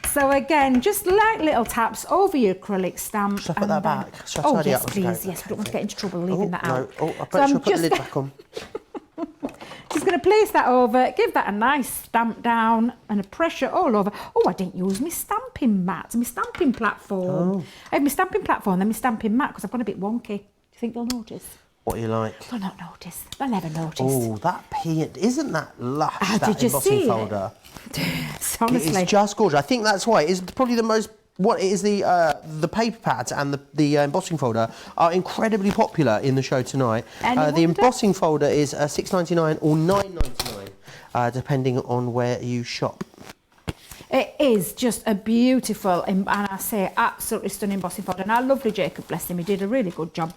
S1: So again, just light little taps over your acrylic stamp.
S3: Should I put that back? Should I tidy
S1: yes,
S3: up?
S1: please. Yes, we don't want to get into trouble leaving that out.
S3: No. Oh, I bet she'll put the lid back on.
S1: Just going to place that over, give that a nice stamp down and a pressure all over. Oh, I didn't use my stamping mat, my stamping platform. I have my stamping platform, then my stamping mat because I've gone a bit wonky. Do you think they'll notice?
S3: What you like?
S1: They'll not notice. They'll never notice.
S3: Oh, that isn't that lush, that
S1: did you
S3: embossing
S1: see
S3: folder?
S1: Honestly.
S3: It's just gorgeous. I think that's why. It's probably the most... What it is, the paper pads and the embossing folder are incredibly popular in the show tonight. The embossing folder is $6.99 or $9.99, depending on where you shop.
S1: It is just a beautiful, and I say absolutely stunning embossing folder. And our lovely Jacob, bless him, he did a really good job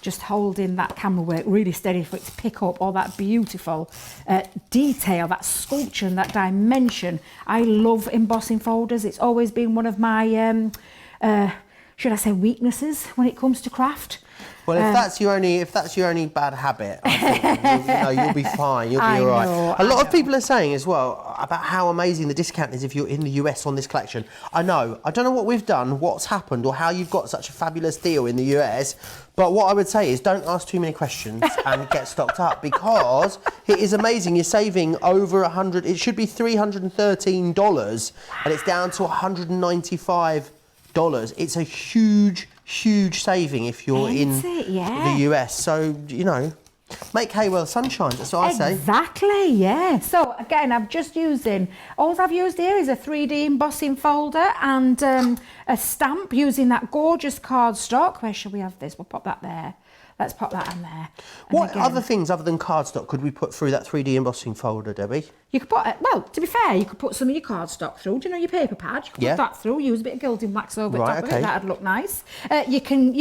S1: just holding that camera work really steady for it to pick up all that beautiful detail, that sculpture and that dimension. I love embossing folders. It's always been one of my, should I say, weaknesses when it comes to craft.
S3: Well, if that's your only bad habit, I think you'll be fine. You'll be all right. A lot of people are saying as well about how amazing the discount is if you're in the US on this collection. I know. I don't know what we've done, what's happened, or how you've got such a fabulous deal in the US. But what I would say is don't ask too many questions and get stocked up because it is amazing. You're saving over $100. It should be $313, and it's down to $195. It's a huge saving if you're in the US. So, make hay while the sun shines, that's what I say.
S1: Exactly, yeah. So, again, all I've used here is a 3D embossing folder and a stamp using that gorgeous cardstock. Where shall we have this? We'll pop that there. Let's pop that in there.
S3: What other things other than cardstock could we put through that 3D embossing folder, Debbie?
S1: You could put, to be fair, you could put some of your cardstock through. Do you know your paper pad? You could put that through, use a bit of gilding wax over top of it. That'd look nice. You can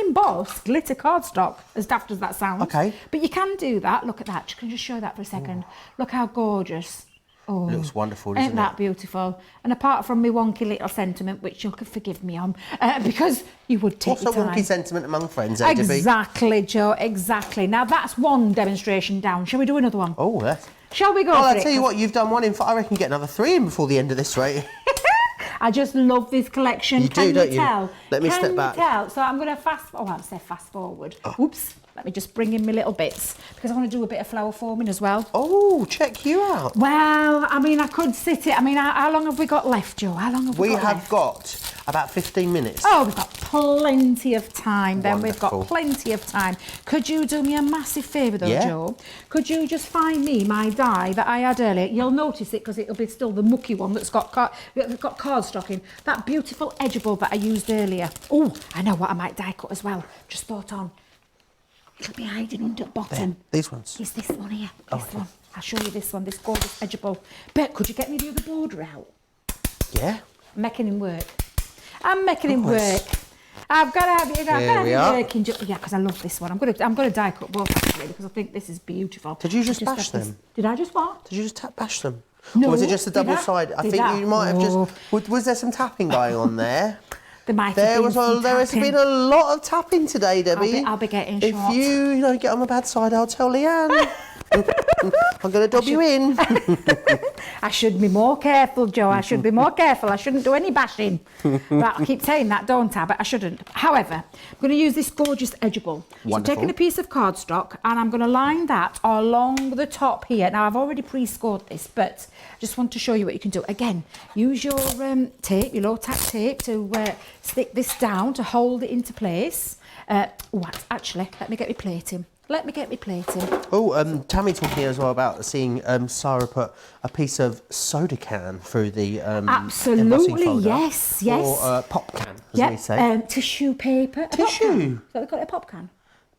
S1: emboss glitter cardstock, as daft as that sounds.
S3: Okay.
S1: But you can do that. Look at that. Can you just show that for a second? Look how gorgeous. Oh,
S3: it looks wonderful, doesn't it?
S1: Ain't that beautiful? And apart from my wonky little sentiment, which you could forgive me on, because you would take your time.
S3: What's a wonky sentiment among friends, eh, Debbie?
S1: Exactly, Joe, exactly. Now, that's one demonstration down. Shall we do another one?
S3: Oh, yes.
S1: Shall we go for it?
S3: I'll tell you what, you've done one in 5. I reckon you get another 3 in before the end of this, right?
S1: I just love this collection.
S3: You do, don't you?
S1: Tell?
S3: Let me step back.
S1: Can you tell? So I'm going to fast forward. Oops. Let me just bring in my little bits because I want to do a bit of flower forming as well.
S3: Oh, check you out.
S1: Well, I mean, I could sit it. I mean, how long have we got left, Joe? How long have we got left?
S3: We have got about 15 minutes.
S1: Oh, we've got plenty of time then.
S3: Wonderful.
S1: We've got plenty of time. Could you do me a massive favour though, Joe? Could you just find me my die that I had earlier? You'll notice it because it'll be still the mucky one that's got cardstock in. That beautiful edgeable that I used earlier. Oh, I know what I might die cut as well. Just thought on. It'll be hiding under the bottom.
S3: There, these ones?
S1: It's this one here. This one. I'll show you this one, this gorgeous edgeable. But could you get me the other border out?
S3: Yeah.
S1: I'm making him work. I'm making him work. I've got to have it. I've got to have it working. Yeah, because I love this one. I'm going to die cut both actually because I think this is beautiful.
S3: Did you just bash them?
S1: Did I just what?
S3: Did you just bash them?
S1: No.
S3: Or was it just a double side? I think you might have just. Was there some tapping going on there? There has been a lot of tapping today, Debbie.
S1: I'll be getting shot.
S3: If you don't get on the bad side, I'll tell Leanne. I'm going to dob you in.
S1: I should be more careful, Joe. I should be more careful. I shouldn't do any bashing. But I keep saying that, don't I? But I shouldn't. However, I'm going to use this gorgeous edgeable. So I'm taking a piece of cardstock and I'm going to line that along the top here. Now, I've already pre-scored this, but I just want to show you what you can do. Again, use your tape, your low-tack tape to stick this down to hold it into place. Actually, let me get my plating. Oh,
S3: Tammy talking as well about seeing Sarah put a piece of soda can through the
S1: absolutely
S3: folder.
S1: yes
S3: or pop can, as we say.
S1: Tissue paper.
S3: Tissue.
S1: So they call it a pop can.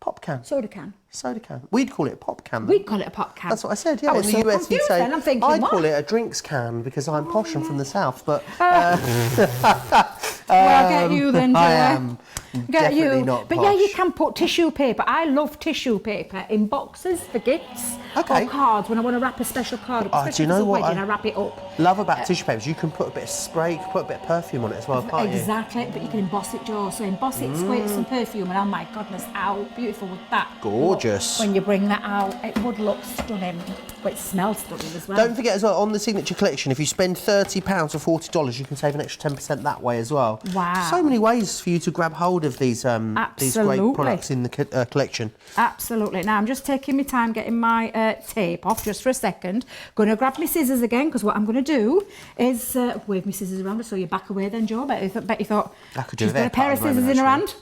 S3: Pop can.
S1: Soda can.
S3: Soda can. We'd call it a pop can.
S1: We'd call it a pop can.
S3: That's what I said. Yeah,
S1: I was
S3: in the US you'd say.
S1: I'm thinking,
S3: I'd call it a drinks can because I'm posh and from the south. But
S1: well, I'll get you then, Joe.
S3: I am definitely not posh.
S1: But yeah, you can put tissue paper. I love tissue paper in boxes for gifts or cards when I want to wrap a special card up.
S3: Do you know what
S1: I wrap it up.
S3: Love about tissue papers? You can put a bit of spray, you can put a bit of perfume on it as well, can't you?
S1: Exactly, but you can emboss it, Joe. So emboss it, squirt some perfume, and oh my goodness, how beautiful would that
S3: Gorgeous.
S1: look when you bring that out? It would look stunning, but it smells stunning as well.
S3: Don't forget as well, on the signature collection, if you spend £30 or $40, you can save an extra 10% that way as well.
S1: Wow.
S3: So many ways for you to grab hold of these great products in the collection.
S1: Absolutely. Now, I'm just taking my time getting my tape off just for a second. Going to grab my scissors again, because what I'm going to do is wave my scissors around. So you're back away then, Joe. Bet you thought
S3: I could do
S1: she's got a pair of scissors in her hand.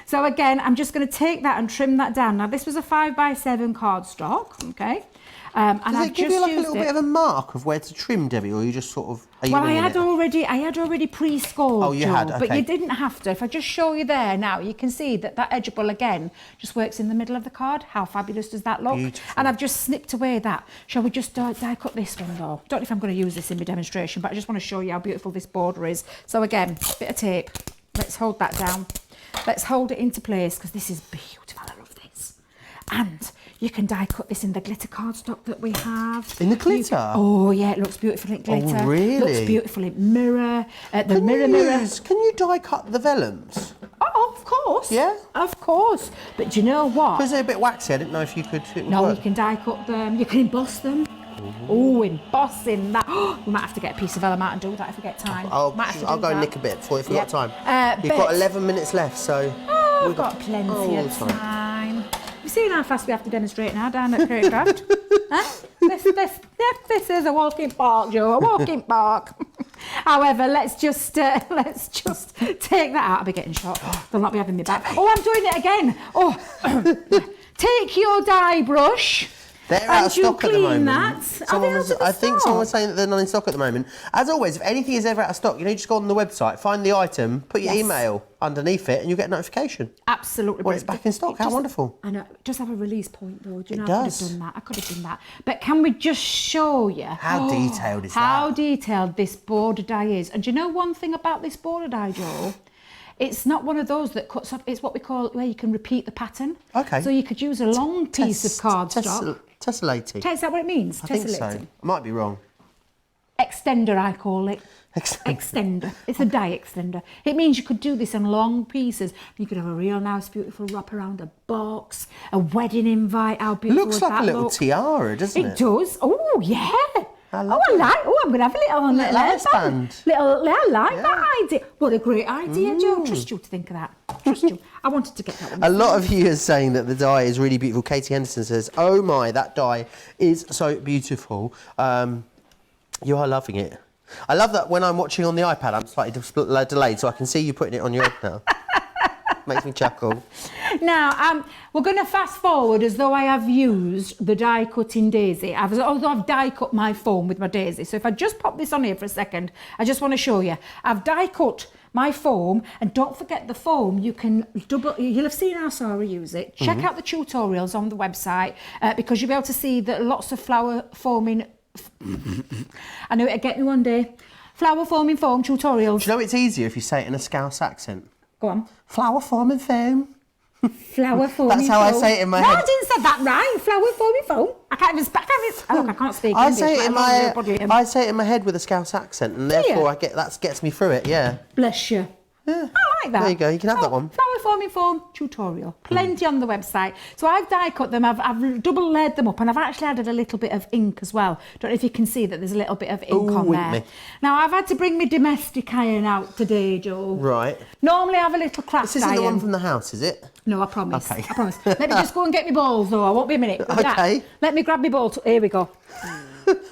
S1: So again, I'm just going to take that and trim that down. Now this was a 5x7 cardstock, okay? And
S3: Does
S1: I've
S3: it give
S1: just
S3: you like a
S1: used
S3: little bit of a mark of where to trim, Debbie, or you just sort of?
S1: Well, I had already pre-scored,
S3: Oh, you
S1: Joe,
S3: had,
S1: but
S3: okay.
S1: you didn't have to. If I just show you there now, you can see that edgeable again just works in the middle of the card. How fabulous does that look?
S3: Beautiful.
S1: And I've just snipped away that. Shall we just die cut this one though? Don't know if I'm going to use this in my demonstration, but I just want to show you how beautiful this border is. So again, bit of tape. Let's hold that down. Let's hold it into place because this is beautiful. I love this. And you can die cut this in the glitter cardstock that we have.
S3: In the glitter?
S1: Oh yeah, it looks beautiful in glitter.
S3: Oh, really?
S1: Looks beautiful in mirror. Mirror.
S3: Can you die cut the vellums?
S1: Oh, of course.
S3: Yeah?
S1: Of course. But do you know what?
S3: Because they're a bit waxy. I didn't know if you could.
S1: No, you can die cut them. You can emboss them. Oh, embossing that. We might have to get a piece of vellum out and do that if we get time.
S3: I'll
S1: Might have to
S3: go
S1: do
S3: and
S1: that.
S3: nick a bit before if we've
S1: Yeah.
S3: got time. You've got 11 minutes left, so.
S1: Oh,
S3: we've
S1: we've got plenty
S3: all
S1: of
S3: the time.
S1: time. You see how fast we have to demonstrate now down at Create Craft? Huh? This is a walking park, Joe, a walking park. However, let's just take that out. I'll be getting shot. They'll not be having me back. Oh, I'm doing it again. Oh, take your dye brush.
S3: They're out of
S1: and you
S3: stock at the
S1: clean
S3: moment.
S1: that. Are they out of
S3: I think
S1: stock?
S3: someone was saying that they're not in stock at the moment. As always, if anything is ever out of stock, just go on the website, find the item, put your
S1: Yes.
S3: email underneath it, and you'll get a notification.
S1: Absolutely.
S3: Well, it's back in stock. How wonderful.
S1: I know. It does have a release point though. Do you know?
S3: It
S1: I
S3: does.
S1: could have done that. I could have done that. But can we just show you
S3: How detailed is
S1: how
S3: that?
S1: detailed this border die is? And do you know one thing about this border die, Joe? It's not one of those that cuts up. It's what we call where you can repeat the pattern.
S3: Okay.
S1: So you could use a long piece of cardstock.
S3: Tessellating.
S1: Is that what it means?
S3: I think so.
S1: Tessellating.
S3: I might be wrong.
S1: Extender, I call it. Extender. It's a die extender. It means you could do this on long pieces. You could have a real nice, beautiful wrap around a box, a wedding invite. How beautiful
S3: Looks
S1: would
S3: like
S1: that
S3: a little
S1: look?
S3: tiara, doesn't it?
S1: It does. Oh, yeah.
S3: I love
S1: I like. Oh, I'm going to have a little
S3: wristband.
S1: I like that idea. What a great idea, Joe. Trust you to think of that. Trust you. I wanted to get that one.
S3: A lot of you are saying that the dye is really beautiful. Katie Henderson says, "Oh my, that dye is so beautiful." You are loving it. I love that when I'm watching on the iPad, I'm slightly delayed, so I can see you putting it on your head now. Makes me chuckle.
S1: Now, we're going to fast forward as though I have used the die cutting daisy. Although I've die cut my foam with my daisy. So if I just pop this on here for a second, I just want to show you. I've die cut my foam, and don't forget the foam. You can you'll have seen how Sarah use it. Check out the tutorials on the website because you'll be able to see that lots of flower forming. I know it'll get me one day. Flower forming foam tutorials.
S3: Do you know it's easier if you say it in a Scouse accent?
S1: Go on.
S3: Flower forming foam.
S1: Flower forming
S3: That's how I
S1: foam.
S3: say it in my
S1: No,
S3: head.
S1: I didn't say that right. Flower forming foam. I can't even. Look, I can't speak
S3: I
S1: English.
S3: say it
S1: but
S3: I say it in my head with a Scouse accent, and therefore that gets me through it. Yeah.
S1: Bless you.
S3: Yeah.
S1: I like that.
S3: There you go, you can have that one.
S1: Flower forming foam tutorial. Plenty on the website. So I've die cut them, I've double layered them up, and I've actually added a little bit of ink as well. Don't know if you can see that there's a little bit of ink on
S3: wink
S1: there.
S3: me.
S1: Now I've had to bring my domestic iron out today, Joe.
S3: Right.
S1: Normally I have a little crafty
S3: This isn't
S1: iron.
S3: the one from the house, is it?
S1: No, I promise.
S3: Okay.
S1: I promise. Let me just go and get my balls though. I won't be a minute. Look at that.
S3: Okay.
S1: Let me grab my ball. Here we go.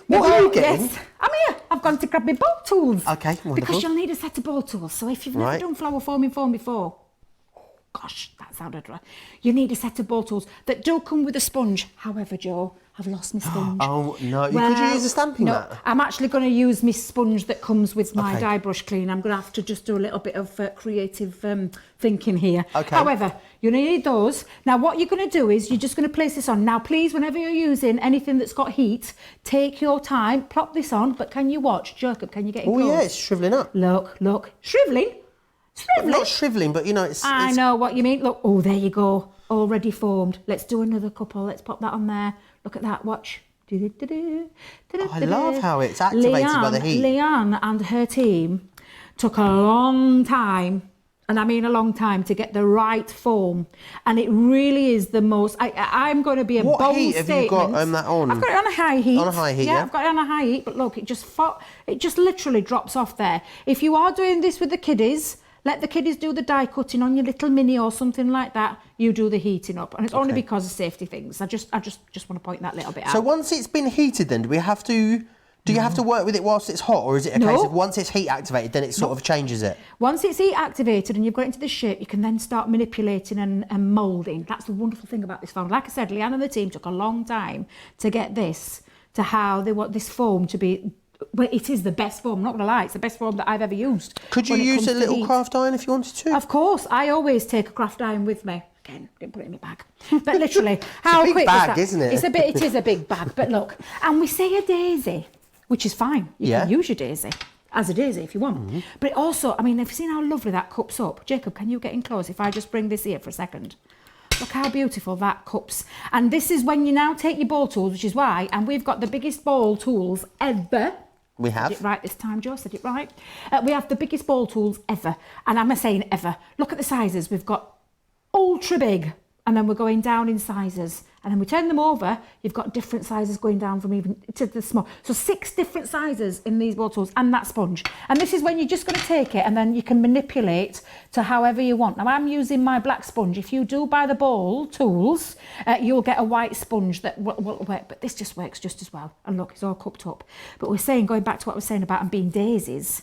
S3: What are you getting?
S1: Yes, I'm here. I've gone to grab my ball tools.
S3: Okay, wonderful.
S1: Because you'll need a set of ball tools. So if you've never
S3: Right.
S1: done flower forming foam before, oh gosh, that sounded right. You need a set of ball tools that do come with a sponge. However, Joe, I've lost my sponge.
S3: Oh no! Could you use a stamping mat?
S1: I'm actually going to use my sponge that comes with my
S3: Okay.
S1: dye brush clean. I'm going to have to just do a little bit of creative thinking here.
S3: Okay.
S1: However, you need those. Now, what you're going to do is you're just going to place this on. Now, please, whenever you're using anything that's got heat, take your time, plop this on. But can you watch, Jacob? Can you get it
S3: Oh
S1: close?
S3: yeah, it's shrivelling up.
S1: Look, shrivelling.
S3: Not shrivelling, but it's.
S1: I
S3: it's
S1: know what you mean. Look, oh, there you go. Already formed. Let's do another couple. Let's pop that on there. Look at that. Watch.
S3: I love how it's activated by the heat.
S1: Leanne and her team took a long time, and I mean a long time, to get the right foam. And it really is the most. I'm going to be a
S3: What
S1: bold
S3: heat have you got
S1: statement.
S3: that on?
S1: I've got it on a high heat.
S3: On a high heat, yeah.
S1: I've got it on a high heat. But look, it just literally drops off there. If you are doing this with the kiddies, Let the kiddies do the die cutting on your little mini or something like that. You do the heating up, and it's only because of safety things. I just want to point that little bit out.
S3: So once it's been heated, then do we have to? Do you have to work with it whilst it's hot, or is it a case of once it's heat activated, then it sort of changes it?
S1: Once it's heat activated and you've got it into the shape, you can then start manipulating and moulding. That's the wonderful thing about this foam. Like I said, Leanne and the team took a long time to get this to how they want this foam to be. Well, it is the best foam, I'm not going to lie, it's the best foam that I've ever used.
S3: Could you use a little craft iron if you wanted to?
S1: Of course, I always take a craft iron with me. Again, didn't put it in my bag. But literally, how
S3: it's a big
S1: quick
S3: bag,
S1: was that?
S3: isn't it?
S1: It is a big bag, but look, and we say a daisy, which is fine. You can use your daisy as a daisy if you want. But it also, I mean, have you seen how lovely that cups up? Jacob, can you get in close if I just bring this here for a second? Look how beautiful that cups. And this is when you now take your bowl tools, which is why, and we've got the biggest bowl tools ever.
S3: We have.
S1: Did it right this time, Joe? Said it right. We have the biggest bowl tools ever. And I'm saying ever. Look at the sizes. We've got ultra big, and then we're going down in sizes. And then we turn them over, you've got different sizes going down from even to the small. So 6 different sizes in these bowl tools and that sponge. And this is when you're just going to take it and then you can manipulate to however you want. Now I'm using my black sponge. If you do buy the bowl tools, you'll get a white sponge that will work. But this just works just as well. And look, it's all cupped up. But we're saying, going back to what we're saying about them being daisies,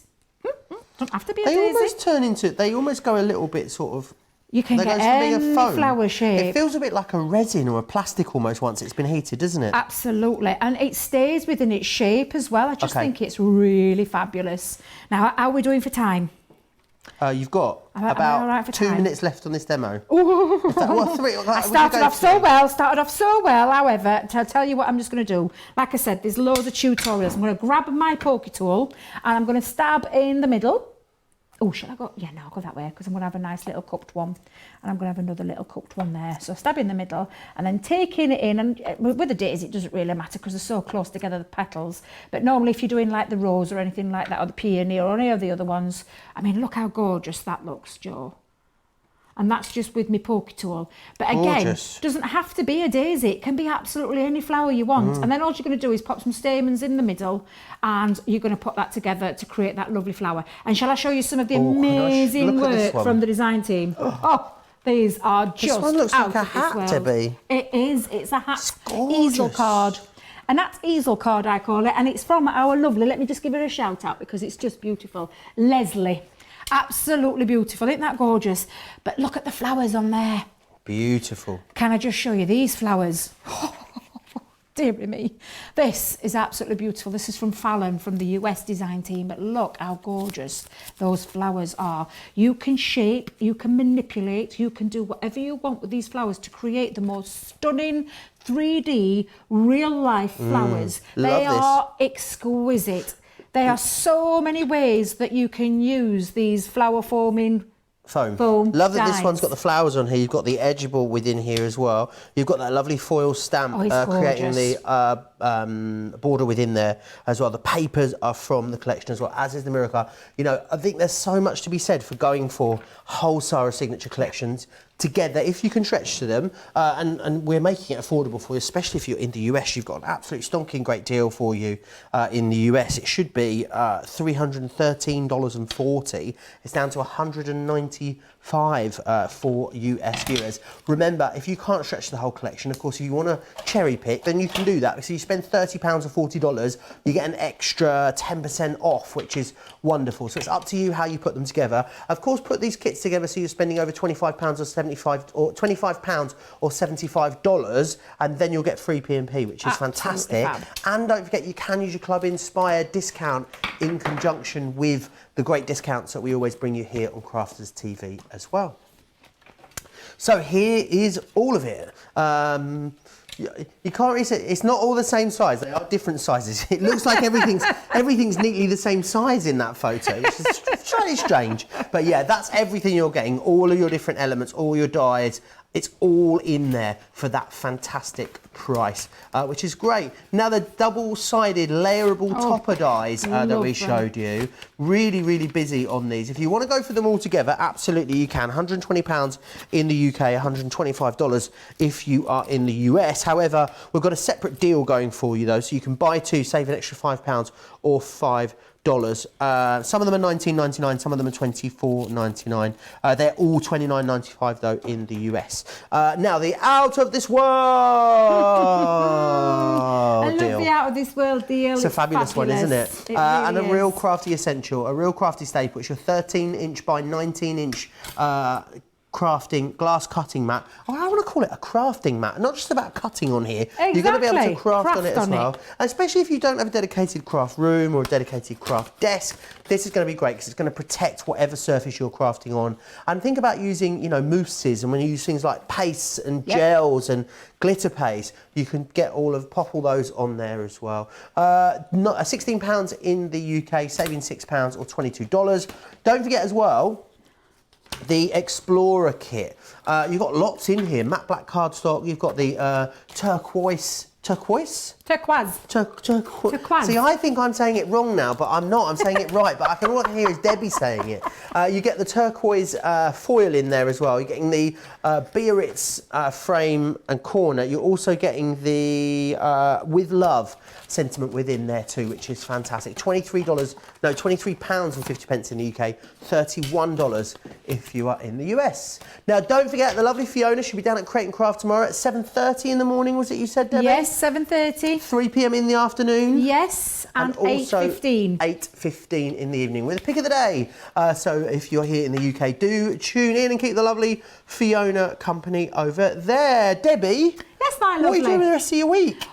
S1: don't have to be a daisy.
S3: They almost turn into, they almost go a little bit sort of,
S1: you can get any flower shape.
S3: It feels a bit like a resin or a plastic almost once it's been heated, doesn't it?
S1: Absolutely. And it stays within its shape as well. I just think it's really fabulous. Now, how are we doing for time?
S3: You've got about 2 minutes left on this demo.
S1: Ooh.
S3: I
S1: started off so well. However, to tell you what I'm just going to do, like I said, there's loads of tutorials. I'm going to grab my pokey tool and I'm going to stab in the middle. Oh, should I go? Yeah, no, I'll go that way because I'm going to have a nice little cupped one. And I'm going to have another little cupped one there. So stab in the middle and then taking it in. And with the daisy, it doesn't really matter because they're so close together, the petals. But normally if you're doing like the rose or anything like that, or the peony or any of the other ones, I mean, look how gorgeous that looks, Joe. And that's just with my pokey tool. But again, it doesn't have to be a daisy. It can be absolutely any flower you want. And then all you're going to do is pop some stamens in the middle and you're going to put that together to create that lovely flower. And shall I show you some of the amazing work from the design team? Oh, these are just
S3: this one looks
S1: out
S3: like a hat,
S1: of this world.
S3: Debbie.
S1: It is. It's a hat.
S3: It's gorgeous.
S1: Easel card. And that's easel card, I call it. And it's from our lovely, let me just give her a shout out because it's just beautiful, Leslie. Absolutely beautiful, isn't that gorgeous? But look at the flowers on there.
S3: Beautiful.
S1: Can I just show you these flowers? Dear me. This is absolutely beautiful. This is from Fallon, from the US design team. But look how gorgeous those flowers are. You can shape, you can manipulate, you can do whatever you want with these flowers to create the most stunning 3D real life flowers. They are exquisite. There are so many ways that you can use these flower forming foam.
S3: Love that this one's got the flowers on here. You've got the edgeable within here as well. You've got that lovely foil stamp creating the border within there as well. The papers are from the collection as well, as is the mirror card. You know, I think there's so much to be said for going for whole Sarah signature collections together if you can stretch to them, and we're making it affordable for you, especially if you're in the US. You've got an absolute stonking great deal for you in the US. It should be $313.40. It's down to $195 for US viewers. Remember, if you can't stretch the whole collection, of course, if you want to cherry pick, then you can do that. So you spend £30 or $40, you get an extra 10% off, which is wonderful. So it's up to you how you put them together. Of course, put these kits together so you're spending over £25 or £25 or $75, and then you'll get free P&P, which is fantastic. And don't forget, you can use your Club Inspire discount in conjunction with the great discounts that we always bring you here on Crafters TV as well. So here is all of it. You can't really say, it's not all the same size, they are different sizes. It looks like everything's neatly the same size in that photo, which is slightly strange. But yeah, that's everything you're getting, all of your different elements, all your dyes. It's all in there for that fantastic price, which is great. Now the double-sided layerable topper dies that we showed you, really, really busy on these. If you want to go for them all together, absolutely you can. £120 in the UK, $125 if you are in the US. However, we've got a separate deal going for you though, so you can buy two, save an extra £5 or £5 Some of them are $19.99, some of them are $24.99. They're all $29.95 though in the US. Now the out of this world
S1: I love
S3: deal.
S1: the out of this world deal.
S3: It's a fabulous one, isn't it?
S1: It
S3: And a
S1: really
S3: real
S1: is.
S3: crafty essential, a real crafty staple. It's your 13-inch by 19-inch crafting glass cutting mat. Oh, I want to call it a crafting mat, not just about cutting on here. You're going to be able to
S1: Exactly.
S3: craft on it as
S1: Craft on
S3: well.
S1: it.
S3: And especially if you don't have a dedicated craft room or a dedicated craft desk, this is going to be great because it's going to protect whatever surface you're crafting on. And think about using, you know, mousses, and when you use things like pastes and gels and glitter paste, you can pop all those on there as well. £16 in the UK, saving £6 or $22. Don't forget as well, the Explorer kit. You've got lots in here. Matte black cardstock. You've got the turquoise.
S1: Turquoise.
S3: Turquoise. See, I think I'm saying it wrong now, but I'm not. I'm saying it right, but all I can hear is Debbie saying it. You get the turquoise foil in there as well. You're getting the Biarritz frame and corner. You're also getting the With Love sentiment within there too, which is fantastic. £23.50 in the UK, $31 if you are in the US. Now, don't forget, the lovely Fiona should be down at Crate and Craft tomorrow at 7:30 in the morning, was it you said, Debbie?
S1: Yes, 7:30.
S3: 3 p.m. in the afternoon.
S1: Yes, and
S3: also
S1: 8:15.
S3: 8:15 in the evening with a pick of the day. So if you're here in the UK, do tune in and keep the lovely Fiona company over there. Debbie,
S1: Yes, my lovely.
S3: what are you doing the rest of your week?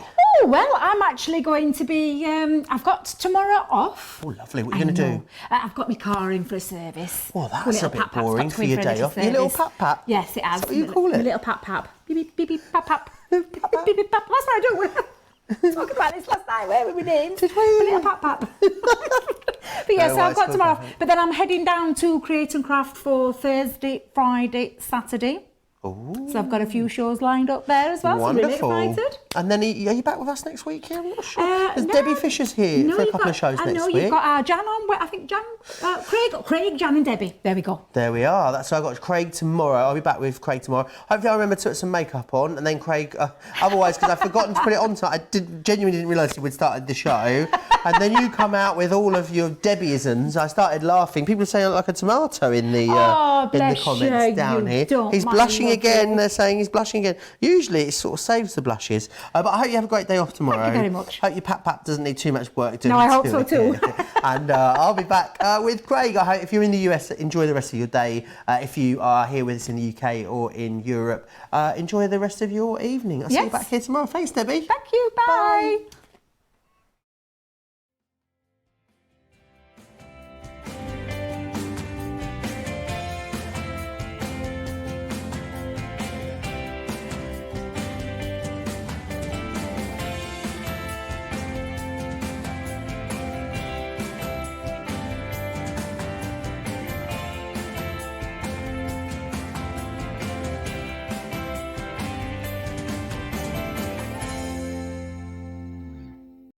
S1: Oh, well, I'm actually going to be, I've got tomorrow off.
S3: Oh, lovely. What are you going to do?
S1: I've got my car in for a service.
S3: Well, that's
S1: My
S3: a
S1: little
S3: bit
S1: pap pap's
S3: boring
S1: got to
S3: for
S1: in
S3: your
S1: a
S3: day off. Your little
S1: service.
S3: pap pap?
S1: Yes, it has.
S3: Is that what you call it?
S1: My little pap pap. Beep, beep, beep, beep, pap pap. Beep, beep, beep, pap. That's what I do. We talked about this last night, where we named.
S3: Did we?
S1: My little pap pap. But yeah,
S3: No,
S1: so I've
S3: it's
S1: got
S3: good,
S1: tomorrow.
S3: Debbie.
S1: But then I'm heading down to Create and Craft for Thursday, Friday, Saturday.
S3: Ooh,
S1: So I've got a few shows lined up there as well.
S3: wonderful.
S1: So I'm really excited.
S3: And then are you back with us next week here? I'm not sure. Because
S1: No.
S3: Debbie Fisher's here for a
S1: you've
S3: couple of shows
S1: I
S3: next
S1: know
S3: week.
S1: you've got our Jan on. I think Jan, Craig, Jan and Debbie. There we go.
S3: There we are. So I've got Craig tomorrow. I'll be back with Craig tomorrow. Hopefully I'll remember to put some makeup on, and then Craig, otherwise, because I've forgotten to put it on tonight, genuinely didn't realise we'd started the show. And then you come out with all of your Debbieisms. I started laughing. People are saying I look like a tomato in the
S1: bless
S3: comments
S1: you,
S3: down
S1: you
S3: here.
S1: don't
S3: He's
S1: mind
S3: blushing
S1: looking.
S3: again. They're saying he's blushing again. Usually it sort of saves the blushes. But I hope you have a great day off tomorrow.
S1: Thank you very much.
S3: Hope your pap doesn't need too much work doing.
S1: No, I hope so too.
S3: And I'll be back with Craig. I hope if you're in the US, enjoy the rest of your day. If you are here with us in the UK or in Europe, enjoy the rest of your evening. I'll see you
S1: Yes.
S3: back here tomorrow. Thanks, Debbie.
S1: Thank you. Bye.